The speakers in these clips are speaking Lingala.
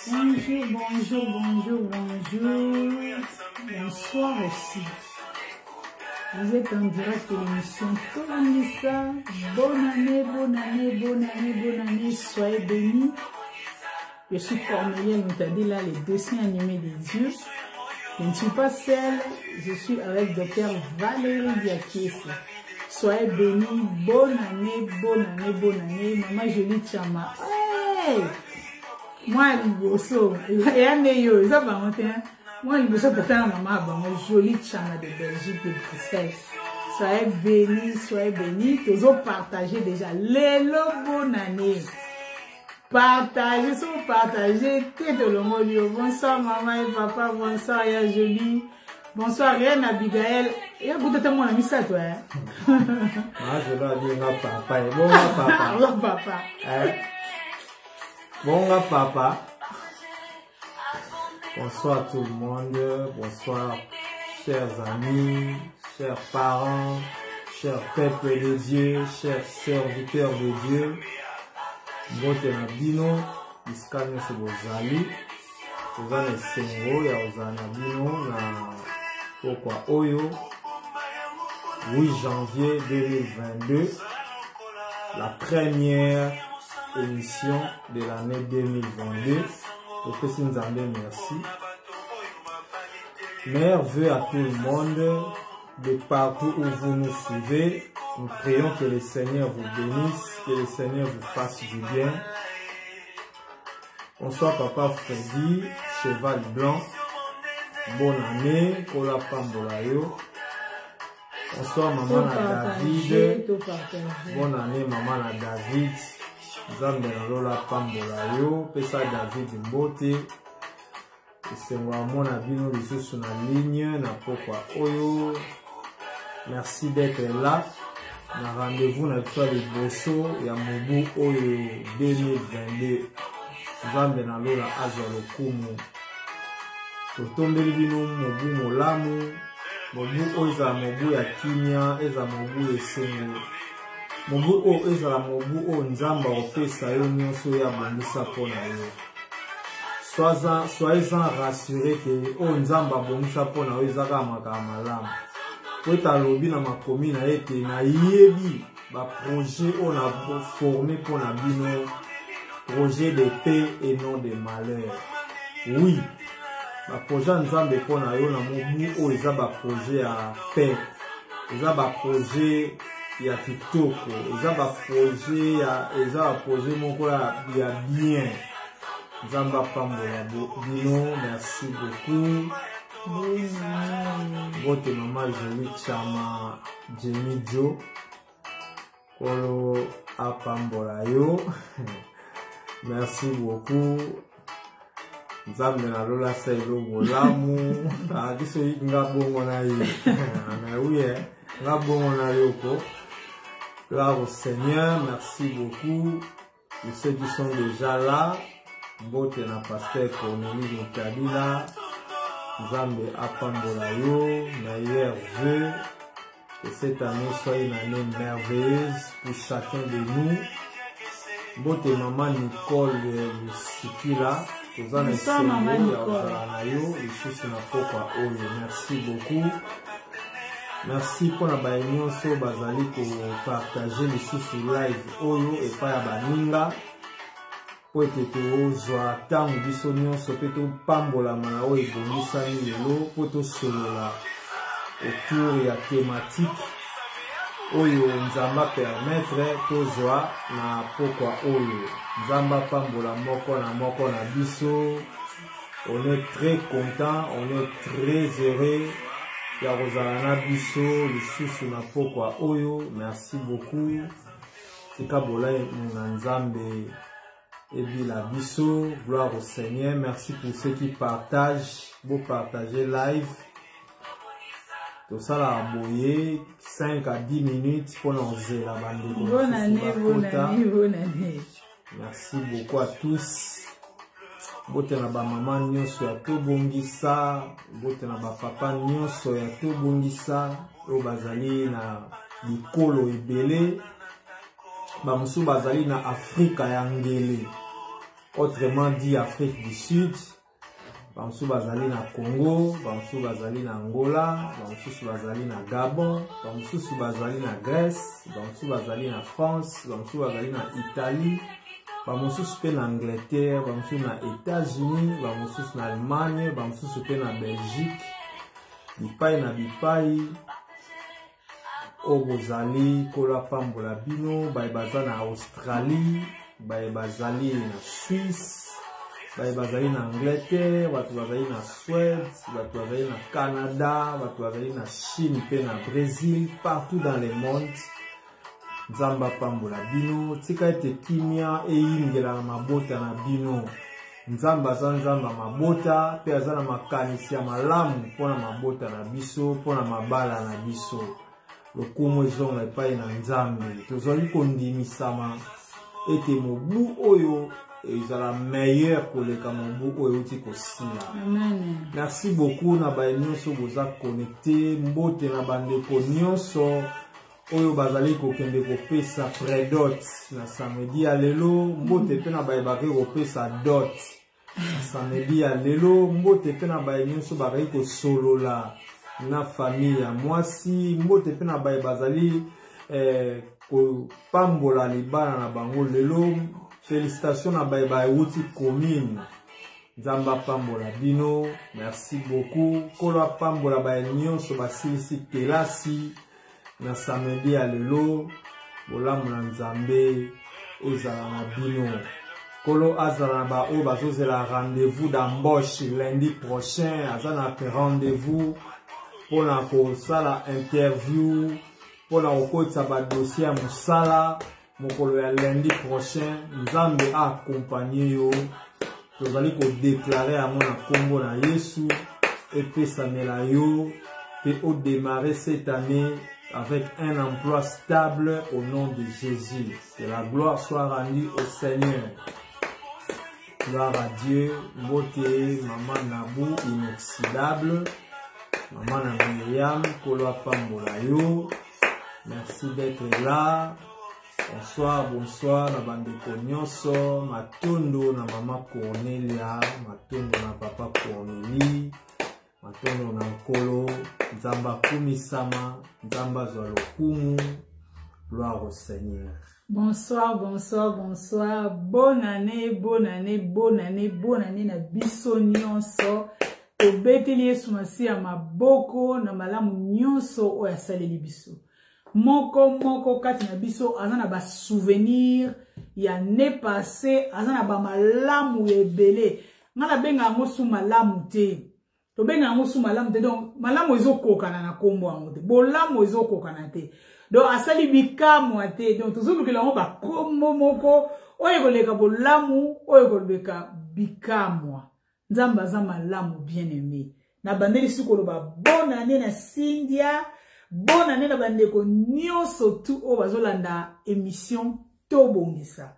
Bonjour, bonjour, bonjour, bonjour. Bonsoir aussi. Vous êtes en direct de l'émission Tolanissa. Bonne année, bonne année, bonne année, bonne année. Soyez bénis. Je suis Cornélienne Moutadila, les dossiers animés des dieux. Je ne suis pas seule, je suis avec Dr Valérie Diakis. Soyez bénis. Bonne année, bonne année, bonne année. Maman Jolie Chama. Hey! Moi, Liboso, et un meilleur, ça va monter. Moi, Liboso, peut-être maman, Jolie Chama de Belgique, de Bruxelles. Soyez bénis, soyez bénis. Tous autres partagez déjà. Lélo, bonne année. Partagez, sont partagés. Tête le mot. Bonsoir, maman et papa. Bonsoir, ya Jolie. Bonsoir, Reine Abigail. Il y a beaucoup de temps, mon ami, ça, toi. Ah, je dois dire, papa. Bon, papa. Bon, papa. Bon, papa. Bonsoir tout le monde. Bonsoir, chers amis, chers parents, chers peuples de Dieu, chers serviteurs de Dieu. Bote na bino, iskane se bozali. Ozane sengo ya ozana bino na pokwa oyo. 8 janvier 2022. La première émission de l'année 2022. Et que si nous en merci. Meilleurs vœux à tout le monde, de partout où vous nous suivez. Nous prions que le Seigneur vous bénisse, que le Seigneur vous fasse du bien. Bonsoir Papa Freddy, Cheval Blanc. Bonne année, Kola Pambolayo. Bonsoir Maman David. Bonne année Maman David. Zambe na lola pambola yo pesa David Mbote esengo amona bino lisusu na ligne na pokwa oyo. Merci d'être là na rendez-vous na toi le bosso ya mobu oyo 2022. Zambe na lola azwa lokumu totombeli bino mobu molamu mobu oyo ezala mobu ya kimia eza mobu esengo mobu o ezala mobu o nzamba opesa yo nyonso ya bongisa pona yo. Soyez-en rassuré que o nzamba bongisa pona yo ezaka makama malamu. Po talobi na makomi na ete na yebi ba projet o na formé pona bino, projet de paix et non de malheur. Oui, ba projet nzambe pona yo na mobu o eza ba projet ya paix, eza ba projet ya kitoko, eza ba projet ya eza ba projet moko ya bien. Nzamba pambola bino, merci beaucoup. Votre maman Jolie Chama Jenny Jo Kolo apambola yo. Merci beaucoup. Nzambe na lola selo bolamu akiso ngabongo na yi na oui ngabongo na yoko. Gloire au Seigneur, merci beaucoup pour ceux qui sont déjà là. Bote na pasteur Cornélie Moutadila. Nzambe apambola yo, meilleurs vœux. Que cette année soit une année merveilleuse pour chacun de nous. Bote maman Nicole Sikila. Bonsoir maman Nicole. Merci beaucoup. Merci pour la baignon so bazali pour partager les sous live oyo et pas ya baninga. Po etete ozwa tangu biso nyonso pe topambola mana oyo ebongisani lelo po tosolola autour ya thématique oyo nzamba permettre tozwa na pokwa oyo nzamba pambola moko na biso. On est très content, on est très heureux ya kozala na biso lisusu na pokwa oyo. Merci beaucoup. Tika bola na nzambe ebila biso. Gloire au Seigneur. Merci pour ceux qui partagent. Vous partagez live. Tout ça là aboyé 5 à 10 minutes pour nous la bande. Bonne année, bonne année, bonne année. Merci beaucoup à tous. Bote na ba maman nyonso ya to bongisa, bote na ba papa nyonso ya to bongisa, o bazali na bikolo ebele bamusu bazali na Afrika ya ngele, autrement dit Afrique du Sud, bamusu bazali na Congo, bamusu bazali na Angola, bamusu bazali na Gabon, bamusu bazali na Grèce, bamusu bazali na France, bamusu bazali na Italie, bamusu pe na Angleterre, bamusu na États-Unis, bamusu na Allemagne, bamusu pe na Belgique, bipai na bipai obozali kola pambola bino, bazali na Australie, bazali na Suisse, bazali na Angleterre, bazali na Suède, bazali na Canada, bazali na Chine pe na Brésil, partout dans le monde. Nzamba pambola bino, tika ete kimia eyingela na mabota na bino. Nzamba za nzamba mabota, pe aza na makanisi ya malamu mpona mabota na biso, mpona mabala na biso. Lokumu ezonga epai na Nzambe. Tozali kondimisama ete mobu oyo ezala meilleur koleka mobu oyo uti kosila. Amen. Merci beaucoup na baye nyonso boza connecté, mbote na bandeko nyonso oyo bazali kokende kopesa predot na samedi ya lelo, mbote pe na baye bake kopesa dot na samedi ya lelo, mbote pe na baye nyonso bakali kosolola na famille ya mwasi, mbote pe na baye bazali kopambola libala na bango lelo. Félicitations na baye baye uti commune. Nzamba pambola bino, merci beaucoup. Kolo pambola baye nyonso basilisi kelasi na samedi ya lelo, bolamu na Nzambe ezala na bino. Kolo azala na ba o bazozela rendez-vous d'embauche lundi prochain, azana pe rendez-vous pona kosala interview, pona kokotisa ba dossier ya mosala mokolo ya lundi prochain. Nzambe accompagner yo, tozali ko déclarer à mon kombo na Yesu epesamela yo pe o démarrer cette année avec un emploi stable au nom de Jésus. Que la gloire soit rendue au Seigneur. Gloire à Dieu. Mbote maman Nabou inoxydable, maman na Myriam kolo pambola yo. Merci d'être là. Bonsoir, bonsoir na bandeko nyonso, matondo na maman Cornelia, matondo na papa Cornelie, matondo na nkolo, Nzamba kumisama, Nzamba zwa lokumu. Gloire au Seigneur. Bonsoir, bonsoir, bonsoir. Bonne année, bonne année, bonne année, bonne année na biso nyonso. Tobeteli Yesu masi ya maboko na malamu nyonso oyo asaleli biso. Moko kati na biso azana ba souvenir ya ne passé, azana ba malamu ebele. Ngala benga ngo su malamu te. To benga ngo su malamu te, donc malamu ezokokana na kombo yango te. Bolamu ezokokana te. Donc asali bikamu te. Donc tozolukela ngo ba kombo moko oyo koleka bolamu, oyo koleka bikamu. Nzamba za malamu bien-aimé. Na bandeli sikolo ba bonne année na Cynthia. Bonne année na bandeko nyonso tu o bazolanda émission Tobongisa.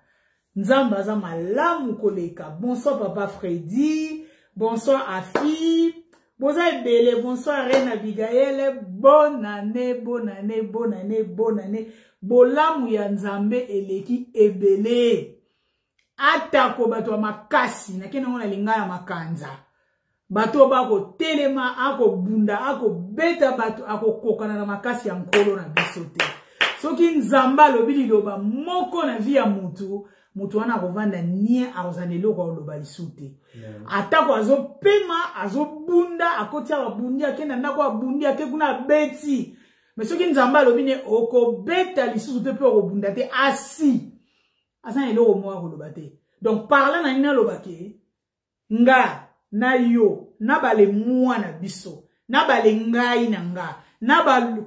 Nzamba za malamu koleka. Bonsoir papa Freddy, bonsoir Afi, boza ebele, bonsoir Reine Abigail. Bonne année, bonne année, bonne année, bonne année. Bolamu ya Nzambe eleki ebele. Atako bato wa makasi na kena ngona linga ya makanza. Bato bako telema, ako bunda, ako beta bato, ako kokana na makasi ya nkolo na bisote. Soki Nzamba lobili loba moko na via mutu, mutu wana kovanda nie akozanelo kwa loba lisute. Atako azo pema, azo bunda, akotia wabundi, akenda ndako wabundi, akekuna beti. Mais soki Nzamba lobine oko beta lisute pe oko bunda te asi. Asanelo ko mwa ko loba te. Donc parla na nina lobake, nga na yo, na bale mwana biso, na bale ngai na nga, na bale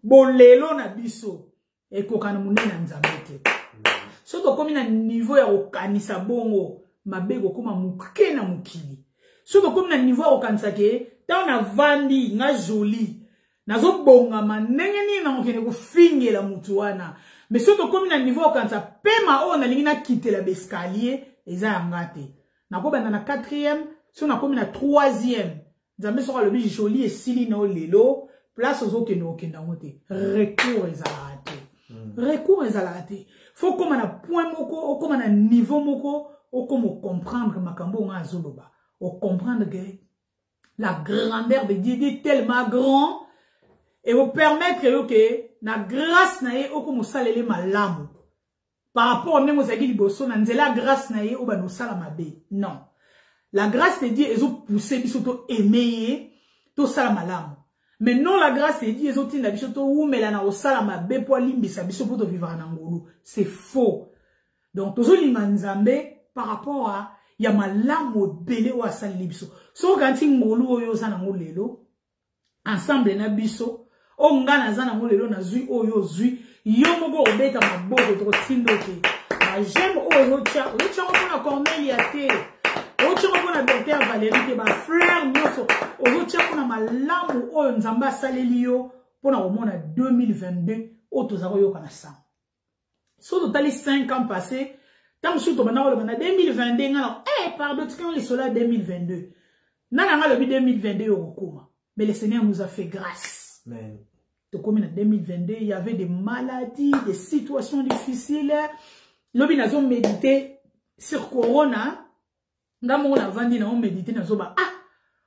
bolelo na biso, ekokana munene na Nzambe te. Soto komi na niveau ya kokanisa bongo, mabego koma muke na mukili. Soto komi na niveau ya kokanisa ke, ta na vandi, nga joli, nazo bonga manenge ni na mokene kufingela mutu wana. Mais soto komi na niveau ya kokanisa, pema o na lingi na kite la bescalier, eza ya ngate. Nakoba na 4e, si on a comme na 3e. Nzambe sera le bi joli et sili na lelo, place aux autres qui n'ont recours les alatés. Recours les alatés. Faut comme un point moko, comme un niveau moko, ou comme comprendre que Makambo nga zoloba, ou comprendre que la grandeur de Dieu est tellement grand et vous permettre que la grâce na ye ou comme salele malamu par rapport à même zaki liboso na nzela grâce na ye ou ba no sala mabe. Non. La grâce de Dieu est poussé biso to aimer to sala malamu. Mais non, la grâce de Dieu, c'est faux. Donc, par rapport à il y a ma lame belé ou à sa libiso. So quand il molo yo za nango lelo ensemble na biso o ngana za nango lelo na zui oyo zui yo moko obeta maboko to tindo te. Ma j'aime oyo cha ko na Cornelia te. O cha ko na docteur Valérie te ba frère moso o cha ko na malamu oyo nzamba saleli yo pona omona 2022 o tozako yo kana sa. So totali 5 ans passés. Tant que tu as 2022, pardon, tu as cela 2022. Nana le 2022 mais le Seigneur nous a fait grâce. Amen. Donc comme en 2022, il y avait des maladies, des situations difficiles. Lobi nazo médité sur Corona. Ngamo na vandi na on médité nazo ba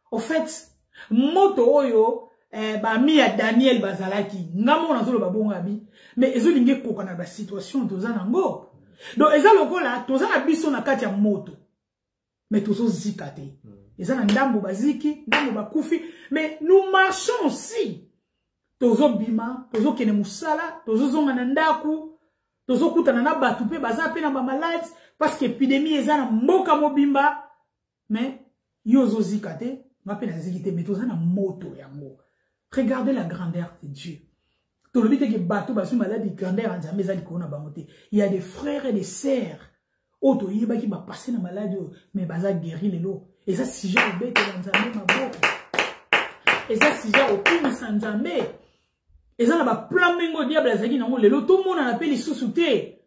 au fait moto oyo ba mi ya Daniel bazalaki. Ngamo nazo lo ba bonga bi mais ezo linge koka na ba situation tozana ngo. Donc, eza lokola, toza na biso na kati ya moto. Mais tozo zikate. Eza na ndambo baziki, ndambo bakufi. Mais nous marchons aussi. Tozo bima, tozo kene musala, tozo zonga na ndaku, tozo kutana na batu pe baza pe na ba malade parce que épidémie eza na mboka mobimba. Mais yozo zikate, ma pe na zikite, mais toza na moto ya mo. Regardez la grandeur de Dieu. Il y a des frères et des sœurs qui vont passer la maladie, mais ils vont guérir les lots. Et ça, si j'ai oublié de et ça, si j'ai aucune sans et ça, n'a plein de diable à Zagi, les lots, tout le monde en appelle les sous-soutés.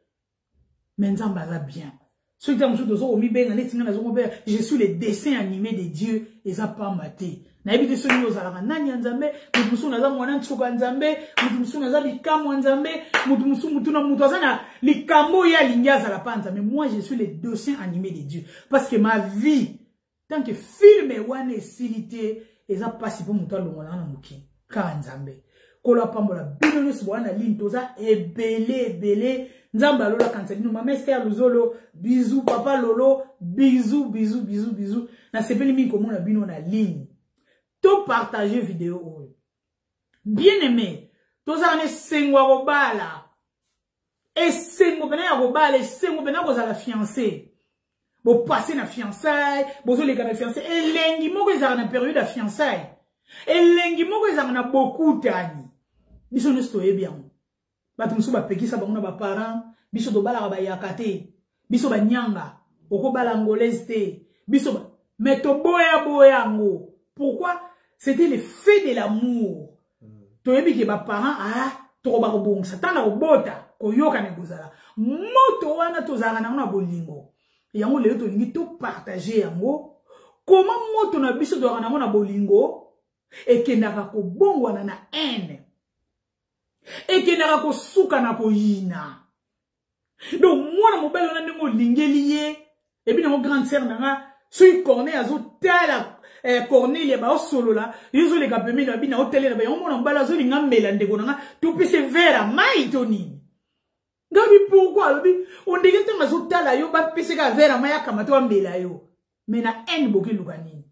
Mais ils va bien. Ceux qui ont je suis les dessins animés de Dieu, et ça pas maté. Naibite so nyo zalaka nani nzambe mutu musu naza mwana ntsuka nzambe mutu musu naza likambo nzambe mutu musu mutu na mutu azana likambo ya lingaza la panza. Mais moi je suis les dessins animés de Dieu parce que ma vie tant que film wane silité eza pasi po mutu alongona na muki ka nzambe kola pambola bino so wana lintoza ebele nzambe alola kanselino mama Esther Luzolo bisous papa Lolo bisous na sepeli mi komona bino na ligne. To partager vidéo. Bien aimé. To za ne sengwa robala. Et sengwa bena ya robala, sengwa bena ko za la fiancée. Bo passer na fiançailles, bo zo le kana fiancée. Et lengi moko za na période de fiançailles. Et lengi moko za na beaucoup tani. Biso ne stoye bien. Ba tumsu ba pekisa ba ngona ba parents, biso do bala ba yakate. Biso ba nyanga, oko bala ngolaise te. Biso ba mais to boya ngo. Pourquoi? C'était le fait de l'amour. Toyebi ke ba parents to ba ko ça tana ko bota ko yoka ne gozala. Moto wana to zala na bolingo. Yango le to lingi to partager yango. Comment moto na biso do na bolingo et kendaka ko bongwana na haine. Et kendaka ko suka na ko yina. Donc moi na mobile na ndemo lingeli ye et puis na grande sœur na sui corné azo tala Cornelia ba solo la yuzo le kapemi na bina hotel na ba yomona mbala zo linga mela ndeko na tu pese vera mai toni ngabi pourquoi lobi on dirait que mazo tala yo ba pese ka vera mai akama to mbela yo mais na en boki lukani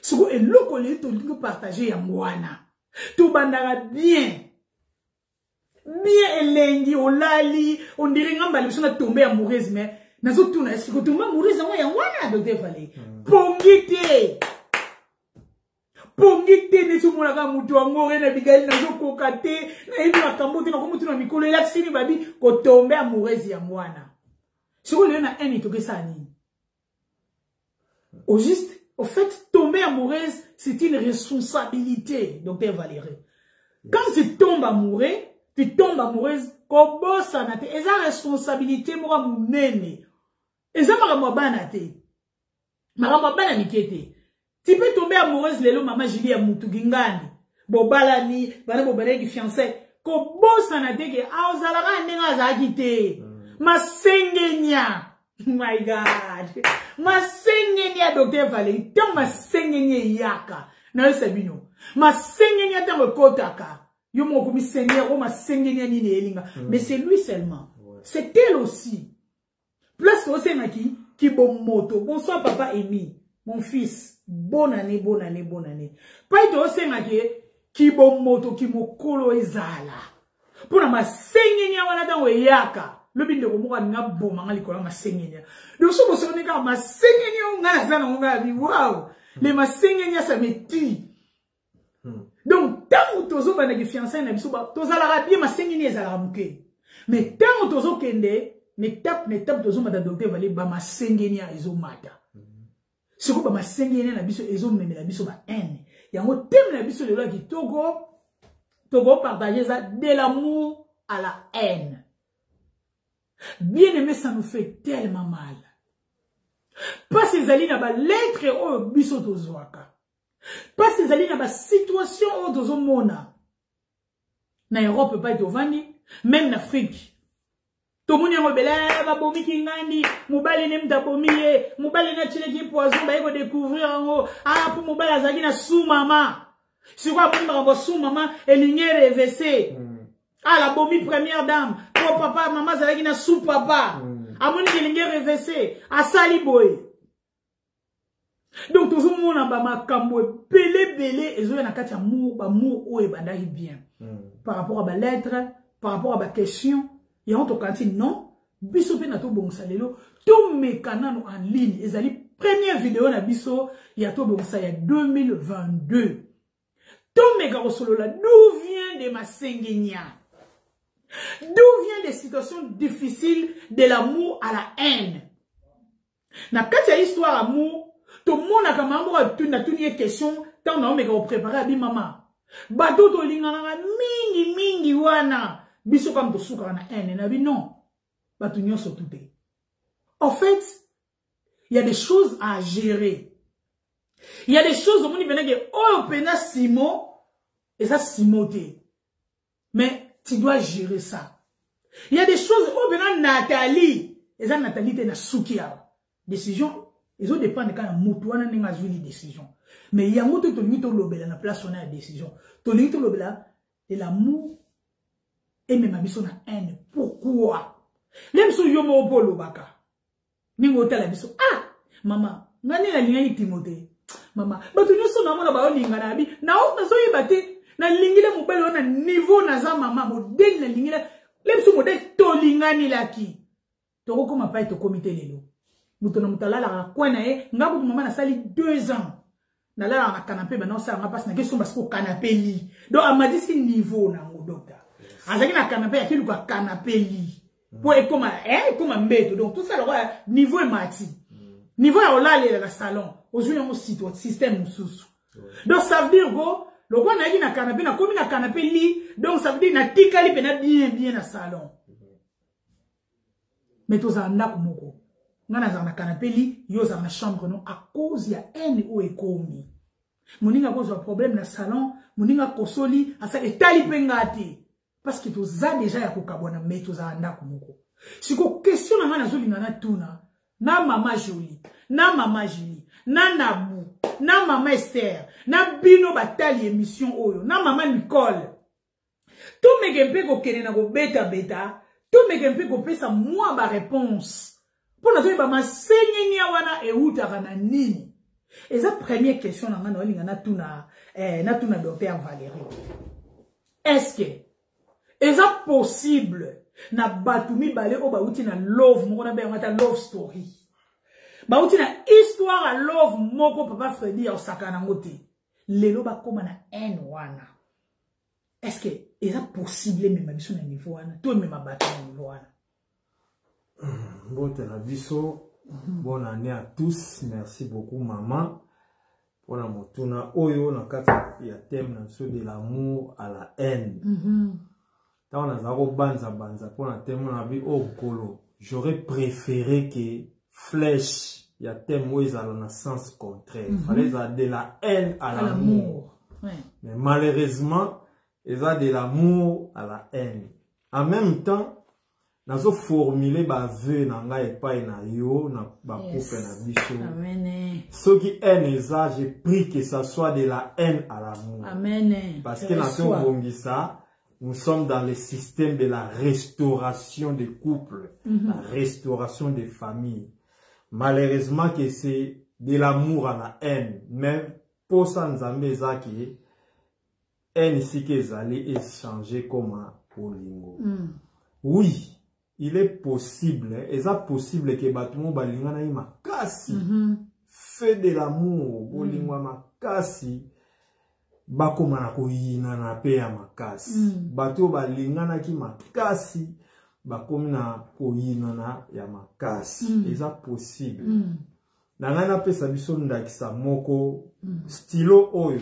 siko eloko le to lingo partager ya mwana tu bandaka bien elengi olali on dirait ngamba le sona tomber amoureuse mais nazo tuna est-ce que tomber amoureuse ya wana docteur Valé pongite Pongite ne sumona ka mutu angore na bigali na zoko kate na hivi makambo tena ko mutu na mikolo ya sini babi ko tombe amoureuse ya mwana. Siko le na eni to kesa nini. Au juste, au fait tomber amoureuse c'est une responsabilité, docteur Valérie. Quand tu tombes amoureuse ko bossa na te eza responsabilité mo ka munene. Eza makambo bana te. Makambo bana mikete. Tu peux tomber amoureuse lelo mama Julie ya mutu gingani. bobalani bana bobalaki fiancé ko bossa na teke aozalaka ndenga azalaki te masengenya. My God. Masengenya Dr. Valérie. Tant masengenya yaka. Na sabino. Masengenya tant kotaka. Yo mo komi seigneur o masengenya ni elinga. Mais c'est lui seulement. C'est elle aussi. Place au senaki qui bon moto. Bonsoir papa Amy. Mon fils. Bonne année, bonne année, bonne année. Pas to senaki qui bon moto qui mo kolo ezala. Pour na masengenya wana tant yaka. Le bin de Romoka n'a bon mangali kola ma sengenya. Donc ce que c'est que ma sengenya on a ça on a dit waouh les ma sengenya ça me tue. Donc tant que tozo bana ki fiancé na biso ba toza la bien ma sengenya za la muke. Mais tant que tozo kende n'étape tozo mata docteur Valérie ba ma sengenya ezo mata. Ce que ba ma sengenya na biso ezo memela biso ba haine. Yango thème na biso le loi ki Togo partager ça de l'amour à la haine. Bien aimé, ça nous fait tellement mal. Pas ces alliés n'a pas lettre au biso tozwaka. Pas ces alliés n'a pas situation au tozo mona. Na Europe pas être vandi, même en Afrique. Tout le monde est rebelle, ma bomi qui ngandi, mobile nem ta bomi, mobile na chile qui poison, ba ego découvrir en haut. Ah pour mobile azaki na sous maman. Si quoi pour ba sous maman, elinye RVC. Ah la bomi première dame. Oh papa, maman, ça va sous papa. A mon qui reversé. A sali boy. Donc, tout le monde a ma cambo. Belé, et zo na kati amour, amour, ou e bandai bien. Par rapport à ma lettre, par rapport à ma question, y a un kanti non. Biso pe na to bon salelo. Tout mes canaux en ligne. Et zali première vidéo na biso, y a to bon sa, y a 2022. Tout mes gars solo là, d'où vient de ma sengenya? D'où viennent des situations difficiles de l'amour à la haine? Na kati histoire amour, tout le monde a comme amour a une question, tant on a préparé à bi maman. Bato to lingana mingi wana, biso comme to suka na haine na bi non. Bato nyonso tout. En fait, il y a des choses à gérer. Il y a des choses au monde benage oh pena simo et ça simoté. Mais tu dois gérer ça. Il y a des choses, oh, ben, Nathalie. Et ça, Nathalie, t'es na soukia. Décision, ils ont dépend de quand la moutouana n'a pas eu les décisions. Mais il y a un mot de ton lobela, na place on a la décision. Ton lobela, et l'amour, et même ma na haine. Pourquoi? Même si yo mo polo baka. Ningo tala biso. Ah! Maman, ngani la ligne Timothée. Maman, bah, tu nous son amour na ba olinga na bi. Na o, na so yibate. Na lingile mobile na niveau na za mama modèle na lingile lemso modèle to lingani laki to kokoma pa to comité lelo muto na mutala la kwa na e ngabu mama na sali 2 ans na la na canapé ba na sa nga passe na question parce que canapé li donc a m'a dit ce niveau na mo docteur azaki na canapé ya kilu ka canapé li pour e comme mbeto donc tout ça le niveau est mati niveau ya olale la salon aujourd'hui on site système mususu donc ça veut dire go le roi n'a na canapé na komi na canapé li donc ça veut dire na tikali pena bien na salon mais to za ndako moko ngana za na canapé li yo za na chambre non à cause ya haine o ekomi moninga cause un problème na salon moninga kosoli asa etali pengati parce que to za déjà ya kokabona mais to za ndako moko siko question na ngana zolinga na tuna na mama Jolie na mama Julie na Nabu na mama Esther, na bino batali émission oyo, na mama Nicole. Tout me gempe ko kene na ko beta, tout me gempe ko pesa moi ba réponse. Pour na to ba masengeni wana e utaka na nini. Et ça première question na ngana olinga na tuna docteur Valérie. Est-ce que est ça possible na batumi balé o ba uti na love mo na be ngata love story. Ba uti na histoire à love moko papa Freddy ya osakana ngote. Lelo ba koma na haine wana. Est-ce que est ça possible même biso na niveau wana? Toi même battu na niveau wana. Bon tena biso. Bonne année à tous. Merci beaucoup maman. Pour la motuna oyo na kati ya thème na so de l'amour à la haine. Tant on a zaro banza pour la thème na bi o kolo. J'aurais préféré que flèche, il y a thème où ils ont un sens contraire. Il fallait de la haine à l'amour. Ouais. Mais malheureusement, il y a de l'amour à la haine. En même temps, nous formulé ba vœu na nga epai na yo na ba couple na biso. Amen. Ceux qui haine ça, j'ai pris que ça soit de la haine à l'amour. Amen. Parce que nous sommes dans le système de la restauration des couples, la restauration des familles. Malheureusement que c'est de l'amour à la haine. Mais pour ça, nous avons dit haine ici qu'ils allaient échanger comme un polingo. Oui. Il est possible, et c'est possible que Batumo Balingana y makasi, fait de l'amour, Bolingwa makasi, Bakoma na koyina na pe ya makasi, Batu Balingana ki makasi, Bakomi na koyina na ya makasi, et c'est possible. Nana pe sabiso ndakisa moko, stylo oyo,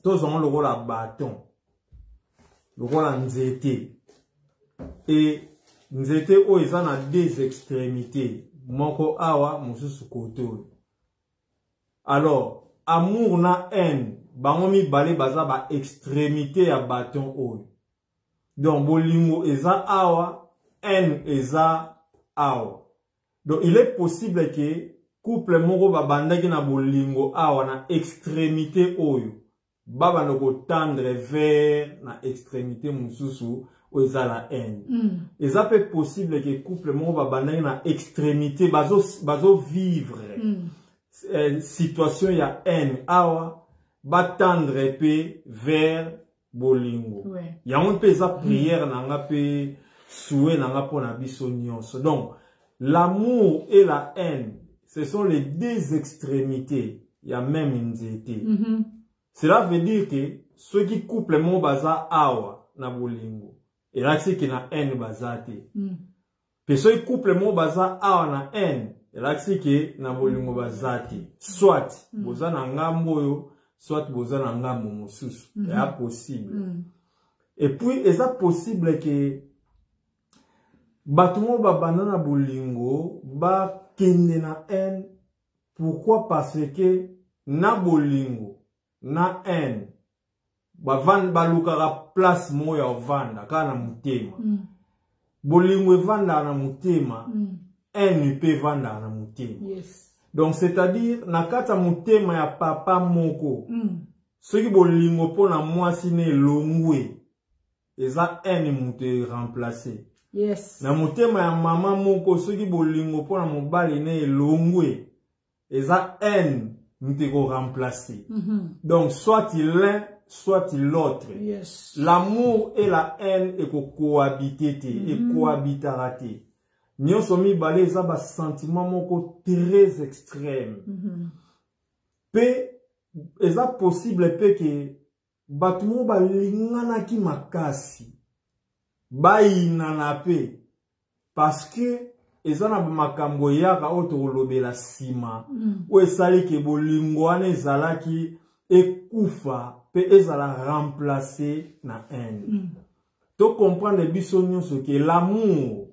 tous ont le rôle à bâton, le rôle à nzete, et nous étions à deux extrémités. Moko awa, mususu koto. Alors, amour na haine, bangomi bale baza ba extrémité à bâton oyo. Donc, bolingo eza awa, haine eza awa. Donc, il est possible que couple moko babandaki na bolingo awa na extrémité oyo. Baba noko tendre vers na extrémité mususu. Ou est la haine. Et ça peut être possible que couple mon va banner na extrémité bazo vivre situation ya haine awa ba tendre pe vers bolingo. Ya on peut ça prière nanga pe souhait nanga pona biso nyonso. Donc l'amour et la haine, ce sont les deux extrémités. Il y a même une nzete. Cela veut dire que ceux qui couplent mon baza awa na bolingo. Et là, c'est qu'il y a haine bazate. Puis, ceux qui couplent mon baza a na haine. Et là, c'est qu'il y a bolingo bazate. Soit, boza na ngambo, soit boza na ngambo mosusu. C'est impossible. Et puis, est-ce possible que batumo babana na bolingo ba kende na haine? Pourquoi? Parce que na bolingo, na haine, balukaka place moya vanda kana mutema. Bolingo vanda na mutema, haine peut vanda na mutema. Donc c'est-à-dire nakata mutema ya papa moko. Soki bolingo pona mwasi ne longwe, eza haine mute remplacer. Na mutema ya mama moko soki bolingo pona mobali ne longwe, eza haine mute ko remplacer. Donc soit l'un soit l'autre. L'amour et la haine et cohabiter et cohabitarater. Nous sommes balé ça bas sentiment moko très extrême. Pe est possible pe que batumo balingana ki makasi ba inana pe parce que ezana makambo yaka otolobela sima ou esali ke bolingo ane ezalaki ekufa pe ezala remplacer na haine. To comprendre biso nyonso que l'amour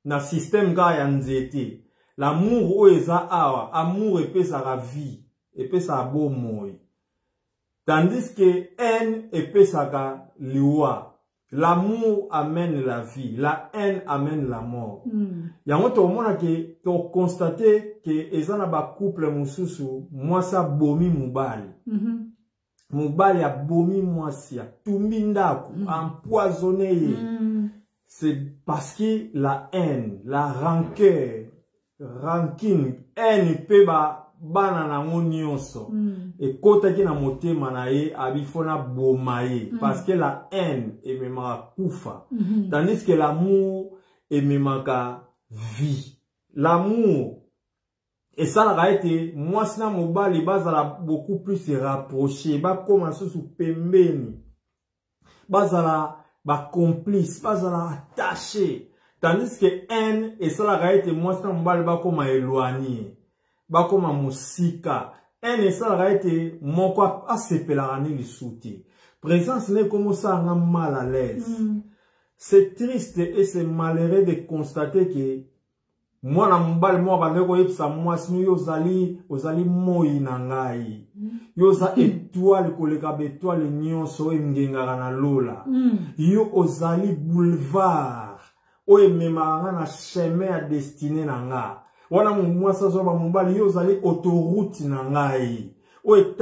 na système ga ya nzete, l'amour o eza awa, amour epesa la vie, epesa bomoi. Tandis que haine epesa ka liwa. L'amour amène la vie, la haine amène la mort. Yango to mona ke to constater que ezana ba couple mususu, moi sa bomi mubali. Mubali a bomi mwasi, a tumbi ndaku, empoisonné. C'est parce que la haine, la rancœur, rancune, haine peut ba banana nyonso. Et kota ki na motema na ye abifona bomaye. Parce que la haine est même kufa. Tandis que l'amour est même vie. L'amour, et ça a été, moi, sina mobali, bazala beaucoup plus se rapprocher, ba commencer sous pembeni, bazala, ba complice, bazala attaché. Tandis que haine, et ça a été, moi, sina mobali, ba comme éloigné, ba comme musika. Haine, et ça a été, mon quoi, a sepelarani le souti. Présence n'est comme ça, on a mal à l'aise. C'est triste et c'est malheureux de constater que, Moi na mbali moi bandeko yebisa moi sino yo ozali moi na ngai. Yo za étoile koleka bétoile nyonso engengaka na lola. Yo ozali boulevard. Oye memanga na chemin à destiné na nga. Wana moi ça zo ba mbali yo ozali autoroute na ngai. Oye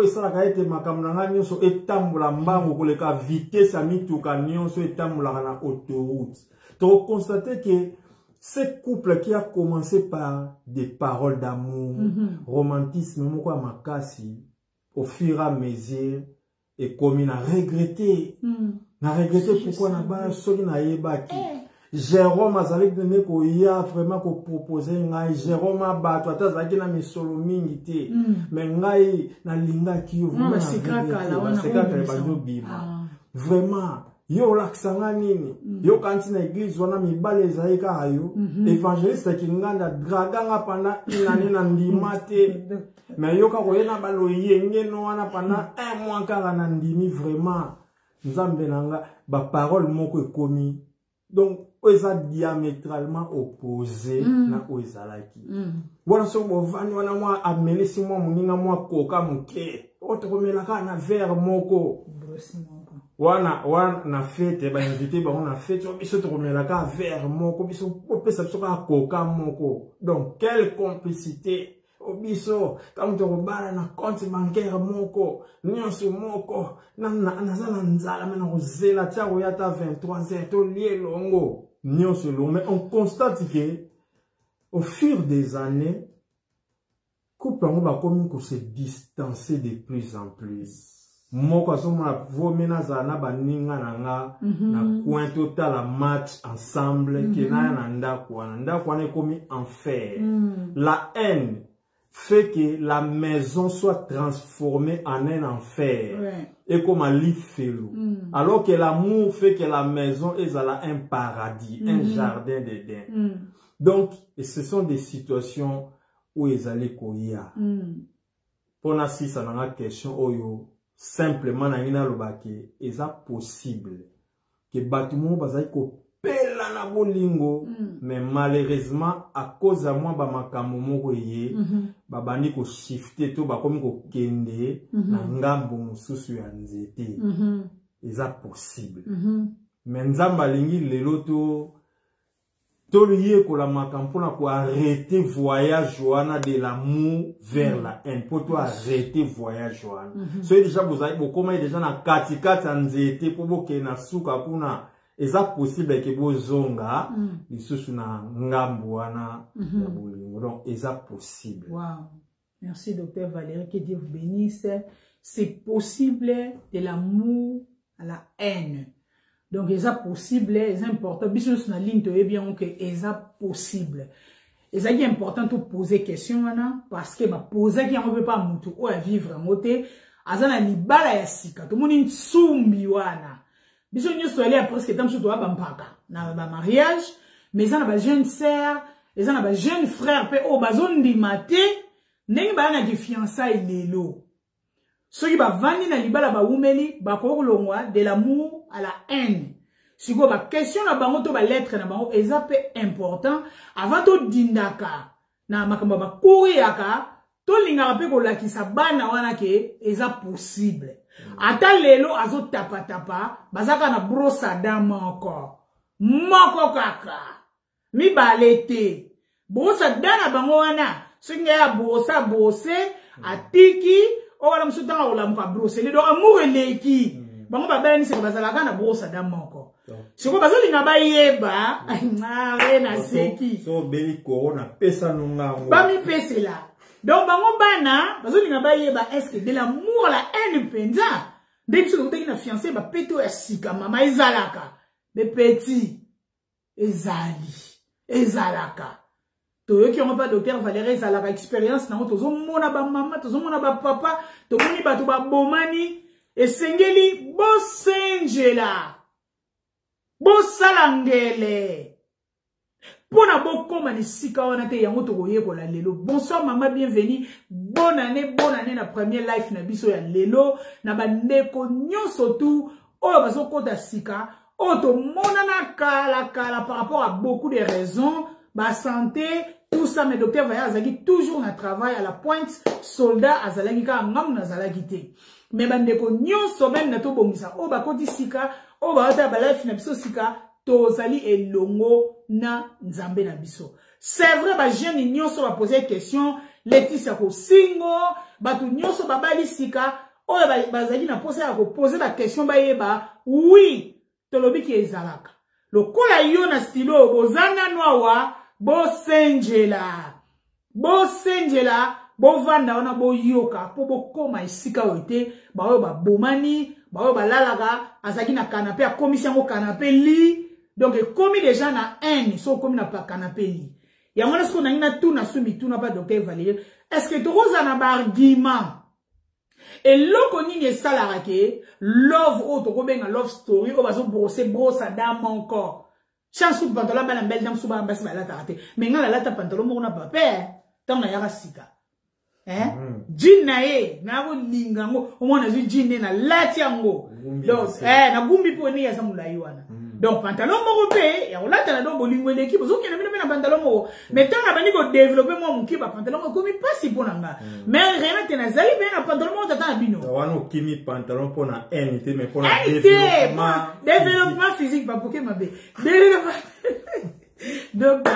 salaka ete makambo na nga nyonso etambola mbango koleka vitesse ya mituka nyonso etambolaka na autoroute. Donc constater que ce couple qui a commencé par des paroles d'amour, romantisme, au fur et à mesure, et comme il a regretté. Na regretté pourquoi n'a pas celui na yebaki. Jérôme a zali donné ko ya vraiment ko proposer ngai Jérôme a battu atazaki na misolo mingi te. Mais ngai na linga ki yo vraiment vraiment yo laksanga nini yo kanti na église wana mibale zaika ayo évangéliste ki nganda draganga pana inane na ndima te mais yo ka koyena balo yenge no wana pana 1 mois kala na ndimi vraiment nzambe nanga ba parole moko ekomi donc eza diamétralement opposé na oezalaki wana so bovani wana mwa amelesi mwa muninga mwa koka muke otokomelaka na verre moko wana na fête ba invité ba on a fête biso to komela ka verre moko biso opesa biso ka koka moko donc quelle complicité obiso comme to bala na compte bancaire moko nyonso moko na zala nzala mena kozela tia ko yata 23h to lié longo nyonso longo. Mais on constate que au fur des années couple on va comme qu'on se distancer de plus en plus. Moko asoma vomena zana baninga nanga na coin total la match ensemble qui na ndako wana komi enfer. La haine fait que la maison soit transformée en un enfer et comme un lit felou. Alors que l'amour fait que la maison est un paradis, un jardin d'Éden. Donc ce sont des situations où ils allaient koya. Pour na si ça na question oyo simplement na ngina lobake eza possible que bâtiment bazali ko pela na bolingo mais malheureusement à cause de moi ba makambo moko ye babandi ko shifter to ba komi ko kende na ngambo mususu ya nzete eza possible mais nzamba lingi lelo to lié ko la makambo na ko arrêter voyage wana de l'amour vers la haine pour toi arrêter voyage wana so déjà vous avez beaucoup déjà na katikati nzete pour boke na suka kuna eza possible que bozonga lisusu na ngambo wana ya bolingo donc eza possible. Wow, merci docteur Valérie, que Dieu vous bénisse. C'est possible de l'amour à la haine. Donc, c'est possible, c'est important. Business na ligne, tu bien que c'est possible. Et ça est important de poser question parce que poser qui on veut pas mutu ou à vivre moté, azana ni bala ya sika. Tout le monde tsumbi wana. Business nous aller après ce que tam surtout ba mpaka na ba mariage, mais ça na ba jeune sœur, et ça na ba jeune frère pe o bazon di maté, ndenge ba na di fiançailles lelo. Ceux qui va vendre na libala ba umeli ba kolongwa de l'amour à la haine. Si vous avez une question na bango to ba lettre na bango ezape important avant to dindaka na makamba ba kouriaka to linga pe ko lakisa bana wana ke eza possible. Ata lelo azo tapa bazaka na brosa dama encore. Moko kaka. Mi balete. Brosa dana bango wana. Singa ya bose atiki o wala msutanga ola muka brosa. Le do amour eleki. Bango babela ni se bazalaka na brosa dama encore. Si vous avez un na seki. So beli corona pesa nunga. Ba mi pesa là. Donc bango bana, bazoli nga ba yeba est-ce que de l'amour la haine penza. Dès que vous avez une fiancée ba peto ya sika mama ezalaka. Be petit ezalaka. To yo qui on pas docteur Valérie ezalaka expérience na tozo mona ba mama, tozo mona ba papa, to moni ba to ba bomani esengeli bo sengela. Bosalangele. Pona bokoma ni sika wana te yango tokoyekola lelo. Bonsoir maman, bienvenue. Bonne année na premier life na biso ya lelo. Na bandeko nyonso tu oyo bazokota sika. Oyo to monana kala par rapport à beaucoup de raisons. ba santé, tout ça, mais docteur Vaya azaki toujours na travail à la pointe, soldat azalaki ka ngam na zalaki te. Mais bandeko nyonso même na to bongisa, o ba koti sika, o ba ata ba life na biso sika, tozali elongo na nzambe na biso. C'est vrai, ba jeune nyonso ba poser question, Laetitia ko singo, ba tu nyonso ba bali sika, o ba zali na poser la question ba yeba, oui, tolobi ki ezalaka. Le kola yo na stilo, bozanga noawa, bo senjela, bo vanda wana bo yoka, po bo koma isika oite, ba oyo ba bomani, ba oyo ba lalaga, azaki na canapé, a komisi yango canapé li, donc komi déjà na haine, so komi na pa canapé li. Yango na sko na ina tout na sumi, tout na pas docteur Valérie, est-ce que toza na ba argument? Et loko nini esalara ke love o to kobenga love story o bazo brosser brosa dans mon corps. Chance ku pantalon ba na belle dame suba mbasi ba la tarate. Mais nga la lata pantalon mo na papa tant na yaka sika. Jean na e na ko linga ngo o mona zu jean na lati yango. Donc na gumbi poni ya samula yiwana. Donc pantalon mo pe ya olata na do bolingo l'équipe zo kena na pantalon mo. Mais tant na bani ko développer mo muki ba pantalon ko komi pas si bonanga. Mais rien te na zali be na pantalon mo tata bino. Wano kimi pantalon pona NT mais pona développement physique pas poké mabe. Donc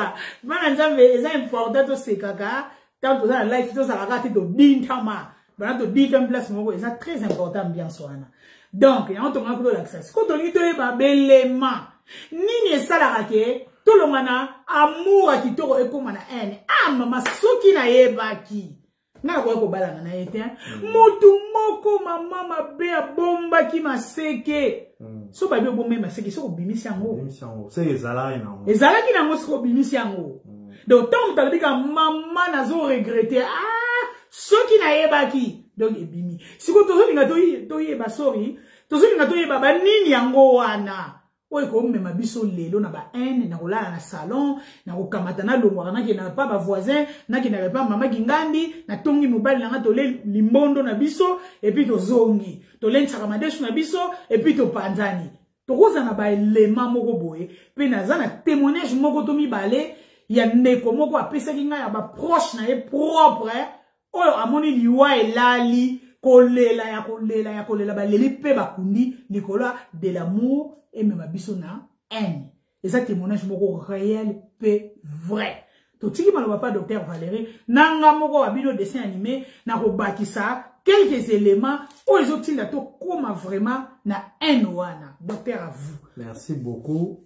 mana nzambe eza important to sekaka tant que ça la life to ça la rate to bintama. Bana to bitam place moko eza très important bien soana. Donc, il y a un tournant pour l'accès. Quand on dit que ba belema, nini salara ke, to longana amour qui toro eko mana haine. Ah mama soki na yebaki. Na ko bala na ete. Mutu moko mama mabe bomba ki maseke. So ba be bomba maseke so bimisi yango. Bimisi yango. C'est ezala ina. Ezala ki nango so bimisi yango. Donc tant que tu maman nazo regretter ah soki na yebaki. Donc ebimi si ko tozo linga toyi ba sorry tozo linga toyi ba nini yango wana oy ko mema biso lelo na ba haine na kolala na salon na kokamata na longwa na ki na pa ba voisin na ki na pa mama kingandi na tongi mobile na to le limbondo na biso et puis tozongi to lensaka madeshu na biso et puis to panzani to koza na ba elema moko boye pe na za na témoignage moko to mibale ya ndeko moko apesa kinga ya ba proche na e propre oyo amoni liwa elali kolela ba leli pe bakundi likola de l'amour et même biso na haine. Et ça témoignage moko réel pe vrai. To tiki maloba pa docteur Valérie nanga moko abino dessin animé na ko bakisa quelques éléments oyo zotinda to koma vraiment na haine wana. Docteur à vous. Merci beaucoup.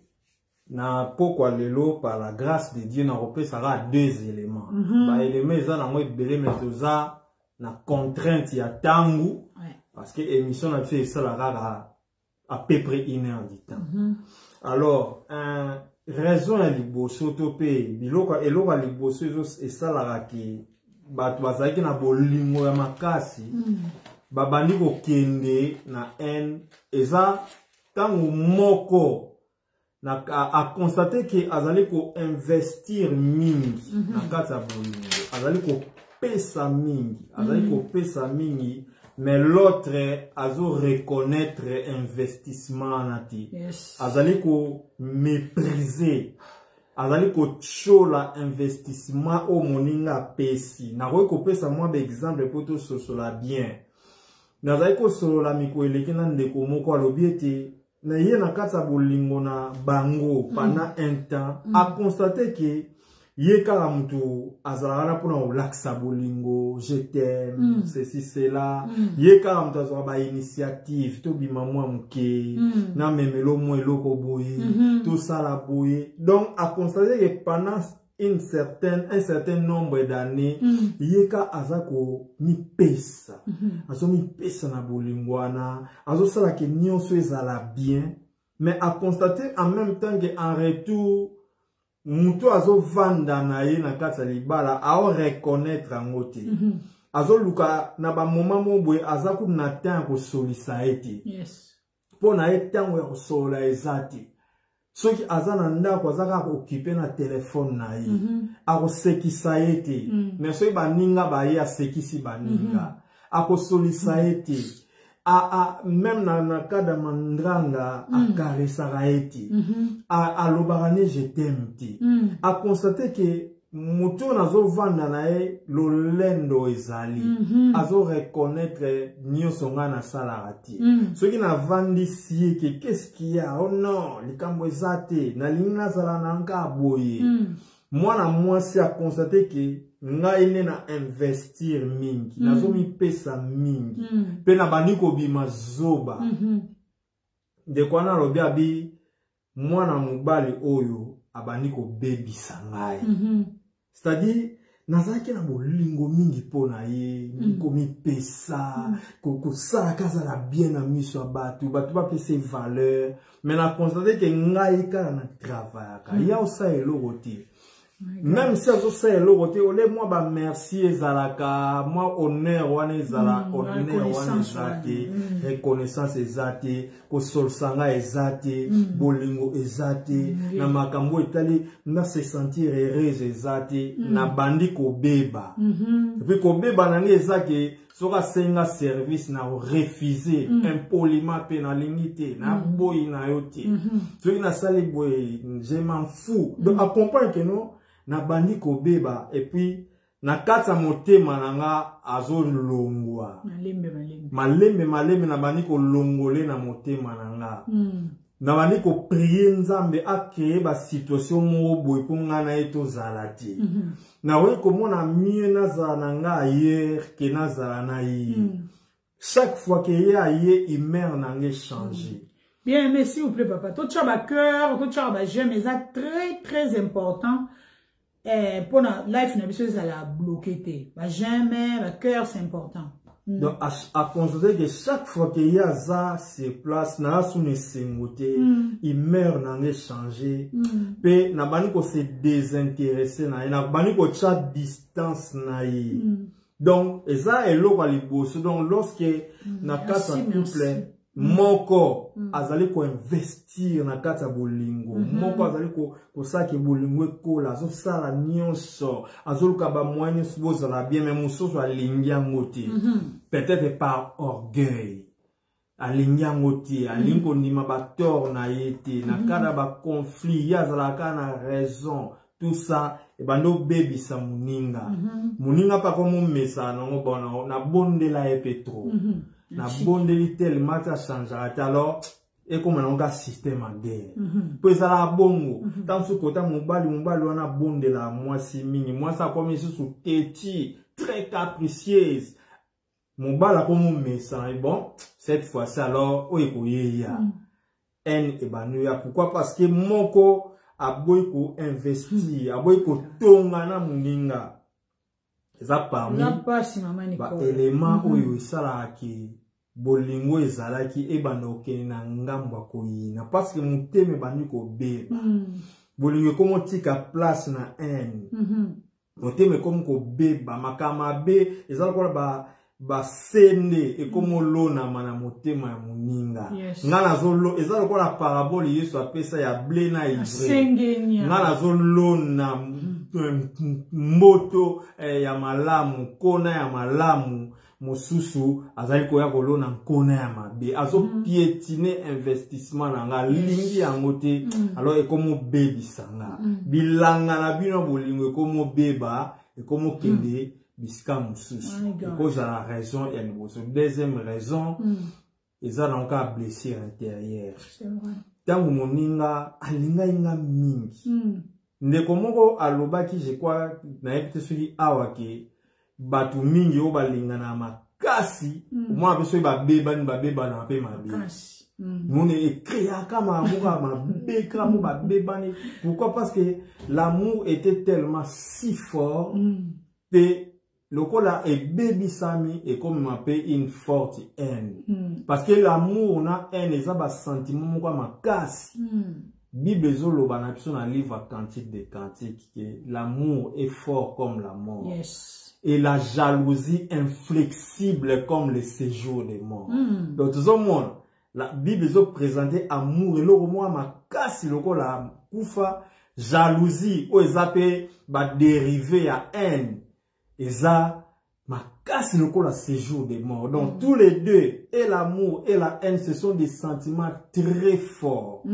Na pokwa lelo par la grâce de Dieu na repé ça va deux éléments. Ba éléments ça na moi belé metoza na contrainte ya tangu parce que émission na fait ça la rara à peu près 1 heure du temps. Alors raison ya liboso to pe biloko eloko liboso et ça la ki ba to bazaki na bolingo ya makasi ba bandi ko kende na haine eza tangu moko na a constater que azali ko investir mingi na kata bolingo azali ko pesa mingi mais l'autre azo reconnaître investissement nati azali ko mépriser azali ko chola investissement au moninga pesi na ko pesa moi d'exemple pour tout sosola bien nazali ko solola miko eleki na ndeko moko alobi ete na ye na kata bolingo na bango pendant un temps a constaté que ye kala mutu azalaka pona olakisa bolingo je t'aime ceci cela ye kala mutu azalaka ba initiative to bima mwa muke na memelo mwa eloko boye tout ça la boye donc a constaté que pendant un certain nombre d'années yeka azako mi pesa azo mi pesa na bolingwana azo sala ke nyonso ezala bien mais a constater en même temps que en retour muto azo vanda na ye na kata libala a reconnaître ngote azo luka na ba moment mo boye azaku na temps ko solisa ete pona etango ya ko sola ezati soki azana ndako azaka occuper na téléphone na ye ako sekisa ete mais soki baninga ba ye asekisi baninga ako solisa ete même dans le cas de Mandranga, à Karesaraeti, à l'Obarane, je t'aime, à constater que Moutou nazo vanda nae lo lendo ezali, azo reconnaître nyosonga na salarati. Ce qui na vandi siye que qu'est-ce qu'il y a? Oh non, likambo ezate, na lingna zala nanka aboye. Moi si a constaté que nga ine na investir mingi, nazo mi pesa mingi, pe na baniko bima zoba. De kwa na lobi abi, mwana mubali oyo, abaniko baby sangai. C'est-à-dire, nazaki na bolingo mingi pona ye, komi pesa, kosala kaza la bien na miso ya batu ba pese valeur, mais na constater que ngai kala na travail, ya osa eloko te. Même si azo sa eloko te, ole moi ba merci ezalaka, moi honneur wana ezala, honneur wana ezate, reconnaissance ezate, ko solsanga ezate, bolingo ezate, na makambo etali na se sentir heureuse ezate, na bandi ko beba. Et puis ko beba na nge ezake soka senga service na refuser impoliment pe na limité, na boy na yote. Soki na sali boy, je m'en fous. Donc à comprendre que non na bandi ko beba et puis na kata motema nanga azo longwa malembe na bandi ko longole na motema nanga na bandi ko prier nzambe a créer ba situation mo boy ko ngana eto zalati na we ko mona mie na za nanga hier ke na za na yi chaque fois que y a hier humeur nanga changer. Bien, mais s'il vous plaît papa, tout ça ba cœur, tout ça ba j'aime, c'est très important. Pour la life, ça la bloqué. Jamais, le cœur, c'est important. Donc, à constater que chaque fois qu'il y a ça, ces places, na sous les sengoté, il meurt dans les changer. Puis, na bani ko se désintéresser, na bani ko chat distance na yi. Donc, et ça est l'eau à l'ibos. Donc, lorsque na kata couple, moko azali ko investir na kata bolingo moko azali ko saki bolingo ekola zo sala nyonso azoluka ba moyen suboza la bien mais musoso alingi ngoti peut-être par orgueil alingi ngoti alingo ndima ba tort na yete na kada ba conflit yazala kana raison tout ça et bando baby sa muninga muninga pa comme mesa no bona na bondela e petro na bondeli tellement ça changera alors et comme on a système en guerre puis ça la bongo tant ce côté mobali on a bondela moi si mini moi ça comme sous teti très capricieuse mon bal comme message bon cette fois-ci alors o ekoyeya en ebanuya pourquoi parce que moko aboyko investir aboyko tonga na muninga ça parmi ba élément oyo sala ki bolingo ezalaki ebanoke na ngamba koyina parce que muteme bandi ko beba bolingo komo tika place na haine muteme komo ko beba makama be ezala ko ba sende e komo lona mana mutema ya muninga ngana zolo ezala ko la parabole Yesu apesa ya blé na ivre ngana zolo na moto ya malamu kona ya malamu mosusu azali ko ya kolona nkona ya mabe azo piétiner investissement nanga lingi yango te alors e komo bebi sanga bilanga na bino bolingo e komo beba e komo kende bisika mosusu cause la raison et la deuxième raison eza na ka blessure intérieure tangu moninga alinga inga mingi ndeko moko alobaki je crois na yebite soki awake batu mingi o balinga na makasi moi apeso babeba na pe makasi mone ekrea kama amour mabeka mo babeba ni pourquoi parce que l'amour était tellement si fort que lokola e baby sami et comme m'appelle une forte haine parce que l'amour on a haine et ça ba sentiment moko makasi Bible zoloba na biso na livre Cantique des Cantiques que l'amour est fort comme la mort. Et la jalousie inflexible comme le séjour des morts. Donc tout le monde, la Bible zo présenté amour et l'autre moi ma casse loko la kufa jalousie o ezape ba dérivé à haine. Eza ma casse le la séjour des morts. Donc, tous les deux, et l'amour et la haine, ce sont des sentiments très forts.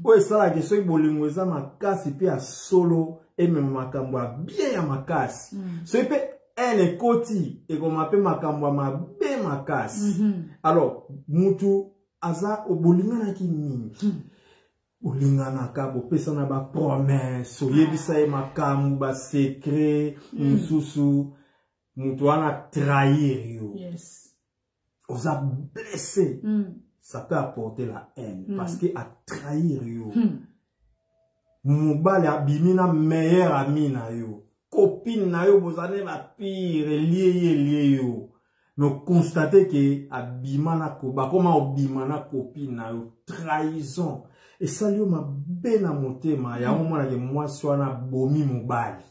Oui, ça, la question est bolingoza ma casse, et puis à solo, et même ma camboa, bien à ma casse. Ce qui est haine et koti, et qu'on m'appelle ma camboa, ma bien ma casse. Alors, mutu, aza, au bolingana ki mingi. Bolingana ka, bo pesa na ba promesse, oyebisa e makamu, ba secret, mususu. Moutoana trahir yo. Yes. On a blessé. Ça peut apporter la haine. Parce que à trahir yo. Moubali abimina meilleur ami na yo. Copine na yo, vous allez la pire, lié yo. Mais constatez que abimana koba, comment abimana copine na yo. Trahison. Et ça yo ma bena motema. Ya moment que moi sois na bomi moubali.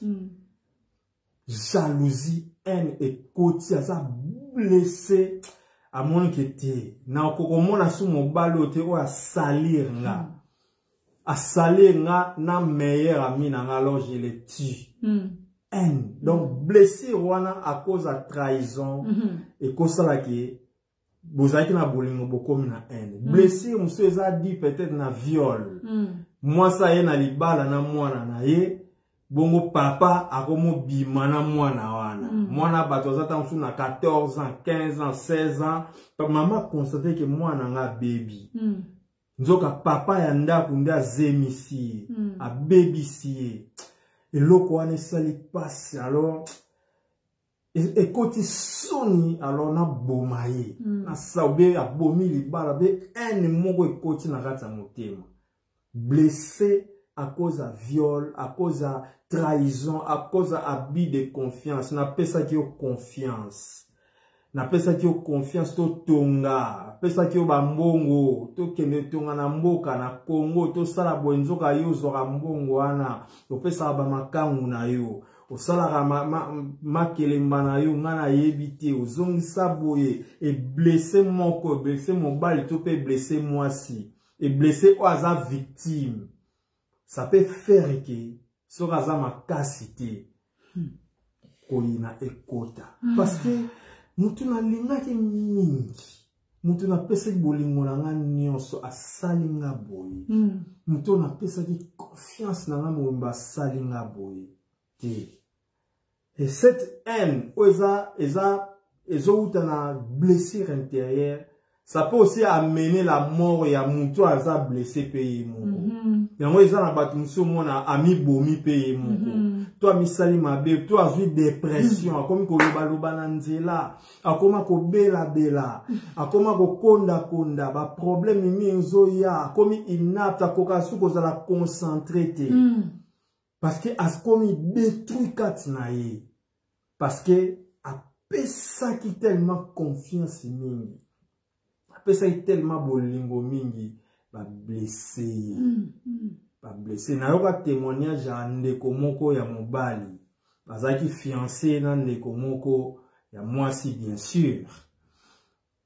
Jalousie, haine et côté, ça blessé à mon côté. Na okoko na sou mobali ote o a salir nga. A salir nga na meilleur ami na nga, alors je le tue. Haine. Donc blessé wana à cause de trahison et cause la ki bozaki na bolingo bokomi na haine. Blessé monsieur a dit peut-être na viol. Moi ça y na libala na mwana na ye. Bongo papa akomo bimana mwana wana. Mwana batoza msu na 14 ans, 15 ans, 16 ans. Maman constate que mwana nga baby. Nzoka papa ya ndaku nda zemisi. A baby siye. Et loko wane sali passe alors. Et koti soni alors na bomaye. Na saube a bomi libala be ene moko e koti na kata motema. Blessé à cause de viol, à cause de trahison, à cause d'abus de confiance. N'a pas ça qui est confiance. N'a pas ça qui est confiance to tonga. Pas ça qui est bambongo. To kende tonga na mboka na Congo. To sala bwenzoka yo zora mbongo ana. To pe sala ba makangu na yo. O sala makelemba na yo ngana yebite. O zongi saboye. Et blessé mon corps, blessé mon bal. To pe blessé moi si. Et blessé au hasard victime. Ça peut faire que ce raza ma cassité koina ekota parce que mutu na linga ki mingi mutu na pesa bolingo na nga nyonso asalinga boye mutu na pesa ki confiance na nga mwemba asalinga boye et cette haine ezo na blessure intérieure. Ça peut aussi amener la mort et à mutu aza blessé paye moko. Yango eza na batu muso mona ami bomi paye moko. Toi misali mabe, toi azui dépression, akomi ko loba na nzela, akoma ko bela, akoma ko konda, ba problème minzo ya, akomi inapte akoka su ko za la concentrer te. Parce que askomi détruit katinaye. Parce que a pesa ki tellement confiance mingi. Pesa yi tellement bolingo mingi ba blessé ba blessé na yoka témoignage ya ndeko moko ya mobali bazaki fiancé na ndeko moko ya mwasi bien sûr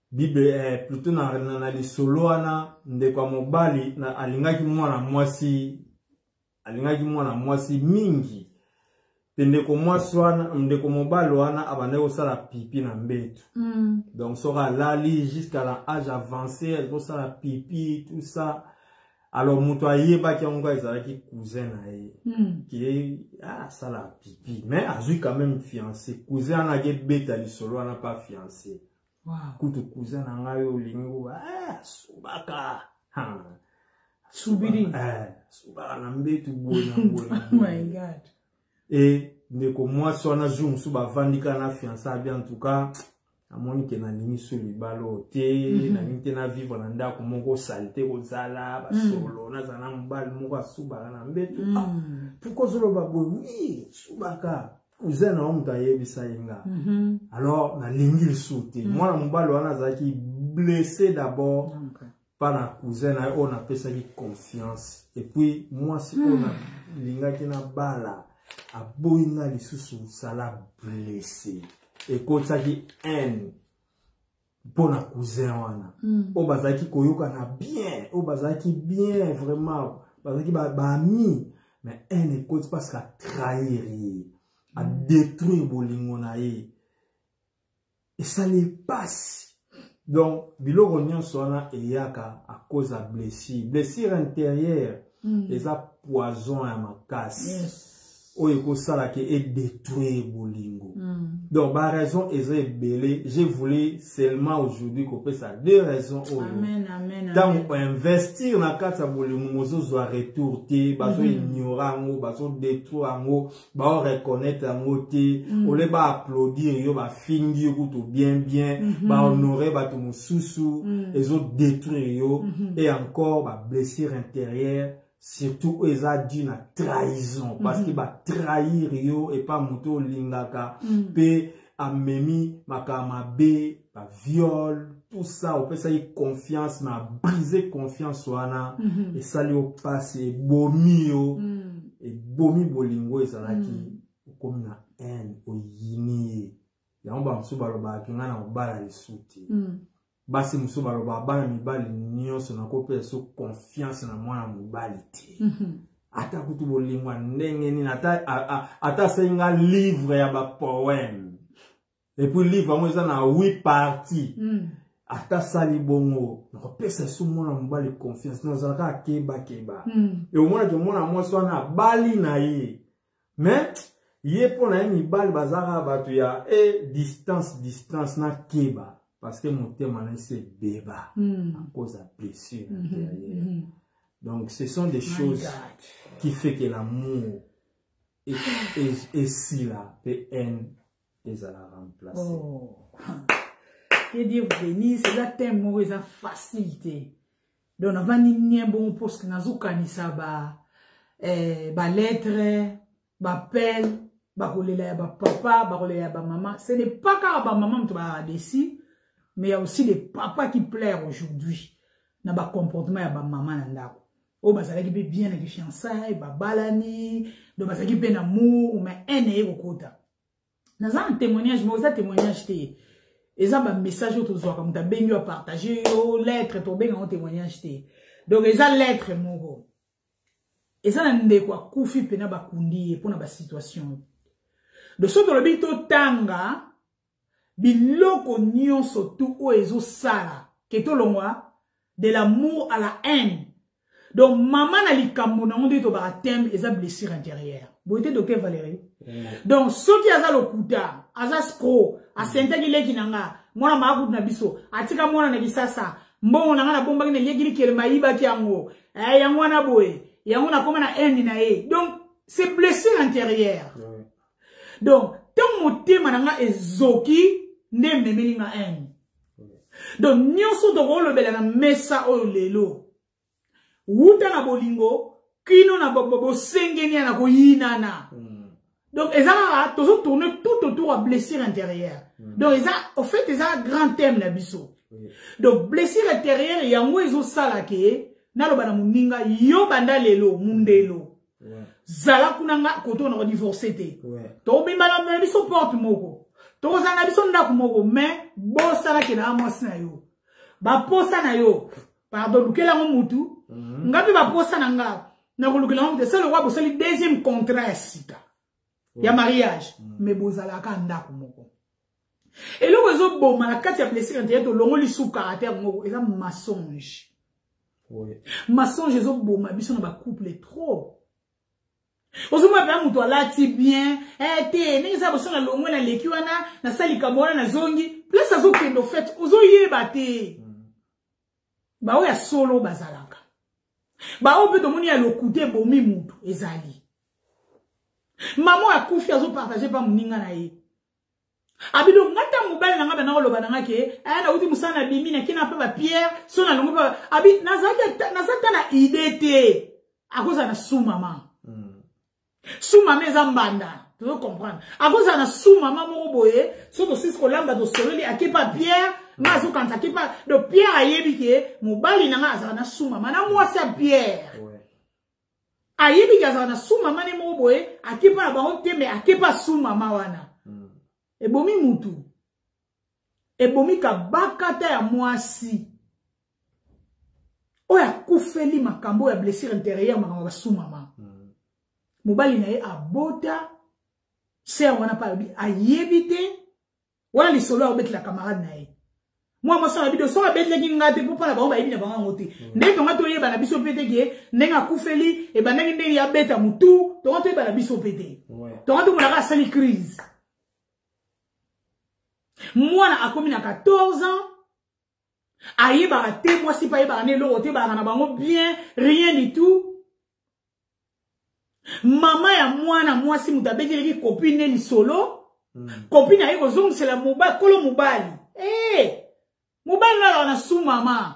Bible plutôt na lisolo wana ndeko ya mobali na alingaki mwana mwasi mingi ndeko mwasi wana ndeko mobali wana abande kosala pipi na mbetu. Donc sera lali jusqu'à l'âge avancé, elle kosala pipi tout ça. Alors muto ayeba ki onga ezalaki cousin na ye qui sala pipi mais azui quand même fiancé. Cousin na ke beta lisolo wana pas fiancé. Wow. Kutu cousin na ngayo lingo subaka. Subiri. Subaka na mbetu boy na boy. Oh my God. Et ndeko mwasi wana zoom su bavandika na fiança bien en tout cas amoni ke na nini so libalo te na nini te na vivre na ndako moko salite ko zala ba solo na zana mbali moko subaka na mbetu pourquoi zolo ba oui subaka uzena omta yebisa yenga alors na lingi soute mwana mbali wana zaki blessé d'abord par la cousin on a pesa ki confiance et puis moi si on a linga ki na bala a boinga lisusu sala blessé et kotaki haine pour la cousin wana o bazaki koyoka na bien o bazaki bien vraiment bazaki ba ami mais haine ekoti parce qu'à trahir a détruire bolingo na ye et ça les passe. Donc, biloko nyonso wana eyaka à cause de blessure intérieure, et ça poison à ma casse. Oye sala ke et détruire bolingo. Donc, ma raison est belé. J'ai voulu seulement aujourd'hui qu'on ça 2 raisons. Amen, amen. Donc, investir dans kata bolingo, mozo zo retour te, bazo ignorer ngo, bazo détruire ngo, ba reconnaître ngo te, ole ba applaudir yo, ba fingi yo tout bien, ba honorer ba tout mosusu, et autres détruire yo, et encore ba blessure intérieure. Surtout, ils ont dit une trahison. Parce qu'il va trahir yo et pas muto lingaka. Pe amemi, makamabe, ba viol, tout ça. On peut ça y confiance, ma briser confiance wana. Et ça lui au passé, bomi yo. Et bomi bolingo, et ça là qui, comme na haine, au yini. Ya on ba msubaloba, ki ngana obala li souti. Basi musuba roba bana mibali nyonso na kopela so confiance na mwana mibali te. Ata kutu bolingwa ndenge ni ata senga livre ya ba poème. Et puis livre mo eza na 8 parties. Ata sali bongo na kopesa so mwana mibali confiance na zalaka keba. Et au moins que mwana mwaso na bali na ye. Mais ye pona mibali bazaka batu ya distance na keba. Parce que mon thème c'est débat à cause de la blessure intérieure. Donc, ce sont des choses qui font que l'amour est si là, et haine est à la remplacer. Oh. Que Dieu vous bénisse, c'est là thème où il y a facilité. Donc, on va dire bon parce que nous avons ba lettre, ba pelle, ba kolela ba papa, ba kolela ba maman. Ce n'est pas car ba maman tu vas décider. Mais il y a aussi des papas qui pleurent aujourd'hui. Dans le comportement de maman. Oh, bah, ça qui peut bien avec les fiançailles, bah, balani, donc, bah, ça qui peut l'amour, mais un est au côté. Dans un témoignage, mais aussi un témoignage, et ça, bah, message, autour de comme t'as bien à partager, lettre, t'as bien un témoignage, donc, et ça, lettre, mon et ça, n'a pas quoi, koufi, pena, bah, kundi, pour la situation. De ce que le bito tanga, biloko nyonso tu o ezo sala keto longwa de l'amour à la haine. Donc maman na likambo na onde to ba thème eza blessure intérieure. Boité docteur Valérie. Donc soki aza lokuta, aza skro, asentaki leki nanga, mwana maku na biso, atika mwana na bisasa, mbongo nanga na bomba ne yegili kele mayiba ki yango. Yango na boye, yango na koma na haine na ye. Donc c'est blessure intérieure. Donc tant motema nanga ezoki ne memeli nga haine. Donc nyonso to ko lobela na mesa o lelo. Wuta na bolingo, kino na bobo sengeni na ko yinana. Donc ezala toujours tourner tout autour à blessure intérieure. Donc au fait ezala grand thème na biso. Donc blessure intérieure yango ezo sala ke na loba na muninga yo banda lelo mundelo. Zala kunanga koto na divorcer te. To bimala na biso porte moko. Toza na biso ndako moko mais bosala ke na mwasi na yo. Ba posa na yo. Pardon, lukela ngo mutu. Ngapi ba posa na nga. Na ko lukela ngo c'est le roi bosali deuxième contrat sika. Ya mariage, mais bozala ka ndako moko. Et le réseau boma la kati ya blessure intérieure to longo li sous caractère moko, eza mensonge. Oui. Mensonge ezo boma biso na ba couple trop. Ozuma ba mutu alati bien, te neza boso na longo na leki wana na sali kamona na zongi, place azo kendo fait, ozo yeba te. Ba o ya solo bazalaka. Ba o pe to moni ya lokute bomi mutu ezali. Maman a confié à partager par moninga na ye. Abido ngata mobali na ngaba na loba na ngake, na uti musana bimi na kina pa pierre, so na longo pa abi nazata na idée te. A cause na sou maman. Sou maman ezambanda, tu veux comprendre. A cause na sou maman mo boye, so to sis ko lamba do soleli akepa pierre, mazo kanta kepa do pierre ayebi ke mobali na ngasa na sou maman na mwasi a pierre. Ayebi gaza na sou mama ne mo boye akepa na bango te me akepa sou mama wana. Ebomi mutu. Ebomi ka bakata ya mwasi. Oya kufeli makambo ya blessure intérieure makambo ya sou mama. Mobali na ye abota se wana pa ayebi te Wana li solo obet la camarade na ye. Moi ça la vidéo so abet le ngate pour pas la ba yebi na ba ngote. Ndenge nga to yeba na biso pete ki ndenga kufeli e ba ndenge ya beta mutu to to yeba na biso pete. To to mona ka sali crise. Mwana akomi na 14 ans. Aïe baraté, moi si pas yé barané l'autre, baranabango bien, rien du tout. Maman ya moi si moutabé qui copine li solo, copine aïe kozong c'est la mobile, kolo mobile. Eh, mobile là on a sous maman.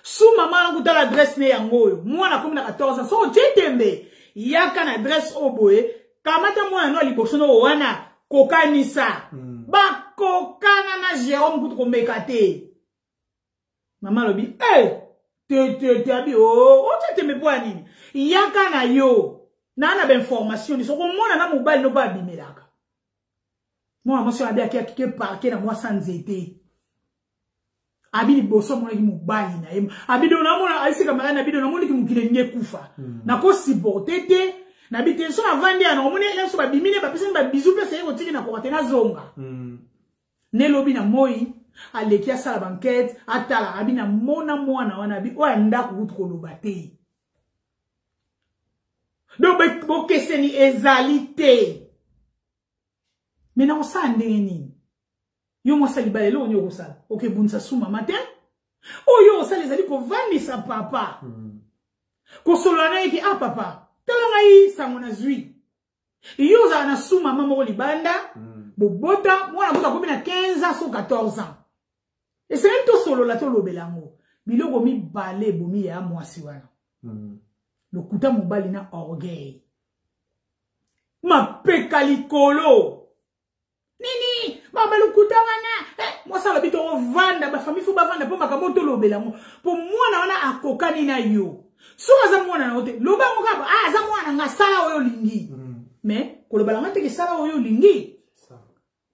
Sous maman on a l'adresse né yango. Moi na comme na 14 ans, so jetembe. Yaka na adresse oboe, kamata moi no libosono wana kokanisa. Ba kokana na Jérôme kutu komekate. Maman lobi, te abi oh, te me po anini. Yaka na yo. Na na ben formation ni so ko mona na mobile no ba bimelaka. Moi moi so abi akeke parquer na moi sans été. Abi li boso mona ki mobile na yema. Abi do na mona aisi kamera na bido na mona ki mukile nye kufa. Na ko supporter te na bi tension avandi na mona ele so ba bimine ba pesa ba bizu pesa yeko tiki na ko tena zonga. Ne lobi na moi aleki asala banquette atala abina mona mwana wana bi oya ndako kutoloba te donc bokeseni ezalité mais na osala ndenge nini yo mosali balelo oni okosala okebundisa suma matin oyo osala ezali kovandisa papa kosolola eki ah papa tala ngai sango na zwi yo ozala na suma mama moko libanda bobota mwana moko akomi na 15 ans ou 14 ans. Et c'est même tout solo la to lobelango. Biloko mi balé bomi ya mwasi wana. Le kuta mobali na orgueil. Ma pekalikolo. Nini, mama le kuta wana. Moi ça l'habito vanda ba famille fo ba vanda po makamoto lobelango. Po mwana wana akokani na yo. So za mwana na ote. Loba ngaka ah za mwana ngasala oyo lingi. Mais ko lobalanga te ke sala oyo lingi.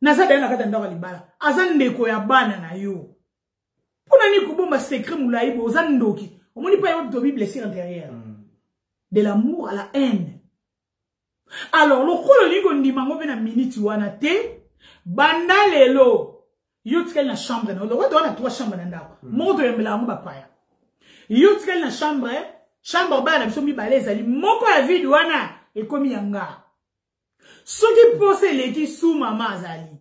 Naza dena kata ndaka libala. Azandeko ya bana na yo. Pona ni kubomba secret moulaï bo zandoki. On moni pas yo de Bible blessé intérieur. De l'amour à la haine. Alors le kolo lingo ndimango be na minute wana te banda lelo. Yo tkel na chambre na. Le roi na 3 chambres na ndako. Moto yembela ngo bapaya. Yo tkel na chambre ba na biso mi baleza li moko ya vide wana ekomi yanga. Soki pose leki sous mama azali.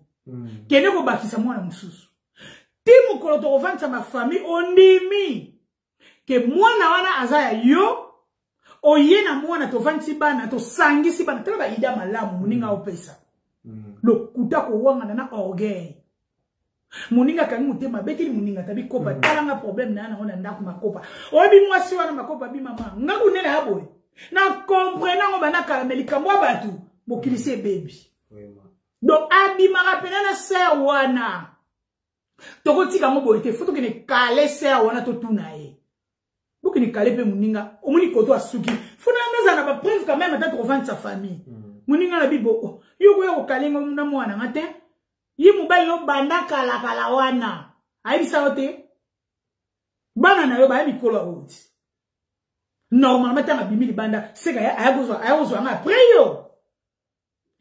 Kene ko bakisa mwana mususu. Ti mukolo to kovandisa ma famille ondimi. Ke mwana wana azaya yo. Oye na mwana to vandisi bana to sangisi bana. Tala ba ida malamu muninga opesa. Lo kuta ko wanga na orgueil. Muninga kangi mutema beti muninga tabi kopa. Tala nga problème na ona ndaku makopa. Obi mwasi wana makopa bi mama. Ngaku nene aboy. Na comprena ngo bana karameli kambwa batu. Bokilise baby. Donc abima rapena na sœur wana. Toko tika mo boyete foto kene kale sœur wana to tuna ye. Bokini kale pe muninga, omuni koto asuki. Fona naza na ba preuve quand même atako vendre sa famille. Muninga na bibo. Yo ko kalenga muna mwana ngate. Yi mobile no banda kala wana. Aibisa ote. Bana na yo ba mikolo oti. Normalement tanga bimi banda seka ya ayagozwa nga après yo.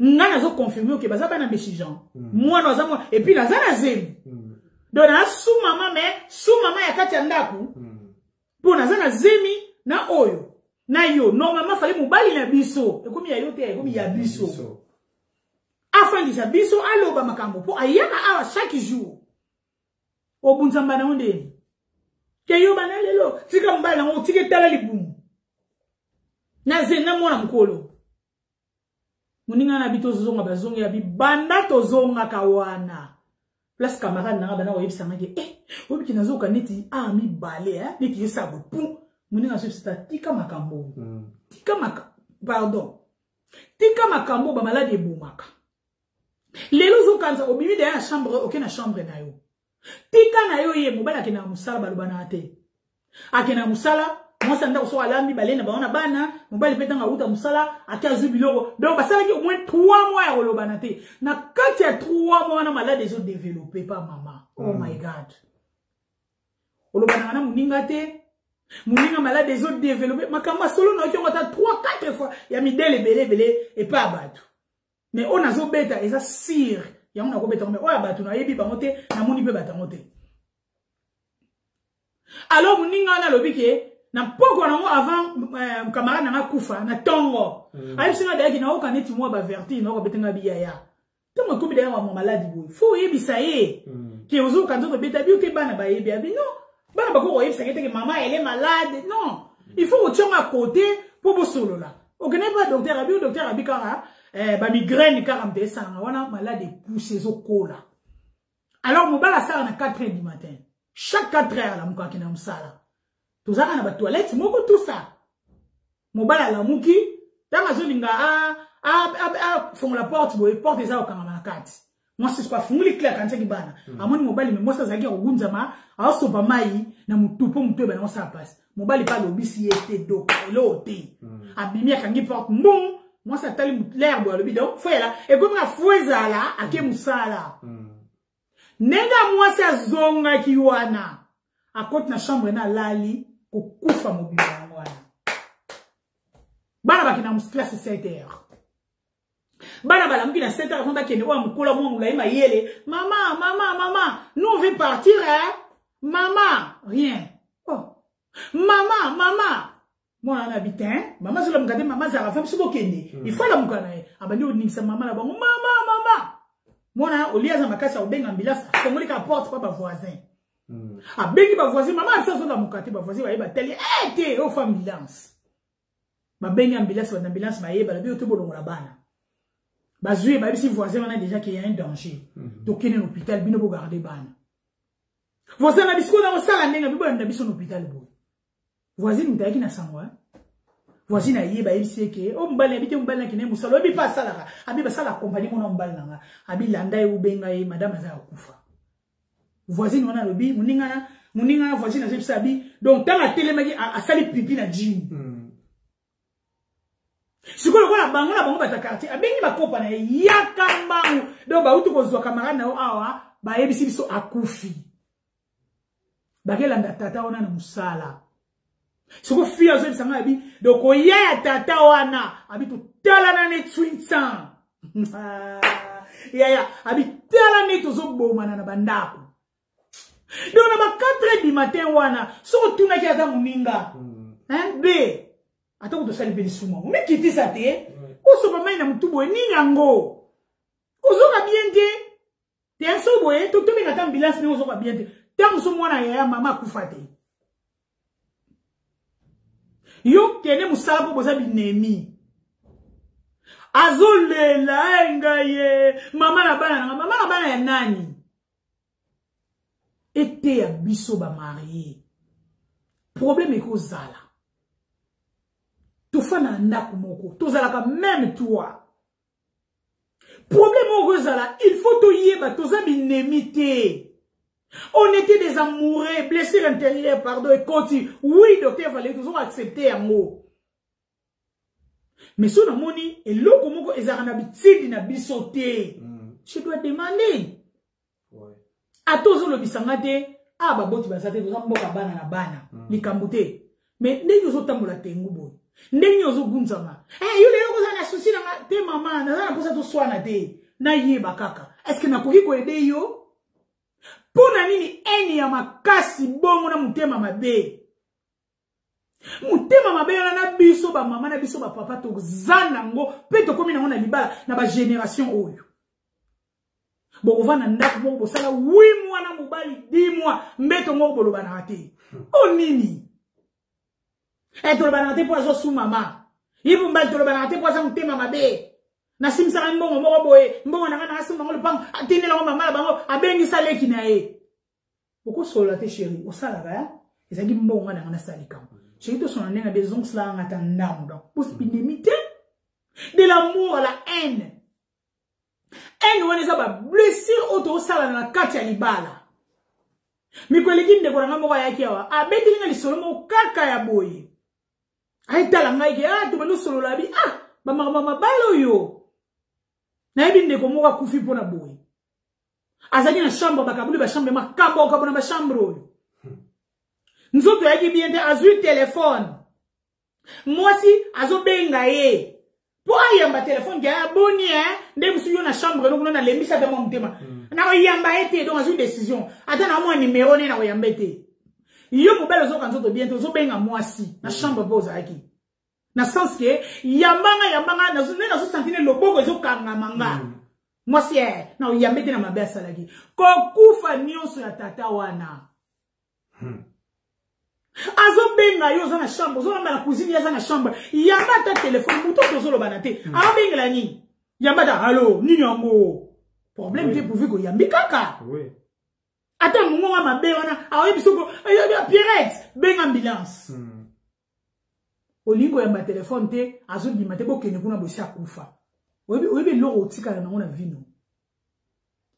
Nga nazo confirmer que baza bana béchijan. Moi naza moi et puis naza na zemi. Donc na sous maman mais sous maman ya kati ya ndaku. Pour naza na zemi na oyo. Na yo normalement fallait mobali na biso. Ekomi ya yo te ekomi ya biso. Afin de sa biso aloba makambo po ayaka awa chaque jour. Obunzamba na onde. Ke yo bana lelo tika mbali na ngo tike tala libumu. Na zena mwana mkolo. Muninga na bito zonga bazonga ya bibanda to zonga kawana. Plus camarade na bana oyebisa ngake obi nazoka neti mi bale neti yesabo pu. Muninga so tika makambo. Tika makambo ba malade ebumaka. Lelo zo kanza obimi de ya chambre okena chambre na yo. Tika na yo ye mobala kena musala balobana ate. Akena musala moi ça ndako so alambi balena baona bana mobali petanga uta musala akazu biloko donc basala ki au moins 3 mois ya kolobana te na kati ya 3 mois na malade zo développer pas maman. Oh my god. Olobana na muninga te muninga malade zo développer makamba solo na okyo ta 3 4 fois ya midele belé et pas abatu. Mais on a zo beta eza sire yango na ko beta ngombe oya batu na yebi bango te na moni pe batango te alors muninga na lobike na poko nango avant camarade na kufa na tongo ayi singa daki na oka neti mo ba vertige na ko betenga biyaya to mo kobi d'ailleurs mo malade boy fo yebi ça y ki ozo kanzo ko beta bi ke bana ba yebi abi non bana ba ko yebi ça que maman elle est malade non il faut au à côté pour vous solo là au connaît pas docteur abi kara ba migraine car am descend wana malade pousse zo kola alors mo bala ça na 4h du matin chaque 4h la muka kina msala tout ça na ba toilette moko tout ça mo bala la muki tanga zo linga fongo la porte boy porte za okanga na kati moi c'est quoi fongo li clair quand ki bana amoni mo bali me mo ça zaki ogunzama a sopa mai na mutupo mutu ba na ça passe mo bali pa lobisi était do elote abimi akangi porte mbon moi ça tali l'air boy lobi donc foi là et comme la foueza là ake musala nenga moi ça zonga ki wana akoti na chambre na lali ko kufa mobile wana bana bakina classe 7h bana bala mukina 7h fonda kene wa mukula mo mulai mayele maman nous on veut partir hein maman rien oh maman moi on habite hein maman sur le mukade maman za rafa biso kende il faut la mukana abandi onimisa maman la bango maman moi na oliaza makasi obenga ambulance komoli ka porte pa ba voisin abengi ba voisin maman ça zonga mukate ba voisin ba teli te o fa ambulance ba bengi ambulance ba ambulance ba yeba la bi oto bolongo la bana ba zui ba bisi voisin on a déjà qu'il y a un danger donc in hôpital bino bo garder bana voisin na bisko na sala ndenga bi ba na biso hôpital bo voisin mutaki na sangwa voisin na yeba bisi ke o mbali habite mbali na kine musalo bi pa sala abi ba sala compagnie mona mbali na abi landa e ubenga e madame za kufa voisin wana lobi muninga na voisin na sabi donc tant la télé maki a sali pipi na jean sikolo kwa bango bata quartier abengi bakopa na yakambangu do ba utu kozwa camarade na awa ba yebisi biso akufi bakelanda tata wana na musala siko fia zo bisanga abi do ko ya tata wana abi to tala na ne twinsan ya abi tala ne to zo bomana na bandako do na ba 4h du matin wana soko tuna ki ata muninga hein be atako to sali benisuma me kiti sa te o so ba mai na mutubo ni nyango ozo ka bien te te so boye to to me na ambulance ni ozo ka bien te tango so mwana ya mama kufate yo kene musala po boza binemi azolela engaye mama na bana ya nani ete ya biso ba marié problème eko zala tofana ndako moko tozalaka même toi problème oko zala il faut to yeba toza binemi te. On était des amoureux, blessures intérieures, pardon, et continue. Oui, docteur Valérie, nous avons accepté un mot. Mais si on a moni, et l'eau comme on est en habitude na bisoté, je dois demander. À tous le bisangate, ah bah bon tu vas ça, nous avons bana na bana, les kambote. Mais n'est nous autres la tengu boy. N'est nous autres gunzama. Eh, you les gens na souci na te maman, na na posa to soin na te, na yeba kaka. Est-ce que na koki ko aider yo? Pona nini eni ya makasi bongo na mutema mabe. Mutema mabe yana na biso ba mama na biso ba papa to zana ngo pe to komi na ngona libala na ba génération oyo. Bo ovana ndako bo bosala 8 mois na mobali 10 mois mbeto ngo boloba na ate. O nini? E to loba na ate po azo su mama. Yibu mbali to loba na ate po azo mutema mabe. Na simsara mbongo moko boye mbongo na kana asimba ngolo pang atinela ko mama bango abengi saleki na ye boko sola te chérie o sala ba ezaki mbongo na kana salika chérie to sona nenga des onks la ngata ndam donc pour limiter de l'amour à la haine wana za ba blessure auto sala na kati ya libala mikoleki ndeko na moko yaki awa abeti nga lisolo mo kaka ya boye aitala ngai ke to bano solo labi ba mama balo yo na yebi ndeko moka kufi pona boy azali na chambre bakabuli ba chambre makambo ka pona ba chambre oyo nzoto yaki bien te azui téléphone mwasi azobenga ye Pour yamba téléphone qui a abonné, dès que vous êtes dans la chambre, nous avons les mises à mon thème. Na yamba été dans une décision. Attends, moi numéro né na yamba été. Yo mo belle zo quand zo bien zo benga moi si na chambre boza aki. Na sens que yamba na zo sentir le bogo zo kanga manga. Moi si na yamba été na mabe salaki. Ko kufa nyonso ya tata wana. Azo benga yo za na chambre, zo na cuisine ya za na chambre. Yamba ta téléphone, muto to zo lo banate. A benga la ni. Yamba da allo, ni nyambo. Problème te pourvu ko yambi kaka. Oui. Attends, moi ma bé wana, a oyi bisoko, Pierrette, ben ambulance. Olingo yamba téléphone te, azo bimate bo kene kuna bosi akufa. Oyi be lo otika na ngona vino.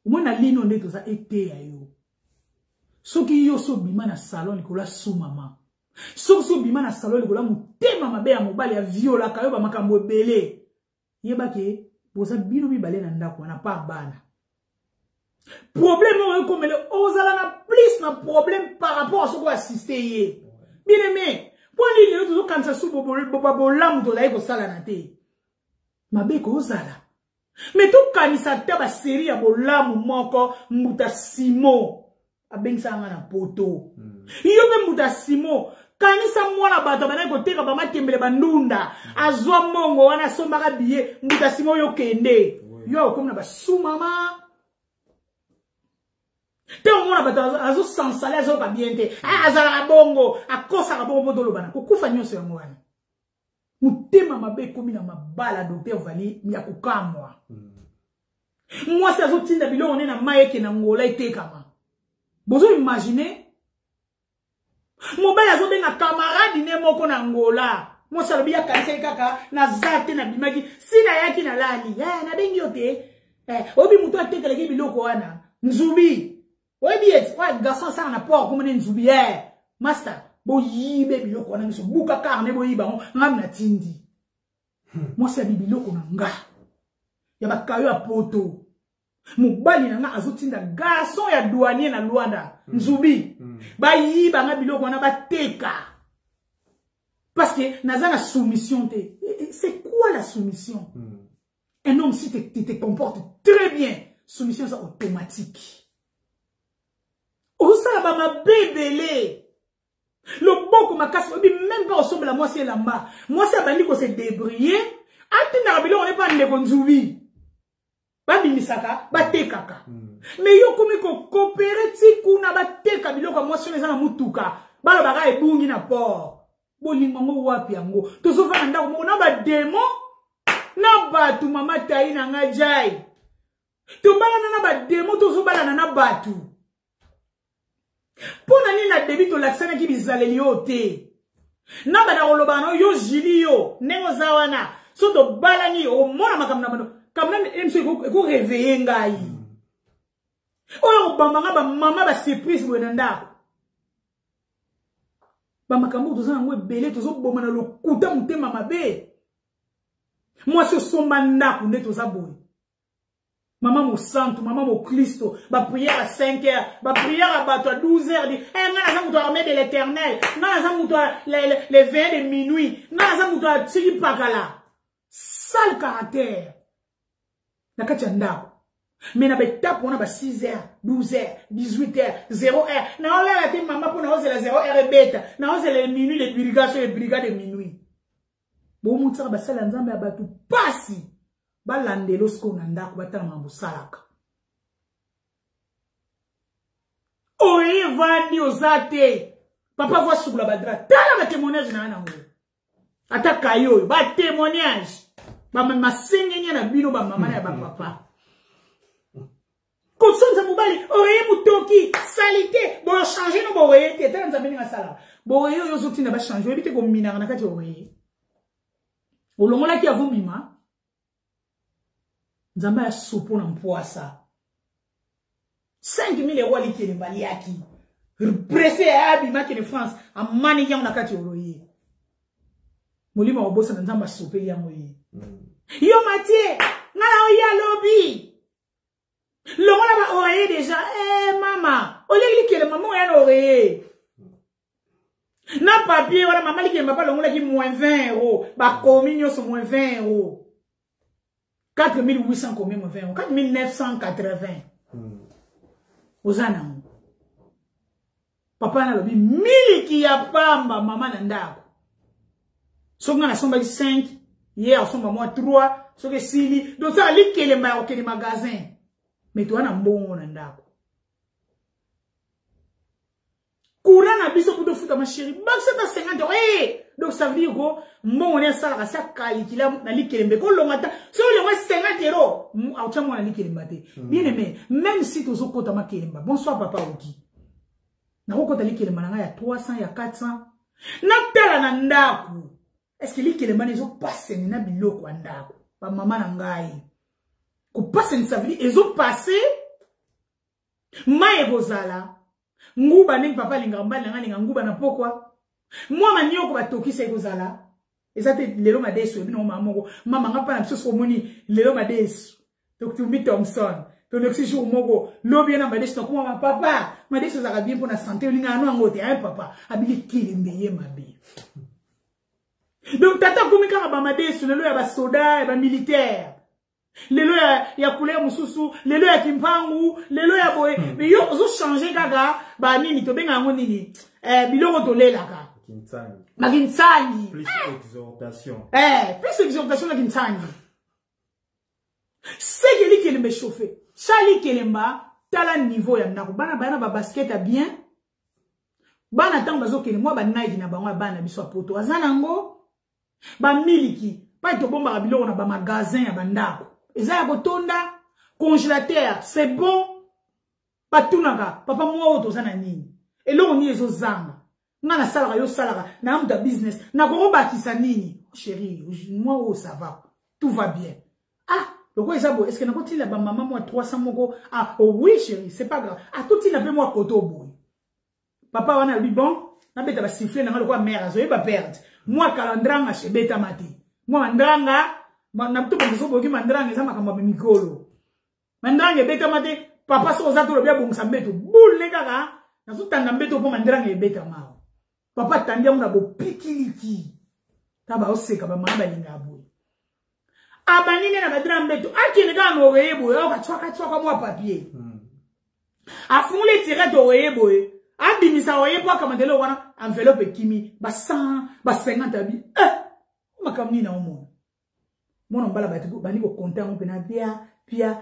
Umona lino ndeto za ete ya yo. Soki yo so bima na salon likola sou mama. Soki so bima na salon likola mutema mabe ya mobali ya viola kayo ba makambo ebele. Yeba ke boza bino mibale na ndako wana pa bana. Problème comme le ozala na plus na problème par rapport à ce qu'on assister hier. Bien aimé, pour les toujours quand ça sous bobolam to la ko sala na te. Mabe ko ozala. Mais tout kanisa ta ba série ya bolam moko muta simo. Abengsa na poto. Yo be muta simo. Kanisa mwana bato bana ko teka ba matembele bandunda. Azwa mongo wana sombaka biye muta simo yo kende. Yo comme na ba sou mama. Te on a batazo azo sans salaire azo pas bien te azala bongo akosa bongo bodolo bana kokufa nyonso ya mwana mutema mabe komi na mabala docteur Vali ya kukamwa moi c'est azo tinda bilo on est na maeke na ngola itekama bozo imaginer mobile azo benga camarade ne moko na ngola moi ça bia kanse kaka na zate na bimaki sina yaki na lali na bengi yote obi muto atekele ki biloko wana nzubi. Oui, bien, ouais, garçon, ça, on a pas comme une zoubière. Master, bo yibe biloko na miso buka carne bo yiba ngam na tindi. Moi c'est biloko na nga. Ya ba kayo ya poto. Mubali na nga azotinda garçon ya douanier na Luanda. Nzubi. Ba yiba nga biloko na bateka. Parce que naza na soumission te. C'est quoi la soumission? Un homme si tu te comportes très bien, soumission c'est automatique. Osala ba ma bébélé. Le boko makasi même pas ressemble à moi c'est là-bas. Moi c'est bandi ko se débrouiller. Atina bilo on est pas ndeko nzubi. Ba bimisaka, ba tekaka. Mais yo komi ko coopérer ti kuna ba teka bilo ko moi sur les ana mutuka. Ba lo baga ebungi na port. Bolingo ngo wapi yango. Tozo fa ndako mo na ba demo. Na batu mama tayi na ngajai. To bala na ba demo tozo bala na batu. Pona ni na débit to laksana ki bizaleli yo te. Na bana olobano yo jili yo nengo zawana. So to balani o mona makamna mano. Kamna emso ko réveiller ngai. Oyo bamba ba mama ba surprise bo ndako. Ba makambo to zana ngwe belé to zo bomana lo kuta mutema mabe. Moi ce somba ndako nde to za boy. Maman mon santo, maman mon Christo, ma prière à 5 heures, ma prière à 12 heures, dit, eh, non, armée de l'éternel, non, les 20 de minuit, non, tiri pakala. Sale caractère. Na kachanda. Mais na beta pour na 6 heures, 12 heures, 18 heures, 0 heures. Na on la te maman pour na oser la 0 heure beta. Na oser les minuit, les brigades de minuit. Bon, mon tsara ba sala nzambe abatu pasi. Balandelo sko na ndako batala mambo salaka. Oye vandi ozate. Papa voit sur la badra. Tala ba témoignage na ana ngo. Ata kayo ba témoignage. Ba mama sengenya na bino ba mama na ba papa. Konsonza mobali oye mutoki salité. Bo changer no bo oye te tala nzambe nga sala. Bo oye yo zoti na ba changer ebite ko minaka na kati oye. Olongola ki avumima. Nzamba ya sopo na mpoasa. 5 000 euros li le baliaki. Pressé à abima ke de France. A mani ya unakati oroye. Molima wabosa na nzamba sope ya moye. Yo Mathieu, ngala oya lobby. Longola ba oreiller déjà. Eh mama, ole li ke le maman ya oreiller. Na papier wala maman li ke mama longola ki moins 20 euros. Ba komi nyo so moins 20 euros. 4800 combien mon frère? 4980. Ozana. Papa na lobi miliki ya pamba mama na ndako. Songa na somba 5, hier somba moi 3, soke sili, donc ça ali kelemba okeli magasin. Mais toi na mbongo na ndako. Courant na biso pour te foutre ma chérie. Bah c'est à 50 euros. Donc ça veut dire que mbongo na sala sa qualité là na li kelembe ko longata. So le moins 50 euros. A tia moi na li kelemba te. Bien aimé, même si tu zo kota ma kelemba. Bonsoir papa Oki. Na ko kota li kelemba na ya 300 ya 400. Na tela na ndako. Est-ce que li kelemba ne zo passer na biloko ndako? Pa mama na ngai. Ko passer ni ça veut dire ezo passer. Maye bozala. Nguba ning papa lingamba linga nguba na pokwa. Moi manioko batokisa ekozala. Ezate lelo madeso bino mamango. Mama ngapa na biso moni lelo madeso. Donc tu mi Thompson. Donc si jour moko lobi na madeso na kuma papa. Madeso za bien pour na santé linga no ngote hein papa. Abili kilembeye mabe. Donc tata komika ba madeso lelo ya ba soda ba militaire. Lelo ya couleur mususu, lelo ya kimpangu, lelo ya boy. Mais yo ozo changer gaga ba nini to benga ngo nini. Biloko to lelaka. Kintsani. Ma kintsani. Plus exhortation. Plus exhortation na kintsani. C'est que li kelembe chauffer. Chali kelemba tala niveau ya ndako. Bana ba basket a bien. Bana tang bazo kele moi ba Nike na bango bana biso poto. Azana ngo ba miliki. Pa to bomba biloko na ba magasin ya bandako. Eza ya botonda, congélateur, c'est bon. Patunaka, papa moi oto zana nini. Eloko ni ezo zanga. Nga na salaka yo salaka, na amuta business, na koko bakisa nini. Oh, chérie, moi oh ça va. Tout va bien. Ah, le quoi est-ce que na koti la ba maman moi 300 moko. Ah, oh oui chérie, c'est pas grave. Ah, tout il a fait moi koto boy. Papa wana lui bon, na beta ba siffler na le quoi mère, zo ba perdre. Moi kalandrang a chez beta mati. Moi ndrang na mtu kwa boki mandrang eza makamba mikolo. Mandrang ebeta mate papa so za to lobia bongisa mbeto. Boule le kaka na so tanga mbeto po mandrang ebeta mao. Papa tandia muna bo pikiliki. Taba oseka ba mama linga boy. Abanine na mandrang mbeto akine ka no webo yo ka chwaka mwa papier. Afungule tire to webo e. Abimisa webo akamandelo wana enveloppe kimi ba 100 ba 50 abi. Makamni na omo. Mon mbala batiku bani ko compter on pena pia 4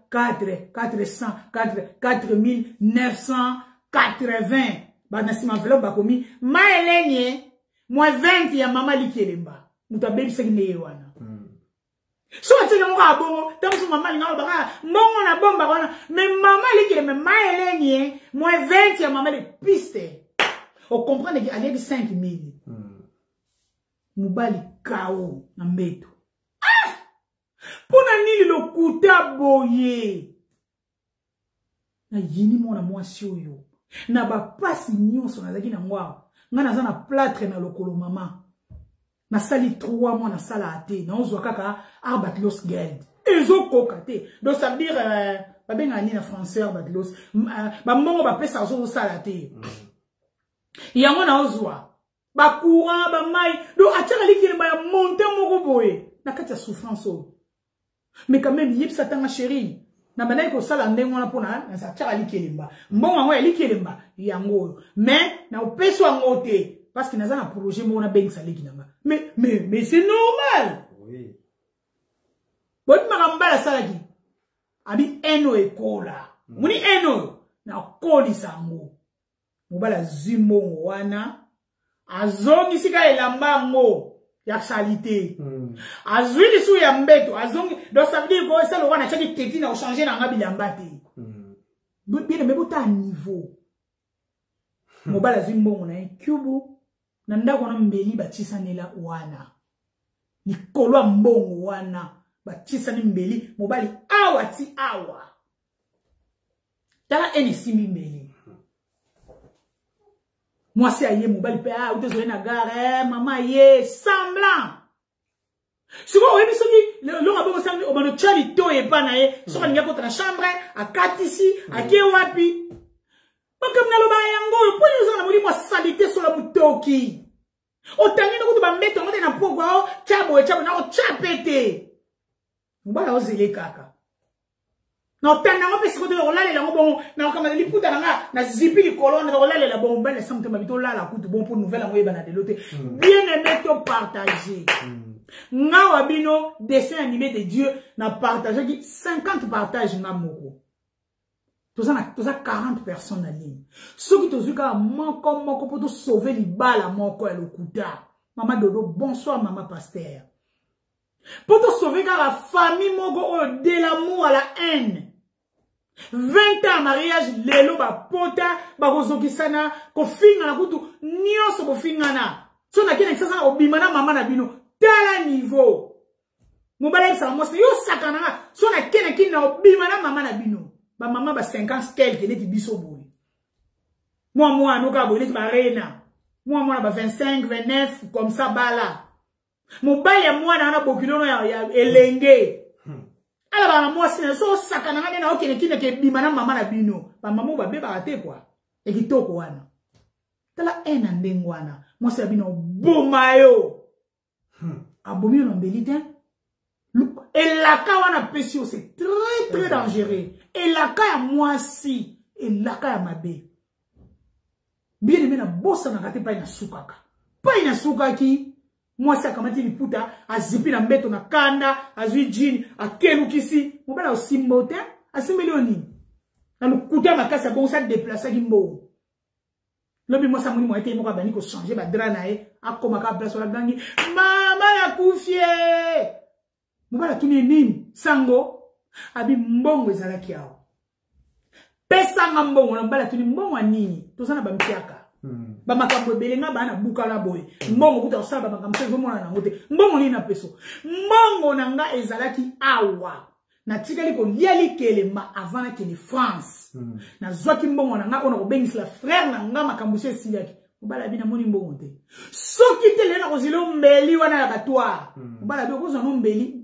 4980 ba na sima enveloppe ba komi maelenye moins 20 ya mama likelemba muta baby sekine wana so ateka mo ka bongo tamusu mama linga ba mbongo na bomba wana mais mama likelemba maelenye moins 20 ya mama le piste on comprend que aller de 5000 mubali kao na mbeto. Pona nili lo kuta boye. Na yini mona mwasi oyo. Na ba pasi nyonso na zaki na ngwa. Nga na zana plâtre na lokolo mama. Na sali 3 mois na sala ate. Na ozwa kaka Arbatlos Geld. Ezo koka te. Donc ça veut dire ba benga ni na français Arbatlos. Ba mongo ba pesa ozo sala te. Yango na ozwa. Ba courant ba mai. Donc ataka likile ba monter moko boye. Na kati ya souffrance oyo. Mais quand même, yip satanga chérie. Na banai ko sala ndengo na pona na sa tchaka likelemba. Mbongo ngo likelemba yango. Mais na opeso ngote parce que naza na projet mo na bengi saliki nanga. Mais c'est normal. Oui. Bon makambala salaki. Abi eno ekola. Muni eno na koli sango. Mobala zimbo wana azongi sika elamba ngo. Ya salite. Azwili sou ya mbeto. Azongi. Donc ça veut dire que ça le roi n'a pas dit que na changer na ngabi lambate. Bien mais bota niveau. Mobala zimbo na kubu. Na ndako na mbeli batisa nela wana. Likolo mbongo wana. Batisa ni mbeli mobali awa ti awa. Tala eni simbi mbeli. Moi c'est aye mobali pe ah ou désolé na gare maman ye semblant. Souvent oui bisoki le ngabo sangli o bano chali to e pa na ye so kan ngako na chambre a katisi a ke wapi. Bakam na lo ba yango po ni zona muri mo salite so la mutoki. O tangi no kutu ba meto ngote na pogwa o chabo na o chapete. Mbala ozele kaka. Na otanda ngo pesi kote olale la ngo bon na kama liputa na zipi li colonne olale la bon mbala samte mabito la kutu bon pour nouvelle ngo yeba na de l'autre. Bien aimé to partager. Nga wabino dessin animé de Dieu na partager qui 50 partages nga moko. Tout ça 40 personnes en ligne. Ceux qui te disent que moko pour te sauver les balles moko et le kuta. Maman Dodo, bonsoir maman pasteur. Pour te sauver car la famille moko de l'amour à la haine. 20 ans mariage lelo ba pota ba kozokisana ko finga na kutu nyonso ko fingana. So na kina kisasa obimana mama na bino tala niveau. Mobala sa mo se yo sakana so na kina obimana mama na bino. Ba maman ba 50 quelque neti biso boy. Moi no ka boy neti ba reina. Moi ba 25 29 comme ça bala. Mobali ya mwana na bokilono ya elenge. Ala ba moi sina so sakana ngane na okene kina ke bimana mama na bino. Ba maman ba beba ate kwa. Ekitoko wana. Tala ena ndengwana. Moi se bino bomayo. Abomi no mbelite. Et la kawana pesio c'est très dangereux. Et la kaya moi si et la kaya mabe. Bien aimé na bossa na kate pa ina sukaka. Pa ina sukaki. Moi si akamati liputa azipi na mbeto na kanda, azui jini, akelu kisi. Mobala osimbo te, asimbeli oni. Na lukuta makasi bon ça déplacer kimbo. Lobi moi sa moni mo ete mo ka bani ko changer ba dra na e, akoma ka place la gangi. Mama ya kufie. Mobala tuni nini sango abi mbongo ezalaki awo. Pesa nga mbongo na mbala tuni mbongo nini tozana ba mpiaka. Ba makambo belenga bana buka na boy. Mbongo kuta osaba makambo se vomona na ngote. Mbongo nini na peso. Mbongo na nga ezalaki awa. Na tikali ko liali kelema avant na kene France. Na zwaki mbongo na nga ona ko bengisa frère na nga makambo se siliaki. Mobala bina moni mbongo te. Soki te lena ko zilo mbeli wana ya batwa. Mobala bi ko zo no mbeli.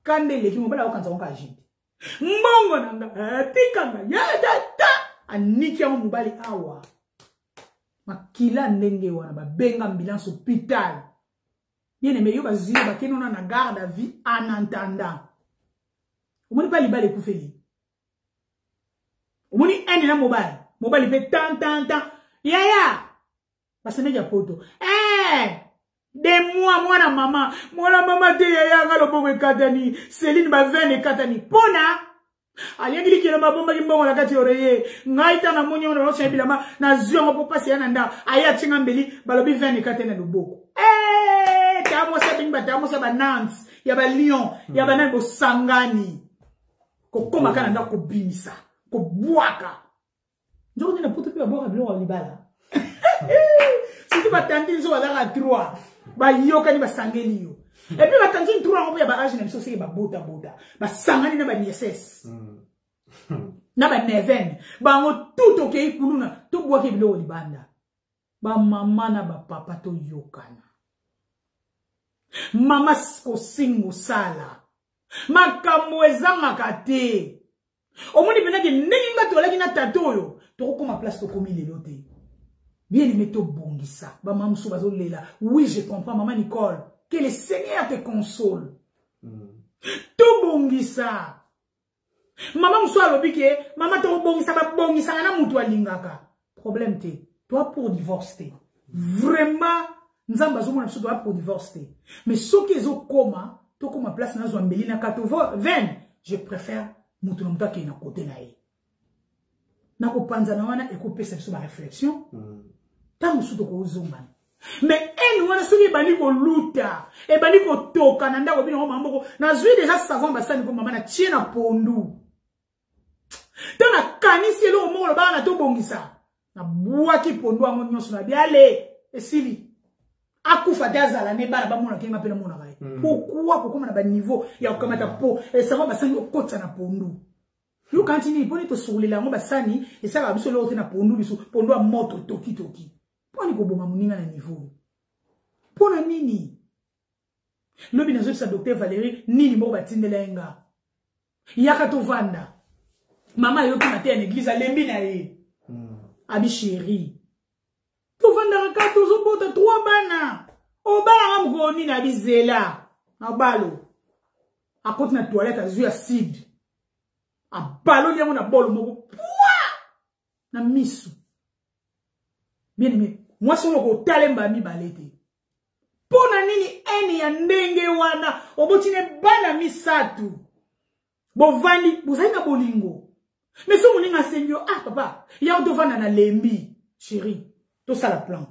Kande leki mobala okanza onka ajiti. Mbongo nanga tikanga ya data aniki ya mobali awa. Makila ndenge wana ba benga ambulance hôpital. Bien aimé yo bazile ba kenona na garde à vie en entendant. Omoni pa libale kufeli. Omoni ene na mobali pe tan yaya. Basemeja poto. De mwana mama te yaya ngalo bongo katani Céline ba vene katani pona aliangili kile mabomba kimbongo la kati oreye ngaita na monyo na rocha bilama na ziongo po pasi yana nda aya tinga mbeli balobi vene katana luboko tamo sa ba Nantes ya ba Lyon ya ba nango sangani ko koma kana nda ko bimisa ko bwaka njoko na puto pe ba boka bilo libala si ba tandinzo wala 3 ba yoka ni basangeli yo. Et puis ba tanzini trois ngo ya ba age na biso seke ba bota. Ba sangani na ba nieces. Na ba neven. Ba ngo tout okei kuluna to bwaki bilo libanda. Ba mama na ba papa to yokana. Mama ko singo sala. Makambo ezanga kate. Omoni benaki ndinga to laki na tato yo. To koma place to komi lelo te. Bien aimé to bongisa. Ba maman sou bazo lela. Oui, je comprends maman Nicole. Que le Seigneur te console. To bongisa. Maman sou alobi ke maman to bongisa ba bongisa na mutu alingaka. Problème te. Toi pour divorce te. Vraiment nzamba zo mona toi pour divorce te. Mais so ke zo koma, to koma place na zo mbeli na kato ven. Je préfère mutu na mutaki na côté na ye. Na ko panza na wana ekopesa biso ba réflexion. Tango suto ko uzongana. Mais en wana soki bani ko luta, e bani ko toka na ndako bino mamboko, na zui déjà savon basani ko mama na tie na pondu. Tana kanisi lo mo lo ba na to bongisa. Na bwaki pondu amo nyonso na biale esili. Akufa dazala ne bana ba mona kenga pena mona kai. Pourquoi ko koma na ba niveau ya kokamata po e savon basani ko kotsa na pondu. Yo kantini poni to soulila ngo basani e saka biso lo te na pondu biso pondu a moto toki. Poni ko boma muninga na niveau. Pona nini? Lobi na sa docteur Valérie nini mo batindela nga. Yaka to vanda. Mama yo ki matin en église a lembi na ye. Abi chéri. To vanda ka to zo bota 3 bana. O bana ngam ko ni na bizela. Abalo. à côté de la toilette, à jouer acide. À ballon, na bol, moko. Na misu. Bien aimé. Moi, si on a talemba mi balete. Pona nini eni ya ndenge wana. Obotine bana misatu. Bo vandi, bozali na bolingo. Mais si on a seigneur, ah papa, il y a un devant na lembi, chérie. Tout ça la plan.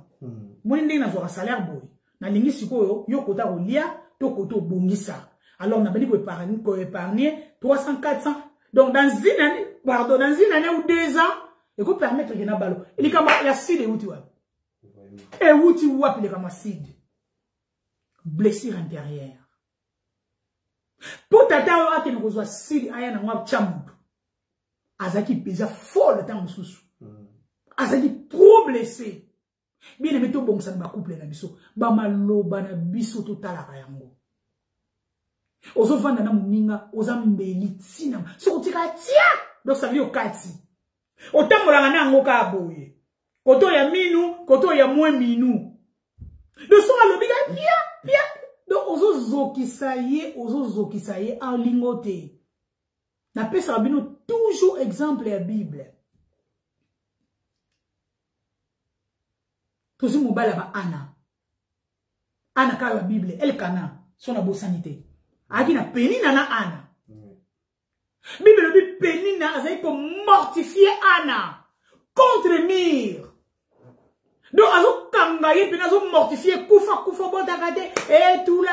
Moi, ndenge na zora salaire boy. Na lingi sikoyo, yo kota olia, to koto bongisa. Alors, on a béni pour épargner 300, 400. Donc, dans une année, pardon, dans une année ou 2 ans, il faut permettre qu'il y ait un ballon. Il y a acide et outil. Et outil wap, il y a acide. Blessure intérieure. Pour tata, il y a un acide, il y a un champ. Azaki pesa folle le temps sous. Azaki trop blessé. Bien aimé, tout bon, ça ne m'a couplé na biso. Ba malo, ba na biso, total à yango. Ozo vanda na muninga, oza mbeli tina. So tika tia. Donc ça veut dire kati. Autant molanga na ngoka aboye. Koto ya minu, koto ya moins minu. De son alobiga pia. Donc ozo zokisaye en lingote. Na pesa bino toujours exemple ya Bible. Toujours mobile ba Anna. Anna ka la Bible, elle kana son abo sanité. Agi na penina na Anna. Bible dit penina azai ko mortifier Anna contre mire. Donc azo kangaye pena azo mortifier kufa botakate et tout là.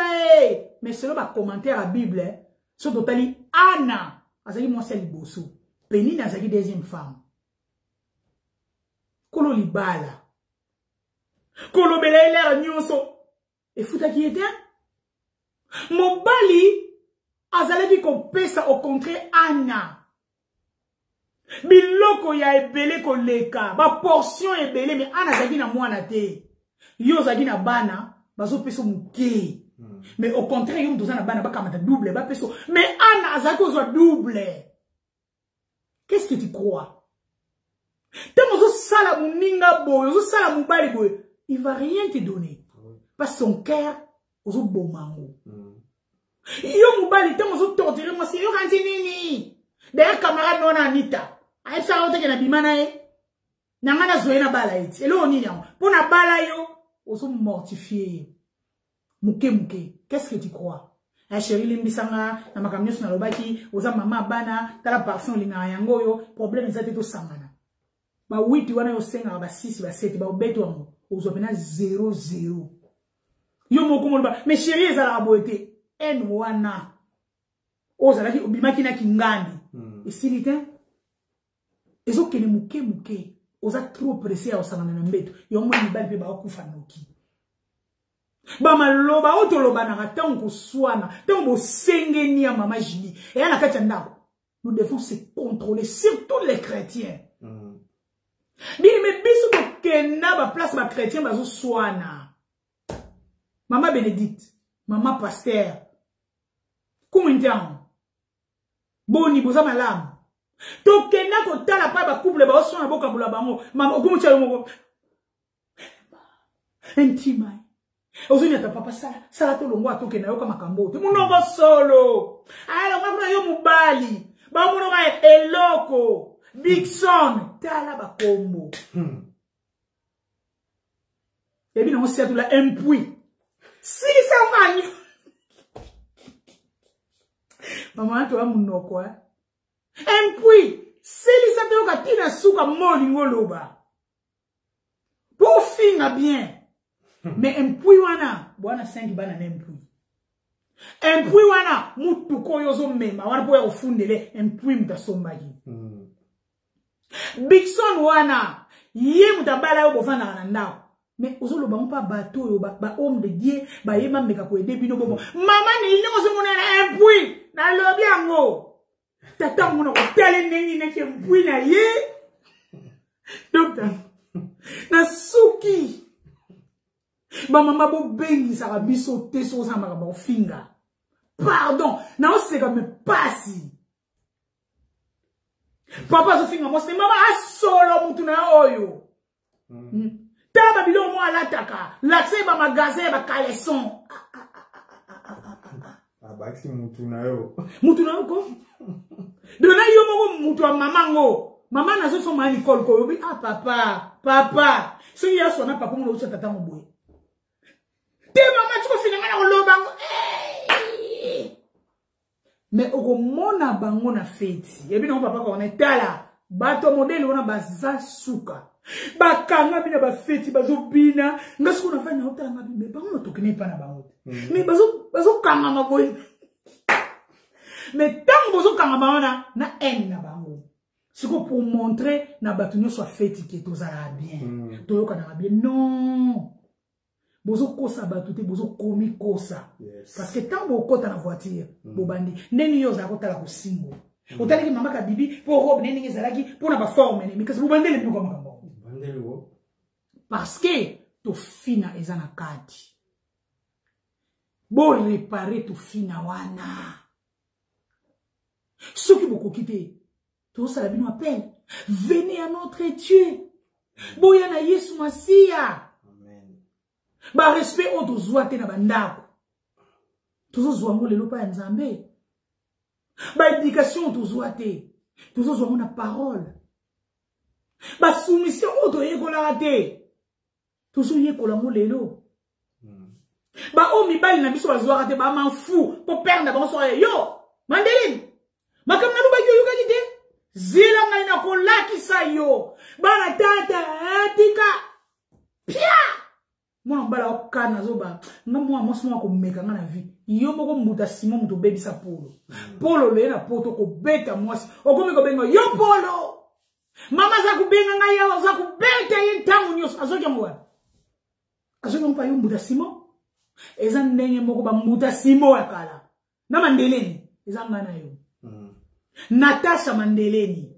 Mais selon ma commentaire à Bible, so totali Anna azali moi c'est liboso. Penina azali deuxième femme. Kolo libala. Kolo belaila nyonso. Et futa qui était Mobali azalaki ko pesa au contraire Anna. Biloko ya ebele ko leka, ba portion ebele mais Anna zaki na mwana te. Yo zaki na bana, bazo peso muke. Mais au contraire yo mtozana bana bakamata double ba peso. Mais Anna azaki ozwa double. Qu'est-ce que tu crois? Tant ozo sala muninga boy, ozo sala mubali boy, il va rien te donner. Parce que son cœur ozo bomango. Yo mubali tant ozo torturer moi c'est yo kanti nini. D'ailleurs camarade non Anita. Aïe ça ote na bimana e. Nangana zoena bala iti. Elo nini yango. Pona bala yo ozo mortifier. Muke. Qu'est-ce que tu crois? La chérie limbisanga na makamyo na lobaki oza mama bana tala parfum linga yango yo problème ezate to sangana. Ba 8 wana yo senga ba 6 ba 7 ba obeto yango ozo pena 0-0. Yo moko molba mais chérie ezala boete en wana ozalaki obimaki na kingandi esilite ezo kene muke oza trop pressé ya osangana na mbeto yo mo libali pe ba okufa noki ba maloba otoloba na tango swana tango sengeni ya mama Julie et na kati ya ndako nous devons se contrôler surtout les chrétiens bien mais biso ko kenda ba place ba chrétien bazo swana mama Bénédicte mama Pasteur Koumintian boni boza malamu to kenda ko tala pa ba couple ba osona boka bula bango mama okumucha moko intima ozoni ata papa sala to longo atoke na yo kama makambo te munongo solo ala ngakuna yo mubali ba muno ba eloko big son tala ba kombo ebi na osia tula empui si sa manyo mama to amunoko empui si sa to ka tina suka moli ngoloba pour finir bien. Mais empui wana bwana 5 bana na empui. Empui wana mutu ko yozo mema wana po ya ofundele empui mtasombaki. Big son wana ye mutabala yo bofana na ndao. Mais ozolo ba mpa bato yo ba homme de Dieu ba yema meka ko ede bino bobo. Mama ni nyozo mona empui na lobi yango. Tata mona ko tele neni na empui na ye. Docteur. Na suki. Ba mama bo bengi sa biso teso sa maka ba finga. Pardon, na oseka me pasi. Papa zo finga mo se mama asolo mutu na oyo. Taba bilo mo alataka, l'accès ba magasin ba caleçon. Baxi mutuna yo. Mutuna yo ko? Dona yo moko mutu wa mamango. Maman na zo so ma Nicole ko yobi ah papa. So ya so na papa mo usa tata mo boy. Te mama tiko fina ngana lobango. Mais au mona bango na feti. Yebi na papa ko na tala. Bato modeli wana baza suka. Bakanga bina ba feti bazo bina. Ngasko na fanya hotela ngabi me bango tokene pa na bango. Mais bazo kanga maboy. Mais tant bozo kanga bango na en na bango. C'est pour montrer na bato nyo soit feti ke tozala bien. Toyoka na bien. Non. Bozo kosa bato te bozo komi kosa. Parce que tant bo kota na voiture, bo bandi. Neni yo za kota la ko singo. Otali ki mama ka bibi pour robe neni ezalaki pour na ba forme mais que vous bandele plus comme kambo. Bandele wo. Parce que to fina ezana kati. Bo réparer to fina wana. Ceux qui beaucoup quitté. Tout ça la bino appelle. Venez à notre Dieu. Boya na Yesu Masia. Amen. Ba respect o to zoate na bandako. Tout zo ngo lelo pa nzambe. Ba éducation toujours te. Toujours on a parole. Ba soumission auto yekola te. Toujours yekola mo lelo. Ba o mi bali na biso bazwa te ba man fou pour perdre ba so yo. Mandeline. Makamna lu ba yo kalite. Zila ngai na ko lakisa yo. Bana tata atika. Pia. Mwa mbala okana zoba. Ngamwa mosmo ko meka ngana vie. Yo moko muta Simon muto baby sa polo. Polo le na poto ko beta mwasi. Okomi ko benga yo polo. Mama za ku benga nga ya za ku beta yentangu nyos azoke mwa. Azoke mpa yo muta Simon. Eza ndenge moko ba muta Simon akala. Na Mandeleni eza ngana yo. Natasha Mandeleni.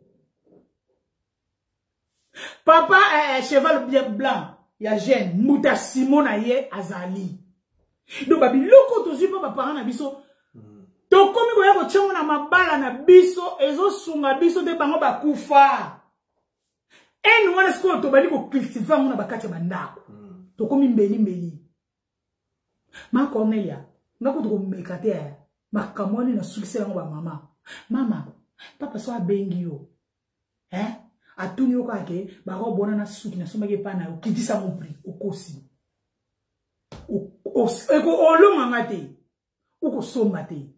Papa cheval blanc ya jeune muta Simon na ye azali. Donc babi loko to zipa ba parents na biso to komi boya ko tshongo na mabala na biso ezo sunga biso te bango ba kufa en wana sko to bali ko cultiver mona bakati bandako to komi mbeli ma Cornelia ngako to mekate makamoni na succès ngo ba mama papa so abengi yo atuni yo kake ba ko bona na suki na somake pa na ukitisa mo prix ukosi eko olonga ngate uko somba te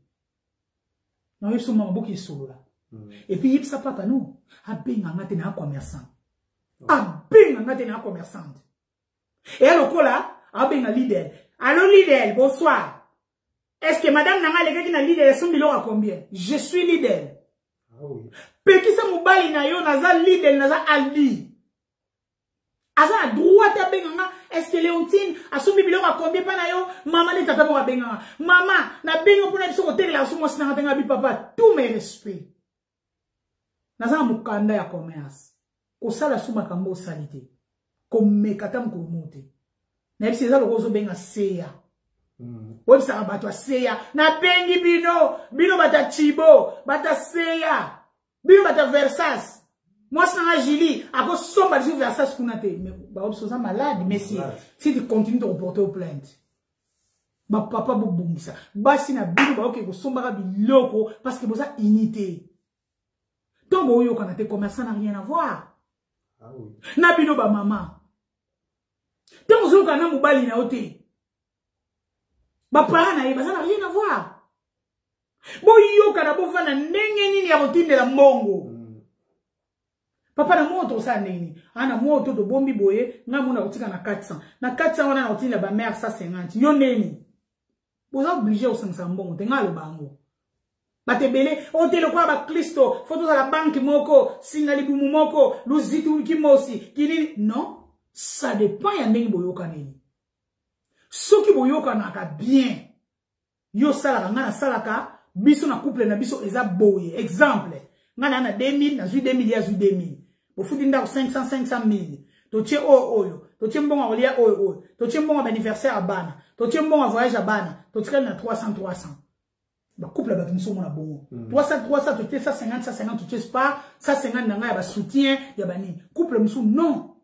na yeso mama boki solola et puis yipsa papa no abenga ngate na commerçant abenga ngate na commerçante et lokola abenga leader allô leader bonsoir est-ce que madame nanga lekaki na leader son biloko à combien je suis leader oui pekisa mobali na yo naza leader naza ali aza droit abenga. Est-ce que Léontine a soumis biloko à combien pas na yo maman ne tata mo benga maman na benga pour na biso côté la soumo sina ngatenga bi papa tous mes respects naza mukanda ya commerce ko sala suma kambo salite ko mekata mkomote na bisi za lokozo benga seya wodi sa bato seya na bengi bino bata chibo bata seya bino bata versas. Moi, c'est un Julie. À cause de son je vais à ça, mais bah, malade, mais si tu continues de reporter aux plaintes, bah, papa, boum, ça. Bah, si na bino, bah, ok, vous sommes biloko, parce que vous avez unité. Donc, vous avez quand commerçant n'a rien à voir. Ah oui. Na bino, bah, maman. Donc, vous avez quand mobali na ote. Bah, parents na ça n'a rien à voir. Bon, yo, quand vous avez un nengeni, ya routine de la mongo. Papa na moto sa nini ana moto to bombi boye nga mona utika na 400 na 400 wana na utina ba mère 150 yo neni boza obligé au 500 mbongo te nga lo bango batebele o te lokwa ba Kristo photo za la banque moko singa libumu moko luzitu kimosi kinini non ça dépend ya ndenge boyoka nini soki boyoka na ka bien yo sala nga na salaka biso na couple na biso eza boye exemple nga na 2000 na 2000 ya 2000 au foot d'inda 500 000 to tie oyo to tie mbongo olia oyo to tie mbongo anniversaire à bana to tie mbongo voyage à bana to tie na 300 ba couple ba tunso mona bongo 300 to tie 150 to tie spa 150 nanga ya ba soutien ya bani couple musu non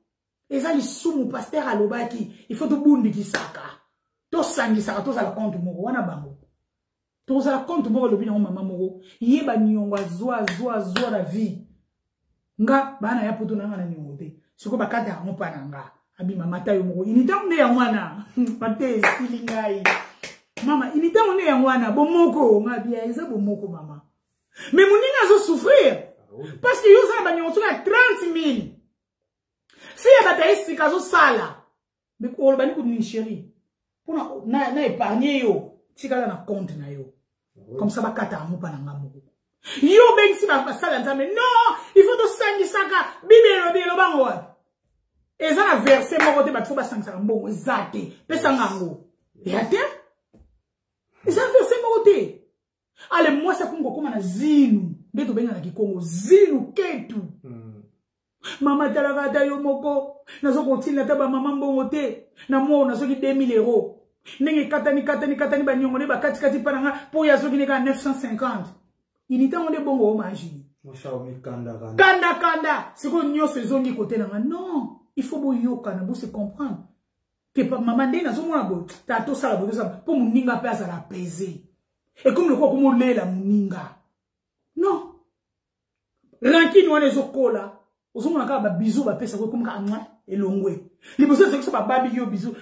eza li sumu pasteur alobaki il faut to bundi kisaka to sangisa to za la compte moko wana bango tous à compte pour le bien maman moko yeba nyongo zoa la vie nga bana ya poto nanga na nyongo te siko bakata mo pananga abi mama tayo moko inita mne ya mwana pate silingai mama inita mne ya mwana bomoko ngabi eza bomoko mama mais moninga zo souffrir parce que yo za ba nyongo na 30 000 si ya bata isika zo sala mais ko bani ko ni chérie pour na épargner yo tikala na compte na yo comme ça bakata mo pananga moko yo ben si ba sala nzambe non il faut to sangi saka bibelo bango eza na verset moko te ba fo ba sangisa mbongo ezate pesa ngango yate eza verset moko te ale moi ça kungo koma na zinu ndeto benga na kikongo zinu ketu mama talaka yo moko nazo kotina ta ba mama mbongo te na mo nazo ki 2000 euros nenge katani ba nyongo ne ba kati pananga po ya soki ne ka 950 inita onde bongo o maji kanda siko nyoso ezongi kote nanga non il faut boyoka na bo se comprendre que maman ndé na zo mona bo tato sala bo ça pour muninga pe azala apaiser et comme le quoi comme lela muninga non rankini wana ezokola ozomona ka ba bisou ba pesa ko comme ka mwa elongwe liboso c'est ba babi yo bisou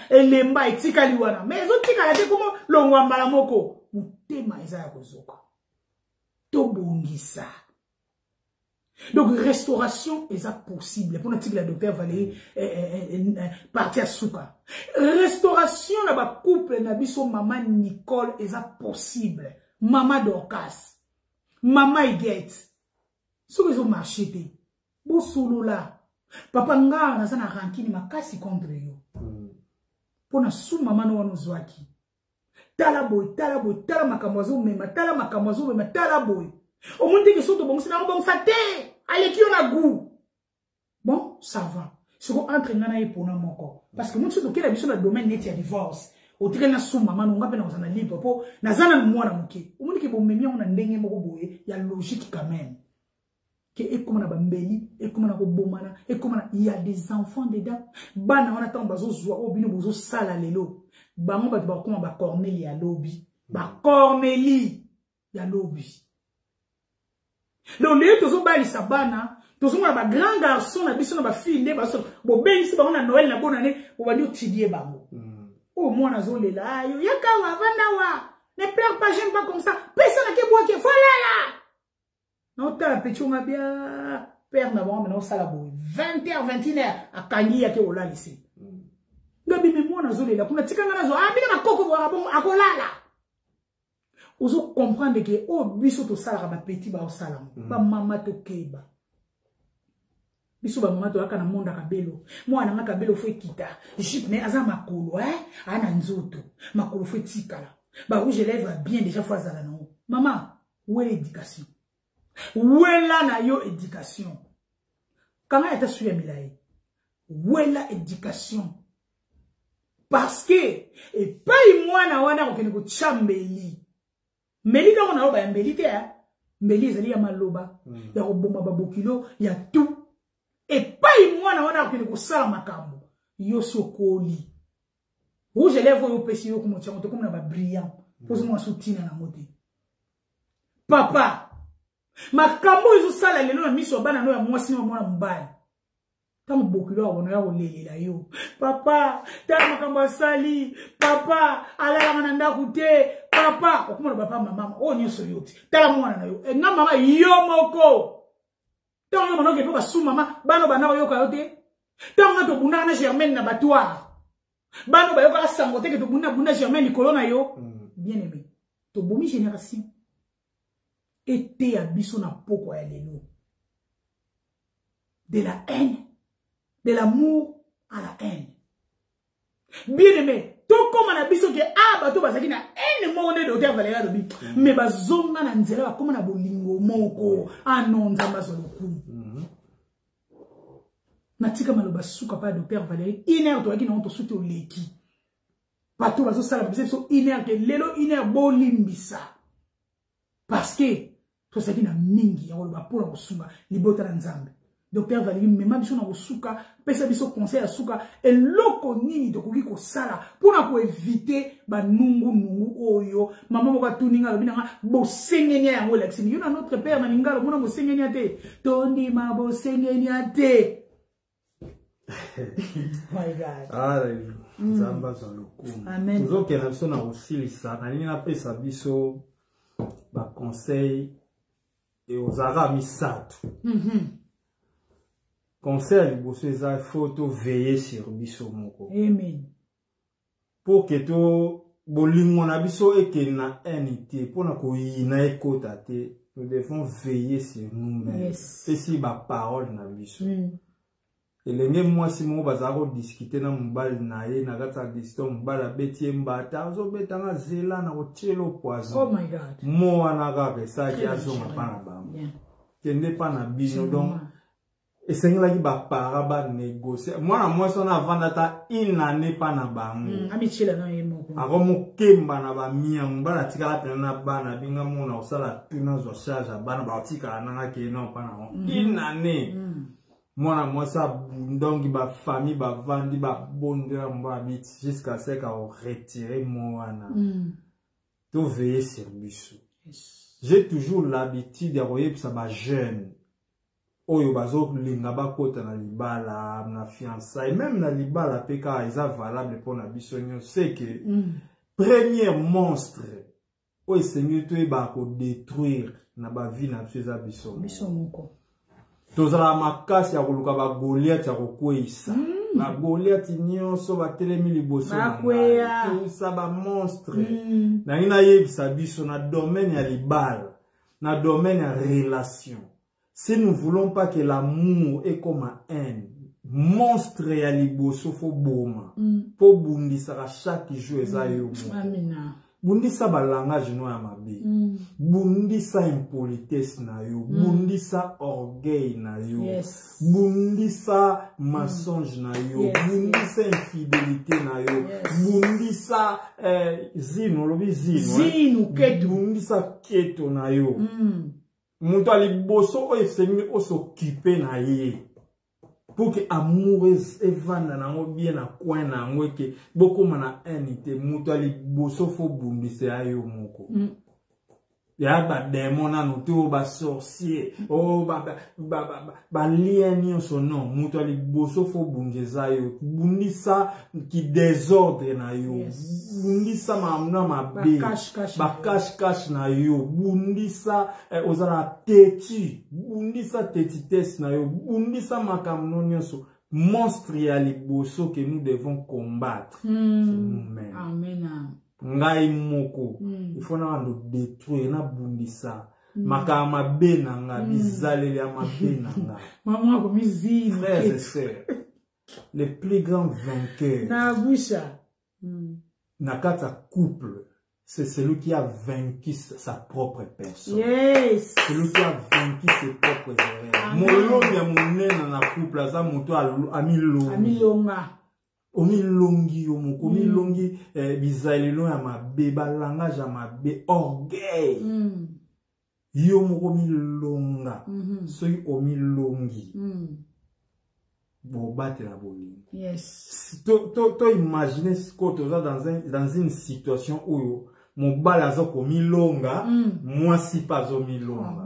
elemba etika liwana mais ezotika la te comme longwa mbala moko mutema eza ya kozoka tobongisa. Donc restauration est possible pour notre la docteur Valérie partir à souka. Restauration na ba couple na biso maman Nicole est possible. Maman Dorcas, maman Iguette. Ce que ils ont marché te. Bo solo là. Papa nga na sana rankini makasi contre yo. Pour na sou maman no nozwaki. Tala boy, tala makamwazo mema, tala boy. Au moins que surtout bon, c'est un bon faté. Allez qui on a goût. Bon, ça va. Ce qu'on entre nana et pour mon corps. Parce que nous sommes dans le domaine net ya divorce. Au train na sou maman on ngape na ozana libre po na zana mwana moke. Au moins que bon memi on a ndenge moko boye, ya logique quand même. Que et comme na bambeli, et comme na ko bomana, et comme il y a des enfants dedans. Bana on attend bazo zwa obino bozo sala lelo. Bango ba ba comme ba Corneille ya lobby. Ba Corneille ya lobby. Donc les tous bali sabana, tous on a ba grand garçon na biso na ba fille ne ba so bo ben si ba on a Noël na bonne année, on va dire tidie bango. Oh moi na zo lela yo yaka wa vanawa. Ne pleure pas, j'aime pas comme ça. Personne qui boit qui voilà là. Non ta petit on a bien père na bon maintenant ça la boy. 20h 21h à kangi ya ke ola lycée. Ngabi me moi na zo lela kuna tikanga na zo abina na koko wa bon akolala. Ozo comprendre que oh biso to sala ba petit ba osala ba mama to keba biso ba mama to aka na monda kabelo mwana nga kabelo fo ekita jupe mais aza makolo ana nzoto makolo fo etikala ba rouge lèvre bien déjà fois zala na maman où est l'éducation où est là na yo éducation quand elle t'a suivi milaye où est la éducation parce que et pas moi na wana ko kene ko chambeli Meli ka on a ba mbeli te mbeli ezali ya maloba ya koboma babokilo ya tout et pas mwana wana ko sala makambo yo sokoli rouge lèvre yo pesi yo kumotia moto comme na ba brillant pose moi soutina na moté papa makambo izo sala lelo na miso bana no ya mwasi na mwana mbali tango bokilo abono ya kolelela yo papa ta makambo sali papa ala na ndaku te papa okumona papa mama o nyoso yote tala mwana na yo na mama yo moko tango yo monoke pe ba su mama bano bana yo ka yote tango to bunda na Germaine na batwa bano ba yo ka sango te ke to bunda Germaine likolo na yo bien aimé to bomi génération été à biso na poko ya lelo de la haine de l'amour à la haine. Bien aimé, tout comme on a biso que bato bazaki na haine mo ne docteur Valérie Lobi, mais bazonga na nzela comme na bolingo moko anonza mazoloku. Natika maloba suka pa docteur Valérie, iner to aki na onto suti o leki. Bato bazo sala biso iner ke lelo iner bolimbisa. Parce que to saki na mingi ya loba pour ko suma libota na nzambe. docteur Valérie mema biso na kosuka pesa biso conseil ya suka eloko nini tokoki kosala mpona koevite banungu oyo mama moko atuninga alobi nanga bosengenia yango elakisini yo na notre père na lingala mona bosengenia te tondima bosengenia te. My God. Zamba za lokumu. Amen. Tozokena biso na kosilisa na nini napesa biso ba conseil et ozara misato. Conseil liboso eza faut veiller sur biso moko. Amen. Pour que to bolingo na biso eke na unité pona ko yina ekota te, nous devons veiller sur nous-mêmes. Yes. C'est si ba parole na biso. Et les moi si mo bazaro discuter na mbali na ye na kata discuter mbala betie mbata zo betanga zela na otelo poison. Oh my God. Mo wana ka pesa ki azo mapana ba. Kende pa na bino donc et sengela ki ba para ba négocier. Moi so na vandata inane pa na bango. Amichila na yemo. Ako mo kemba na ba mia mbala tikala pena na bana binga mo na osala tuna zo charge bana ba tika na ke no pa na. Inane. Moi ça bundongi ba famille ba vandi ba bondera mba bit jusqu'à ce qu'on retire moi na to veiller sur biso. J'ai toujours l'habitude de voyer ça ba jeune oyo bazo linga ba kota na libala na fiançailles même na libala peka isa valable pour na biso nyo c'est que premier monstre oyo seigneur to ba ko détruire na ba vie na biso moko. Tozala makasi ya koluka ba Goliath ya kokweisa. Ba Goliath nyonso ba telemi liboso na ngai. Tout ba monstre. Na ina yebisa biso na domaine ya libala, na domaine ya relation. Si nous voulons pas que l'amour est comme un haine, monstre ya liboso fo boma. Po bundisa chaque jour eza yo. Amina. Bundisa ba langage no ya mabe. Bundisa impolitesse na yo. Bundisa orgueil na yo. Bundisa mensonge na yo. Bundisa infidélité na yo. Bundisa zino lobi zino. Keto. Bundisa keto na yo. Muto aliboso o efsemi o s'occuper na ye. Pour que amour evanda nango bien na coin nango ke boko mana unité muto ali boso fo bundise ayo moko. Ya ba démon na noto ba sorcier oh ba lien son nom muto ali boso fo bundisa ayo bundisa ki désordre na yo bundisa mamna mabe ba cache na yo bundisa ozala teti bundisa tetitesse na yo bundisa makamno nyonso monstre ya liboso que nous devons combattre nous-mêmes. Amen. Ngai moko il faut na ndo détruire na bundisa makama benanga bizaleli ya mabenanga maman comme zine frères et sœurs les plus grands vainqueurs na busha na kata couple c'est celui qui a vaincu sa propre personne. Yes. Celui qui a vaincu ses propres erreurs. Molongi ya monena na couple aza moto amilonga. Omilongi yo moko omilongi bizalelo ya mabe balangage ya mabe orgueil. Yo moko milonga. Soki omilongi. Bon battre la bolingo. Yes. To imaginer quand tu es dans une situation où mon balazo komi longa, moi si pas omi longa.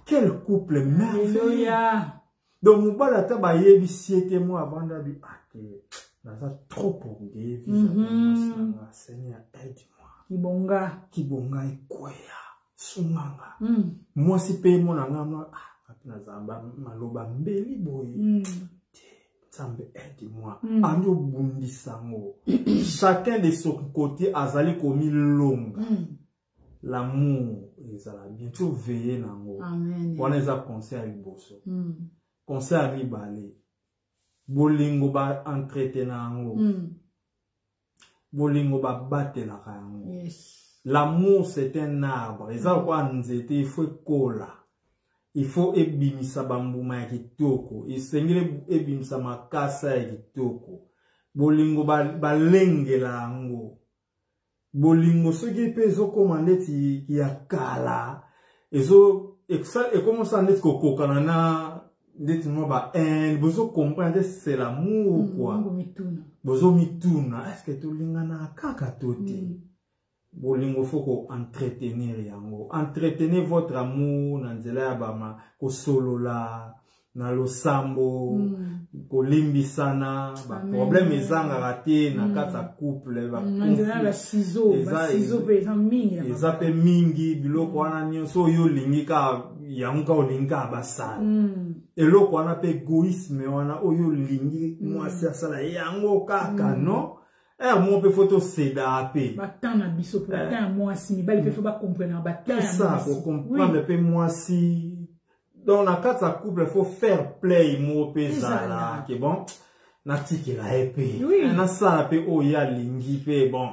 Quel couple merveilleux. Donc mon balata ba yebi siete moi avant d'abi ça trop orgueil vis-à-vis Seigneur aide-moi. Kibonga ikoya sunganga. Moi si paye mon angama na zamba maloba mbeli boy. Aide-moi. Ando bundisango. Chacun de son côté azali komi longa. L'amour ezala bientôt veiller nango. Amen. On les a conseil à liboso. Conseil à mibale. Bolingo ba entretenir nango. Bolingo ba batela kango. Yes. L'amour c'est un arbre. Ezala kwa nzete il faut kola. Il faut ebimisa bambuma ya kitoko. Isengele ebimisa makasa ya kitoko. Bolingo balengela yango. Bolingo soki pe ezokoma ndeti ya kala. Ezo commence ndeti kokokana dites-moi, bah, vous comprenez, c'est l'amour, quoi. Vous mituna, est-ce que tu l'ingana kaka toti? Bolingo faut entretenir yango. Entretenez votre amour, nanzela bama, ko solo la, na lo sambo, ko limbisana, ba problème ezanga raté, na kata couple, ba nanzela ba ciseaux pe mingi. Ezape mingi, biloko wana nyonso yo lingi ka yango olinga basala. Eloko wana pe égoïsme wana oyo lingi mwasi asala yango kaka no. Mon pe photo seda pe. Batan na biso pour tant mwasi, bali pe faut ba comprendre batan. Ça pour comprendre pe mwasi. Dans la carte à couple, il faut faire play mo pe zala. Que bon, na tiki la épée. Na ça pe oya lingi pe bon.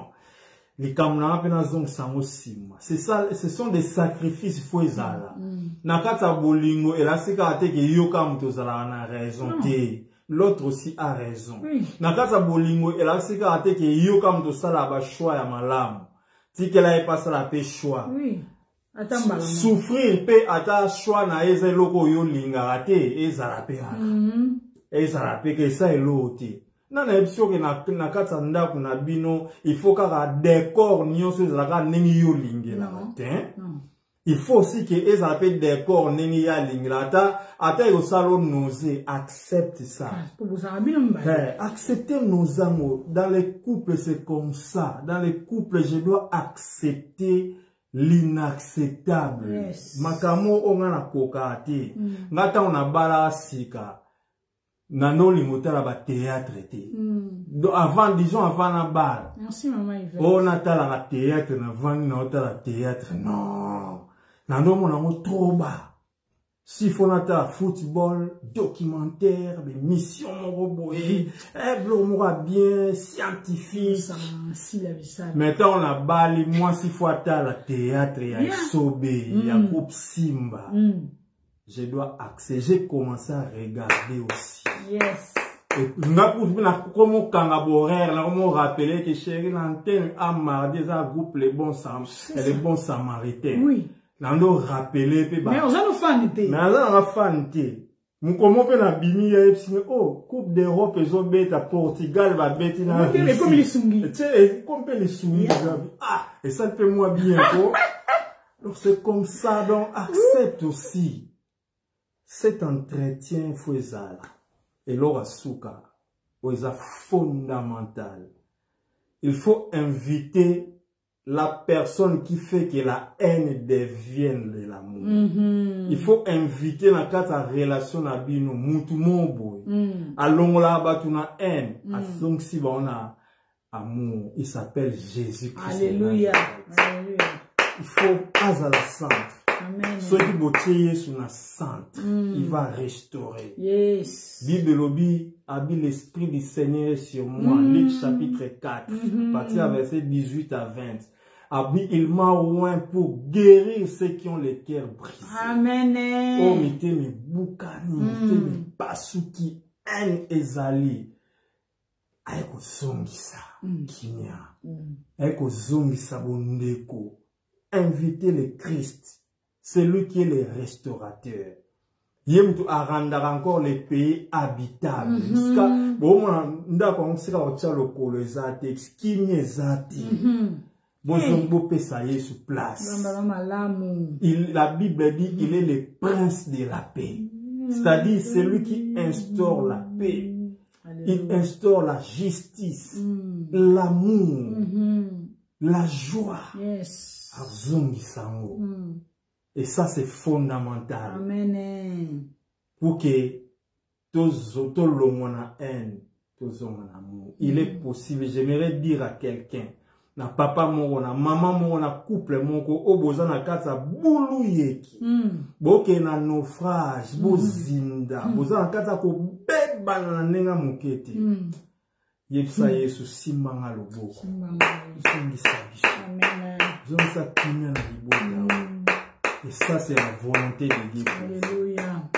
Les kamna pe na zong sango sima. C'est ça, ce sont des sacrifices faut zala. Na carte à bolingo et la sécurité que yo kam to zala na raison té. L'autre aussi a raison. Na kata bolingo et la sécurité que yo kam to sala ba choix ya malamu. Ti que la e pas la pe choix. Souffrir pe ata choix na eze loko yo linga raté ezala pe ala. Ezala pe que ça eloti. Na na option que na kata ndako na bino, il faut ka décor nyonso ezala ka nengi yo lingela matin. Il faut aussi que les appels des corps nengi ya lingrata ata yo salo nausée accepte ça. Accepter nos amours dans les couples c'est comme ça. Dans les couples je dois accepter l'inacceptable. Makamo onga na kokate. Ngata ona bala sika. Nano limota la ba théâtre té. Avant disons avant la balle. Merci maman Yves. On a la théâtre avant na la théâtre non. Nando mon trop bas. Si faut nata football, documentaire, des missions mon robot, bien scientifique. Maintenant on a bali moi si faut la théâtre ya sobé, ya groupe Simba. Je dois accéder, j'ai commencé à regarder aussi. Yes. Et comment kangaboraire, là, on rappeler que chérie l'antenne a mardi ça groupe les bons samaritains. Oui. Nando rappeler pe ba. Mais on a nos fans té. Mais on a fan té. Mon comment pe na bini ya oh Coupe d'Europe ezo beta Portugal va beti na. Mais comme les sungi. Tu sais comme les sungi. Ah, et ça fait moi bien quoi. Donc c'est comme ça donc accepte aussi cet entretien faisal. Et l'ora souka est fondamental. Il faut inviter la personne qui fait que la haine devienne de l'amour. Il faut inviter la kata relation à bino mutu mobo. Allons là batuna haine. Donc si on a amour, il s'appelle Jésus-Christ. Alléluia. Alléluia. Il faut pas à la centre. Ceux qui bottillent sur la centre, il va restaurer. Yes. Bible lobby habille l'esprit du Seigneur sur moi. Luc chapitre 4, partir à verset 18 à 20. Il m'a oint pour guérir ceux qui ont les cœurs brisés. Amen. Oh, mettez mes boukani, mettez mes pasuki, haine ezali. Aiko zongisa, kinya. Aiko zongisa bondeko. Invitez le Christ. C'est lui qui est le restaurateur. Yemtu arandara encore les pays habitables. Jusqu'à bon ndako nsika otcha lokolo ezate, kimye ezate. Bozombo pesa Yesu place. La Bible dit qu'il est le prince de la paix. C'est-à-dire c'est lui qui instaure la paix. Il instaure la justice, l'amour, la joie. Yes. Et ça, c'est fondamental. Amen. Pour que tout le monde a haine, tout le monde a amour. Il est possible, j'aimerais dire à quelqu'un, na papa mon, na maman mon, na couple mon, au besoin na kata boulou yeki. Boke na naufrage, bozinda, besoin na kata ko beba na nenga mokete. Yepsa Yesu simanga lobo. Amen. Et ça, c'est la volonté de Dieu. Alléluia.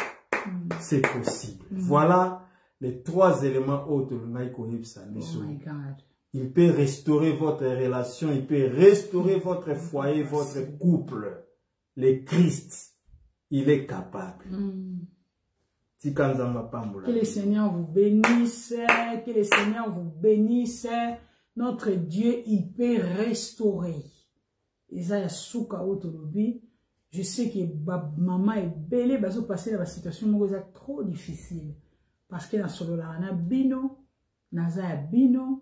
C'est possible. Voilà les trois éléments autres. Oh my God. Il peut restaurer votre relation. Il peut restaurer votre foyer, votre couple. Le Christ, il est capable. Que le Seigneur vous bénisse. Que le Seigneur vous bénisse. Notre Dieu, il peut restaurer. Isaiah Souka Otolobi. Je sais que maman est belle. Bazo passer dans la situation trop difficile. Parce que dans solo la na bino, nazaya bino,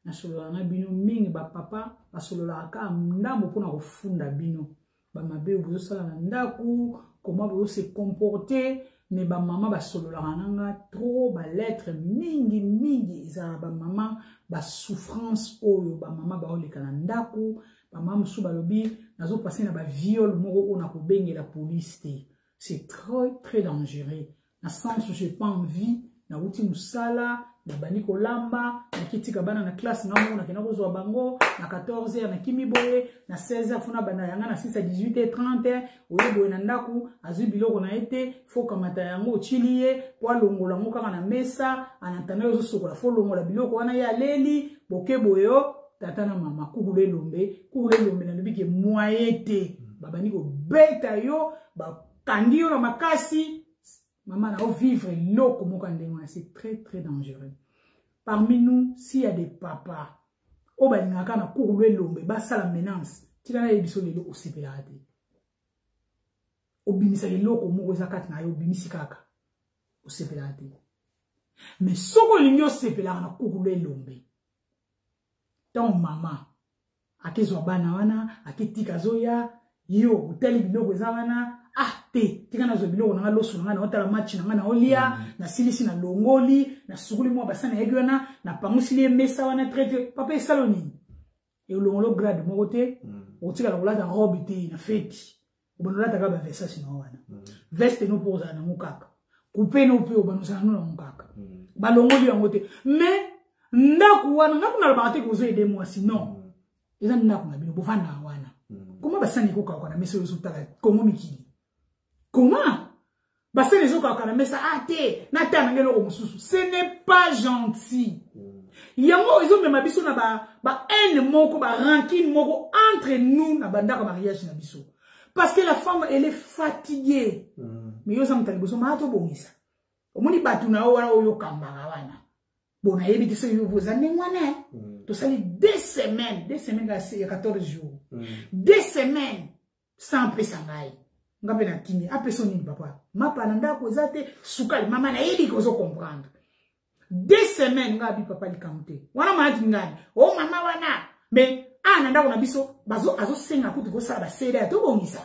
na solo la bino mingi ba papa, ba solo la ka ndambo pona kofunda bino. Ba mabe bozo sala na ndaku, comment bozo se comporter, mais ba maman ba solo la nanga trop ba lettre mingi za ba maman ba souffrance oyo ba maman ba oleka na ndaku, ba maman musu ba lobi nazo passer na ba viol moko ona ko bengi la police te. C'est très dangereux. Na sens où j'ai pas envie, na uti musala, na bani kolamba, na kiti kabana na classe na mo na kena kozwa bango, na 14h na kimi boye, na 16h funa bana yanga na 6 à 18h30, oye boye na ndaku, azu biloko na ete, fo kamata yango chilie, po longola ngo kaka na mesa, anatana yo sokola fo longola biloko wana ya leli, boke boyo, tata na mama kugule lombe na lobike moyete, babani ko beta yo, ba kandi yo na makasi. Maman a vivre l'eau c'est très dangereux. Parmi nous, s'il y a des papas, au balinaka na kourou l'ombe, basa la menace, tu n'as pas besoin de l'eau au sépilate. Au bimisa l'eau au mou zakat na yo bimisikaka au sépilate. Mais soko l'igno sépilate na kourou l'ombe. Ton maman, akezo bana wana, aketika zoya, yo, uteli biloko zawana. Ah, te, tika na zobilo na loso na otala match na olia, na silisi na longoli, na suguli mo basana egwana, na pamusili mesa wana traite, papa saloni. Et longolo grade mo côté, o tika la rola da robe te na feti. O banola taka ba vesa sino wana. Veste no poza na mukaka. Coupe no pe o banoza no na mukaka. Ba longoli yango te. Mais ndaku wana ngaku na ba te ko zo aider moi sinon. Eza ndaku na bino bofanda wana. Comment basani ko ka na mesa yo sutala komo mikili. Comment? Parce que les autres quand même ça ce n'est pas gentil. Yango ils ont même biso na ba haine moko ba rancune moko entre nous na banda ka mariage na biso. Parce que la femme elle est fatiguée. Mais yo sam taliboso ma to bongisa. Omoni batu na wana oyo kambanga wana. Bona yebi te se yo bozane wana. To sali 2 semaines à 14 jours. 2 semaines sans pesangai. Ngabe na kimi apesoni papa mapa na ndako ezate sukali mama na yedi kozo comprendre 2 semaines ngabi papa likamte wana maati ngani o mama wana mais na ndako na biso bazo azo senga kuti ko sala ba CD to bongisa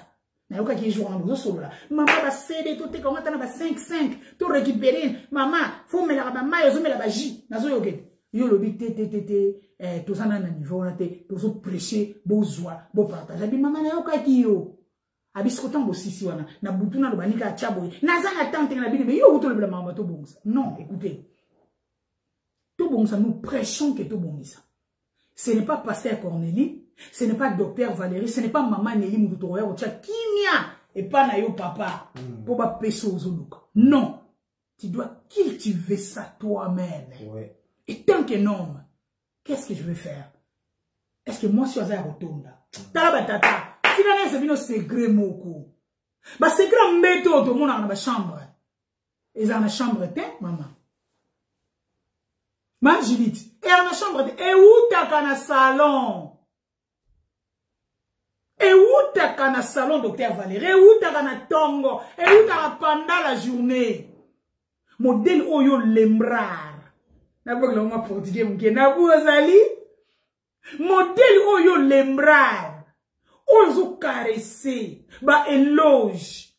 na yoka ki jour ando solola mama ba CD to te ko ngata na ba 5 to récupérer mama faut mela ba mayo zo mela ba ji nazo yoke yo lobi te to sana na niveau na te to zo prêcher bozwa bo partager bi mama na yoka ki yo abiskotango sisi wana na butuna lo banika chabo na zanga tante na bini mais yo uto le mama to bongisa non écoutez to bongisa nous prêchons que to bongisa ce n'est pas pasteur Cornélie ce n'est pas docteur Valérie ce n'est pas maman Nelly Mututoya ocha kimia et pas na yo papa pour ba peso zoluka non tu dois cultiver ça toi-même ouais. Et tant qu'un homme qu'est-ce que je vais faire est-ce que moi je suis à rotonda tala batata finalement c'est vino secret moko ba secret mbeto to mona na ba chambre et dans la chambre te maman ma Judith et dans la chambre te e utaka na salon docteur Valérie e utaka na tongo e utaka pendant la journée modèle oyo lembrar na bokla ma portugais mkena bozali modèle oyo lembrar ozo caresser ba éloge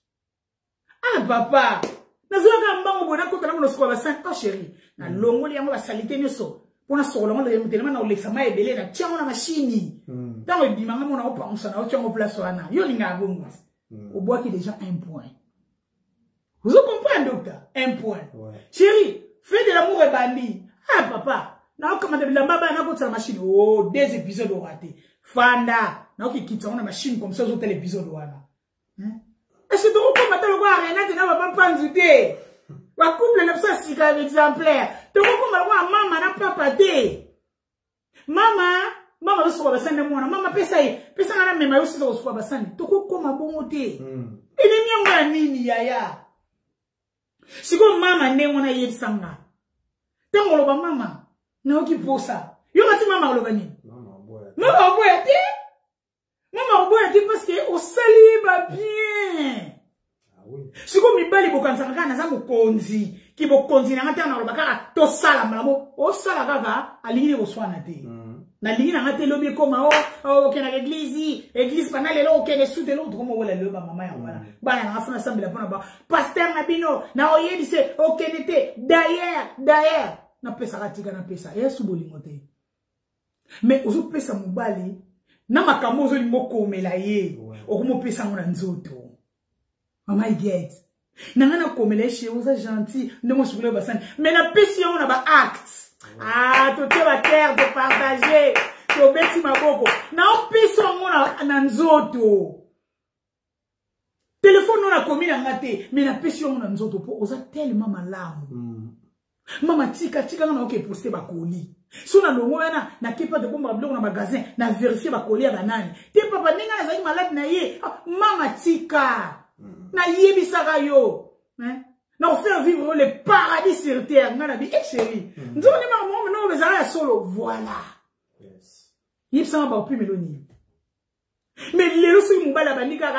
ah papa nazoka mbango bona kota na mo soko ba 5 chérie na longoli yango ba salité nyoso pona soko longo le mutele na oleksa ma ebele na tiango na machine tango ebimanga mo na opansa na tiango place wana yo linga bongo au bois qui déjà 1 point vous comprenez docteur 1 point ouais. Chérie fais de l'amour et bandi ah papa na comment de la baba na kota machine oh 2 épisodes au raté fanda na qui quitte on a machine comme ça aux autres épisodes wana est-ce que tu comprends maintenant quoi rien na va pas panzuté va couple le ça si comme exemplaire tu comprends quoi maman na papa té maman so ba sande mwana maman pesa na même yo si so ba sande tu comprends bongo té il est mieux nini yaya Si comme maman n'est mon aïe sanga. Tant on le maman. Non qui pour ça. Yo mati maman le bani. Maman boya ti. Maman boya ti parce que au sali ba bien. Ah oui. Si comme mi bali bokanza kana za mo konzi. Ki bo konzi na ngata na lo bakara to sala malamo. O sala kaka alingi ko swana te. Na lingi na ngate lobi koma o ke na église banale lo ke resu de l'autre comme wala le maman ya wala. Ba na afuna sambela pona ba. Pasteur na bino na oyebise o kenete d'ailleurs. Na pesa katika na pesa yesu bolingo te mais ozo pesa mobali na makambo ozo limoko komela ye okumo pesa ngona nzoto mama get na ngana komela chez oza gentil ndemo sukule basani mais na pesi yango na ba acte tote ba terre de partager to beti maboko na pesa ngona na nzoto téléphone non na komina ngate mais na pesi yango na nzoto po oza tellement malamu Mama tika ngana oke poster ba colis. So na longo na kepa de bomba bloko na magasin na vérifier ba colis ya banani. Te papa ninga na zali malade na ye. Mama tika. Na yebisaka yo. Na offert vivre le paradis sur terre. Ngana bi chérie. Nzo ni maman no bezala solo. Voilà. Yes. Yebisaka ba opi meloni. Mais lelo so mobala bandika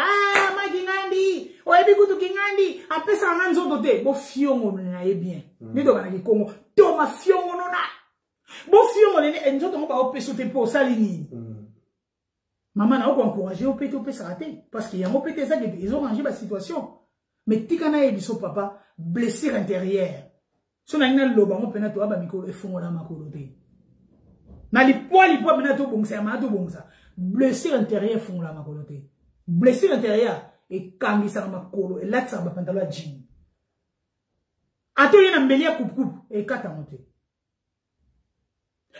magingandi. Oyebi kutu kingandi apesa nga nzoto te bo fiongo na ye bien ni do bana ki Kongo to ma fiongo nona bo fiongo ne nzoto ngo ba opesa te po salini maman na ko encourager opete opesa te parce que yango pete ça que ils ont rangé la situation mais tikana ye biso papa blessure intérieure so na ina loba ngo pena to aba mikolo efongo na makolo te na lipo pena to bongsa ma to bongsa blessure intérieure fongo la makolo te blessure intérieure et kangisa makolo et là ça va pantalon à jean ato yena mbelia coupe et kata monter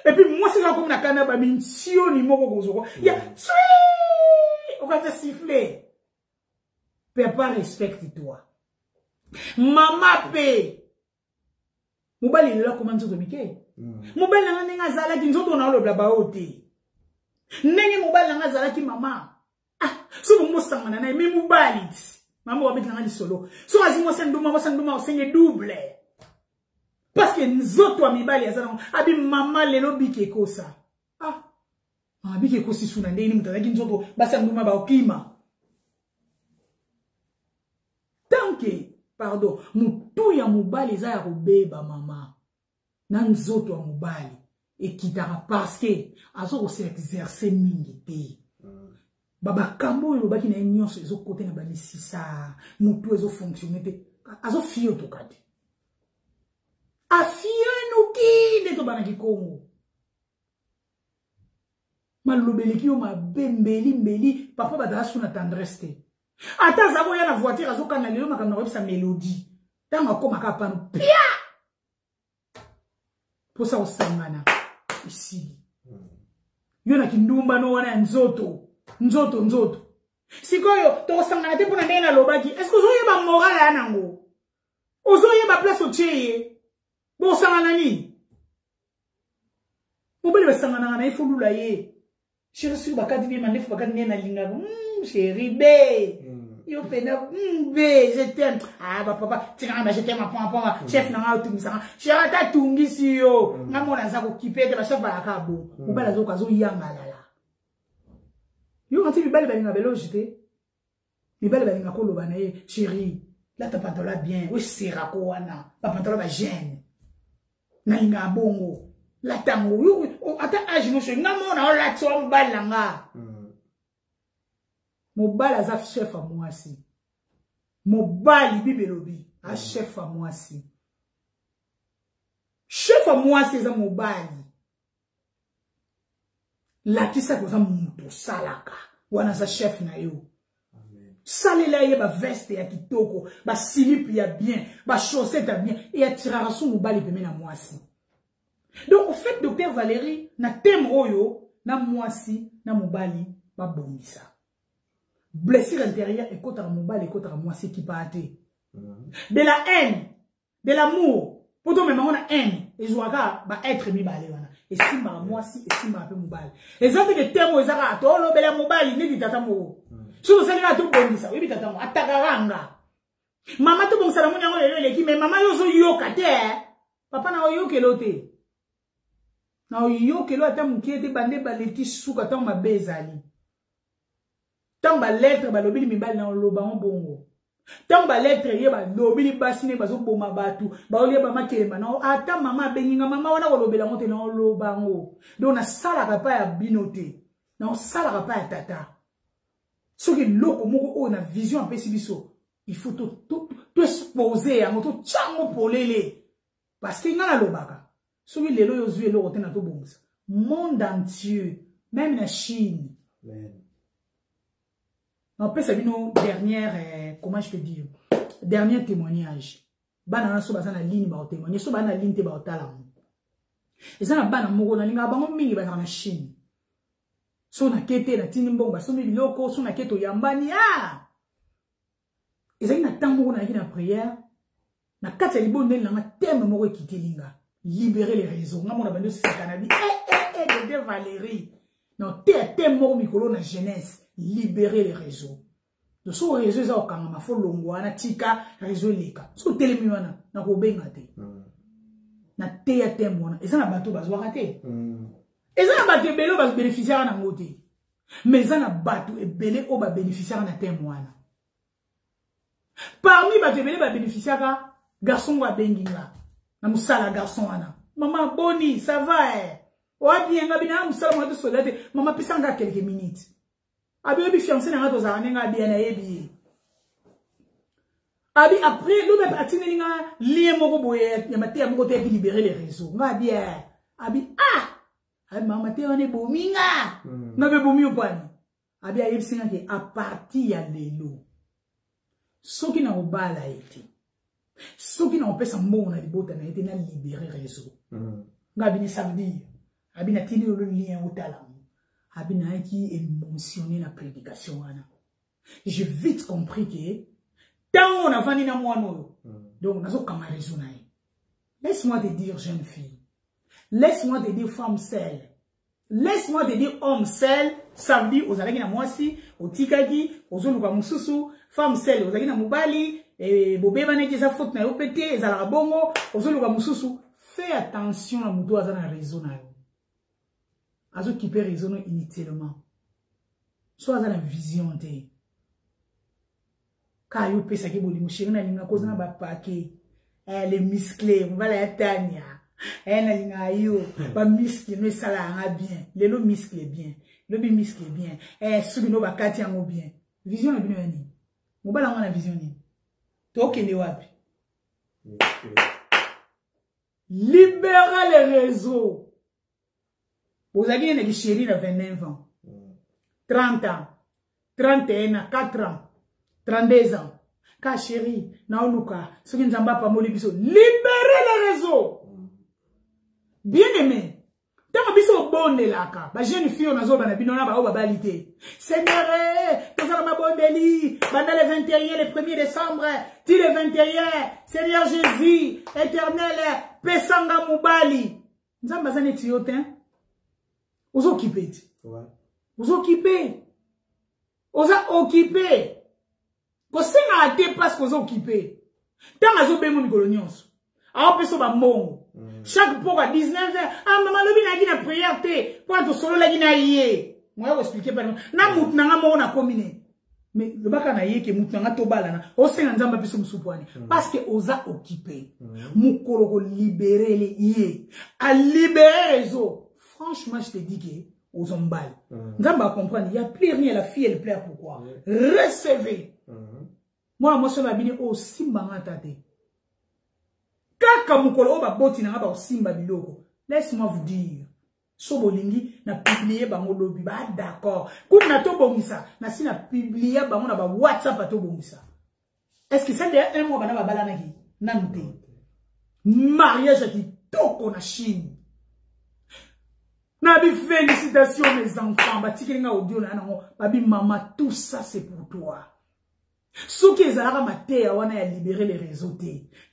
et puis moi c'est comme na kana ba mincio ni moko kozoko ya on va te siffler papa respecte toi mama pe mobali le comment nzoto mike mobali na nga zala ki nzoto na lo bla ba ote ndenge mobali na zala ki mama so mo sangana na me mobali mama wa betanga di solo so azimo senduma o senye double parce que nzoto wa mibali azana abi mama lelo bike kosa bike kosi suna ndeni mutaki nzoto basanduma ba okima tanke pardon mutu ya mobali za ya kobeba mama na nzoto wa mobali ekitaka parce que azo ko se exercer mingi te baba kambo yo baki na nyonso ezo côté na bali sisa mutu ezo fonctionner te azo fio to kadi afienu ki to bana ki Kongo malobeli ki yo mabembeli mbeli papa badala suna tendresse te ata zabo ya na voiture azo kana lelo makamna websa mélodie tanga koma ka pano pia posa osangana ici yo na kindumba no wana nzoto sikoyo to sangana te pona ndena lobaki est-ce que ozoyeba moral ya nango ozoyeba place ocheye bo sangana ni mobali basangana na ifulula ye chérie sur bakati bi mandefu bakati ndena linga chérie be yo pena be je t'aime papa tika ba je t'aime point chef na nga utumisa chérie ta tungisi yo ngamona za ko kipete ba chef ba akabo mobali azokazo yangala yo anti mibali balinga belogité mibali balinga ko loba na ye chérie là ta pantalon bien oui sera ko wana pa pantalon ba gêne na linga bongo la tango yo ata age no chérie ngamona la tso mobali langa mobali aza chef à moi si mobali bibelobi a chef à moi si chef à moi si za mobali la kisa koza muto salaka wana za chef na yo salela ye ba veste ya kitoko ba slip ya bien ba chaussette ya bien et attirara son mobali peme na mwasi donc au fait docteur Valérie na thème oyo na mwasi na mobali ba bongisa blessure intérieure et contre mobali et contre mwasi qui partait de la haine de l'amour poto même on a haine et jouaka ba être mi balé wana et si ma mwasi et si ma pe mobali exemple que thème ezaka to lo bela mobali ni ditata mo so ça là to bongisa oui bitata mo atakaranga Maman to bon salamon yango lelo leki mais maman yo zo yoka te. Papa na yo kelo te. Na yo kelo ata mukie te bande baleti suka ta ma bezali. Tant ba lettre ba lobili mibali na loba on bongo. Tant ba lettre ye ba lobili basine bazo boma batu. Ba olie ba makema na ata mama beninga mama wana ko lobela ngote na loba ngo. Donc na sala papa ya binote. Na sala papa ya tata. Ce qui loko moko o na vision en pesibiso. Il faut tout exposer à moto chango polele. Parce que ngana lobaka. Ce qui lelo yo zue lo rote na to bonza. Monde entier, même la Chine. On peut savoir nos dernières, comment je peux dire, dernier témoignage. Bana so basa na ligne ba témoigner, so bana ligne te ba otala. Et ça na bana moko na linga bango mingi ba na Chine. So na kete na tini mbonga, so mi biloko, so na keto yambani ah. Et ça na tango na na prière, na kati libonde na thème moko ekitelinga, libérer les réseaux. Na mona bando sakanabi de Valérie. Non, thème moko mikolo na jeunesse. Libérer les réseaux. De ce réseau, ça a quand faut longwana tika réseau leka. So telemiwana na ko benga te. Na te ya temwana. Et ça na bateau bazwa raté. Et ça na bateau belo bas bénéficiaire na ngote. Mais ça na bateau et belé o ba bénéficiaire na temwana. Parmi bateau belé ba bénéficiaire garçon wa benginga. Na musala garçon wana. Maman boni, ça va Wa bien ngabina musala mo de soldate. Maman pisanga quelques minutes. Abi obi fiancé na ngato za nga bien na yebi. Abi après l'homme atine nga lien moko boye ya mate ya moko te libérer les réseaux. Nga bien. Abi abi mama te on est bominga. Na be bomi opani. Abi ayebi singa ke a partir ya lelo. Soki na obala ete. Soki na opesa mbongo na libota na ete na libérer réseau. Nga bi ni samedi. Abi na tini le lien otala. Abina qui émotionné la prédication. J'ai vite compris que tant on a vendu dans moi, donc nous avons raison. Laisse-moi te dire, jeune fille. Laisse-moi te dire, femme seule. Laisse-moi te dire, homme seul. Ça veut dire, aux alagi na mwasi, au tikagi, aux oluka mususu, femme seule, aux alagi na mubali, et bobé mané qui sa faute na yopete, et zalara bongo, aux oluka mususu. Fais attention à moutou azana raison na yo. Azo qui peut raisonner inutilement. Soit dans la vision de. Car yo pesa ki boli mouchéri na linga cause na ba paquet. Les musclés, on va la tania. Na linga yo, ba muscle no sala nga bien. Le lo muscle bien. Le bi muscle bien. Subi no ba kati yango bien. Vision na bino yani. Mo bala ngana vision ni. To kende wapi? Libérer les réseaux. Vous avez une chérie de 29 ans, 30 ans, 31 ans, 4 ans, 32 ans. Ka chérie, na oluka, ce qui nous pas moli biso, libérez les réseaux. Bien aimé. Tant biso bonne laka, ba jeune fille on a zo bana binona ba obalité. Seigneur, tozala mabondeli, banda le 21 le 1er décembre, ti le 21, Seigneur Jésus, éternel, pesanga mubali. Nzamba zane tiotin. Vous occupez. Vous occupez. Vous occupez. Vous savez parce que vous occupez. Tant que vous avez mon colonios. Alors, vous avez mon. Chaque fois à 19h. Ah, maman, le bin a prière. Pour être solo, la guina yé. Moi, je vais expliquer. Na moutnanga mo na combiné. Mais le baka na yé que moutnanga tobala na. O se nzamba biso msupwani. Parce que vous avez occupé. Moukoloko libérer les yé. À libérer les eaux. Franchement, je te dis que aux ombales. Nzamba comprendre, il n'y a plus rien, la fille elle pleure pourquoi. Recevez. Moi je vais venir au simba ngatate. Kaka mukolo ba boti na ba simba biloko. Laisse-moi vous dire. Sobolingi na publier bango lobi ba d'accord. Comme na to bongisa, na si na publier bango na ba WhatsApp to bongisa. Est-ce que ça derrière un mois bana ba balana ki? Nante. Mariage qui toko na Chine. Nabi félicitations mes enfants. Batikilinga audio na nango. Babi maman, tout ça c'est pour toi. Ce qui est à maté, on a libéré les réseaux.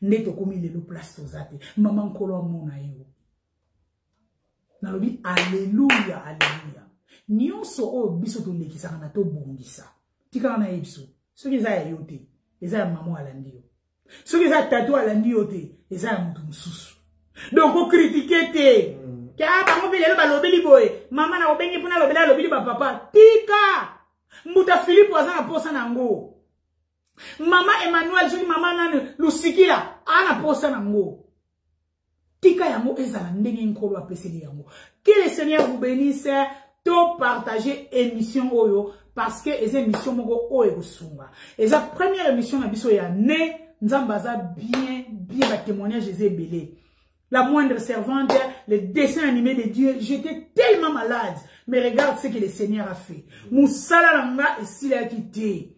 Neto komi le place tozate. Maman kolo mona yo. Nalobi alléluia, alléluia. Nyonso o biso to lekisa na to bongisa. Tika na yebso. Ce qui est à yote. eza ya maman alandi yo. Soki eza tatou alandi yo te, eza ya mutu mususu. Donc o critiquer te. Ka bango belelo balobeli boye, maman na obengi pona lobela lobeli ba papa. Tika. Mbuta Philippe aza na posa nango. Maman Emmanuel soki maman nani lusikila ana posa nango. Tika yango ezala ndenge nkolo apeseli yango. Que le Seigneur vous bénisse. To partager émission oyo parce que les émissions moko oyo sunga. Et la première émission na biso ya né nzambaza bien la témoignage des belé. La moindre servante, le dessin animé de Dieu, j'étais tellement malade. Mais regarde ce que le Seigneur a fait. Moussala langa et s'il a quitté.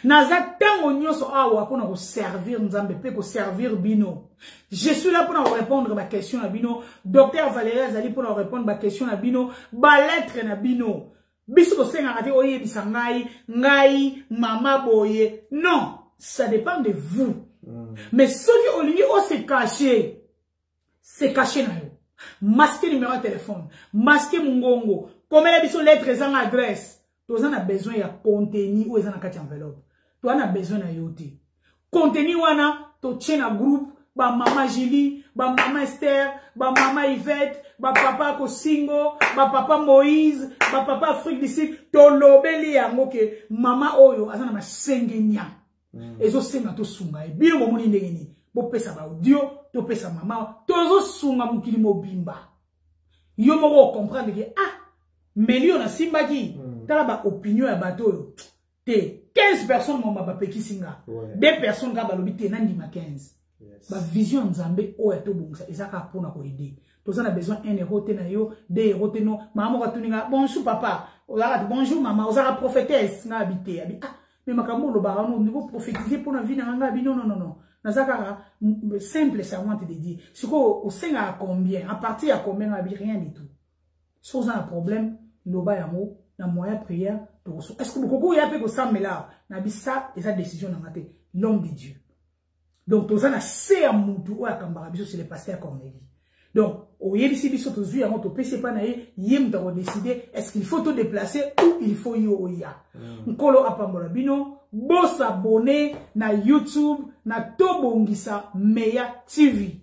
Naza tango nyoso awa pour nous servir nzambe pe ko servir bino. Je suis là pour nous répondre à ma question à bino. Docteur Valérie Azali pour nous répondre à ma question à bino. Ba lettre na bino. Biso ko senga ngati oye bisangai, ngai, mama boye. Non, ça dépend de vous. Mais ceux qui ont lieu au se cacher na yo. Masquer numéro de téléphone, masquer mungongo. Comme la biso lettre ezanga adresse. Toi, on a besoin de contenu ou ils en a enveloppe. Toi, on a besoin de yoté. Contenu wana, to tien un groupe, ba maman Julie, ba maman Esther, ba maman Yvette, ba papa Kosingo, ba papa Moïse, ba papa Afrique d'ici, to lobeli yango ke maman oyo azana ma sengenya. Ezo senga to sunga e bien mo moni ndengeni. Bo pesa ba audio, to pesa maman, to zo sunga mukili mobimba. Yo mo comprendre que Melio na simbaki. Tala ba opinion ya bato te 15 personnes mon ba peki singa 2 personnes ka balobi te nandi ma 15 ba vision nzambe o ya to bongisa ezaka pona ko aider toza na besoin 1 euro te na yo 2 euro te no maman ka tuninga bonjour papa ozaka bonjour maman ozaka prophétesse na habité mais makambo lo ba no niveau prophétiser pona vie na nga bi non nazaka simple servante de Dieu siko o senga combien à partir à combien na bi rien du tout so ça un problème lo ba yango na moyen prière est-ce que beaucoup y a peu que ça mais là na bisa et sa décision na maté l'homme de Dieu donc tout ça na c'est à mutu o akambara biso c'est le pasteur Cornélie donc au yebisi biso to zui yango to pese pa na yem ta décider est-ce qu'il faut te déplacer ou il faut yo oya nkolo apambola bino bo s'abonner na YouTube na to bongisa Meya TV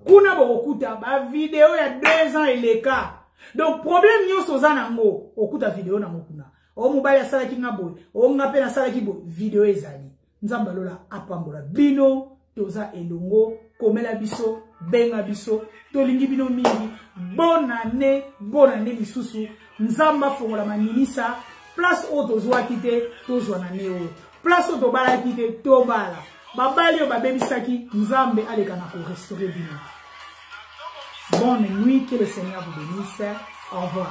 kuna bokuta ba vidéo ya 2 ans et les cas. Donc problème nyo soza nango okuta vidéo na mokuna o mobile asala ki ngaboy o ngape na sala ki bo vidéo ezali nzamba lola apambola bino toza elongo komela biso benga biso tolingi bino mingi bonne année lisusu nzamba fongola maninisa place o tozwa kite tozwa na neo place o tobala kite tobala babali o babebisaki nzambe aleka na ko restaurer bino. Bonne nuit, que le Seigneur vous bénisse. Au revoir.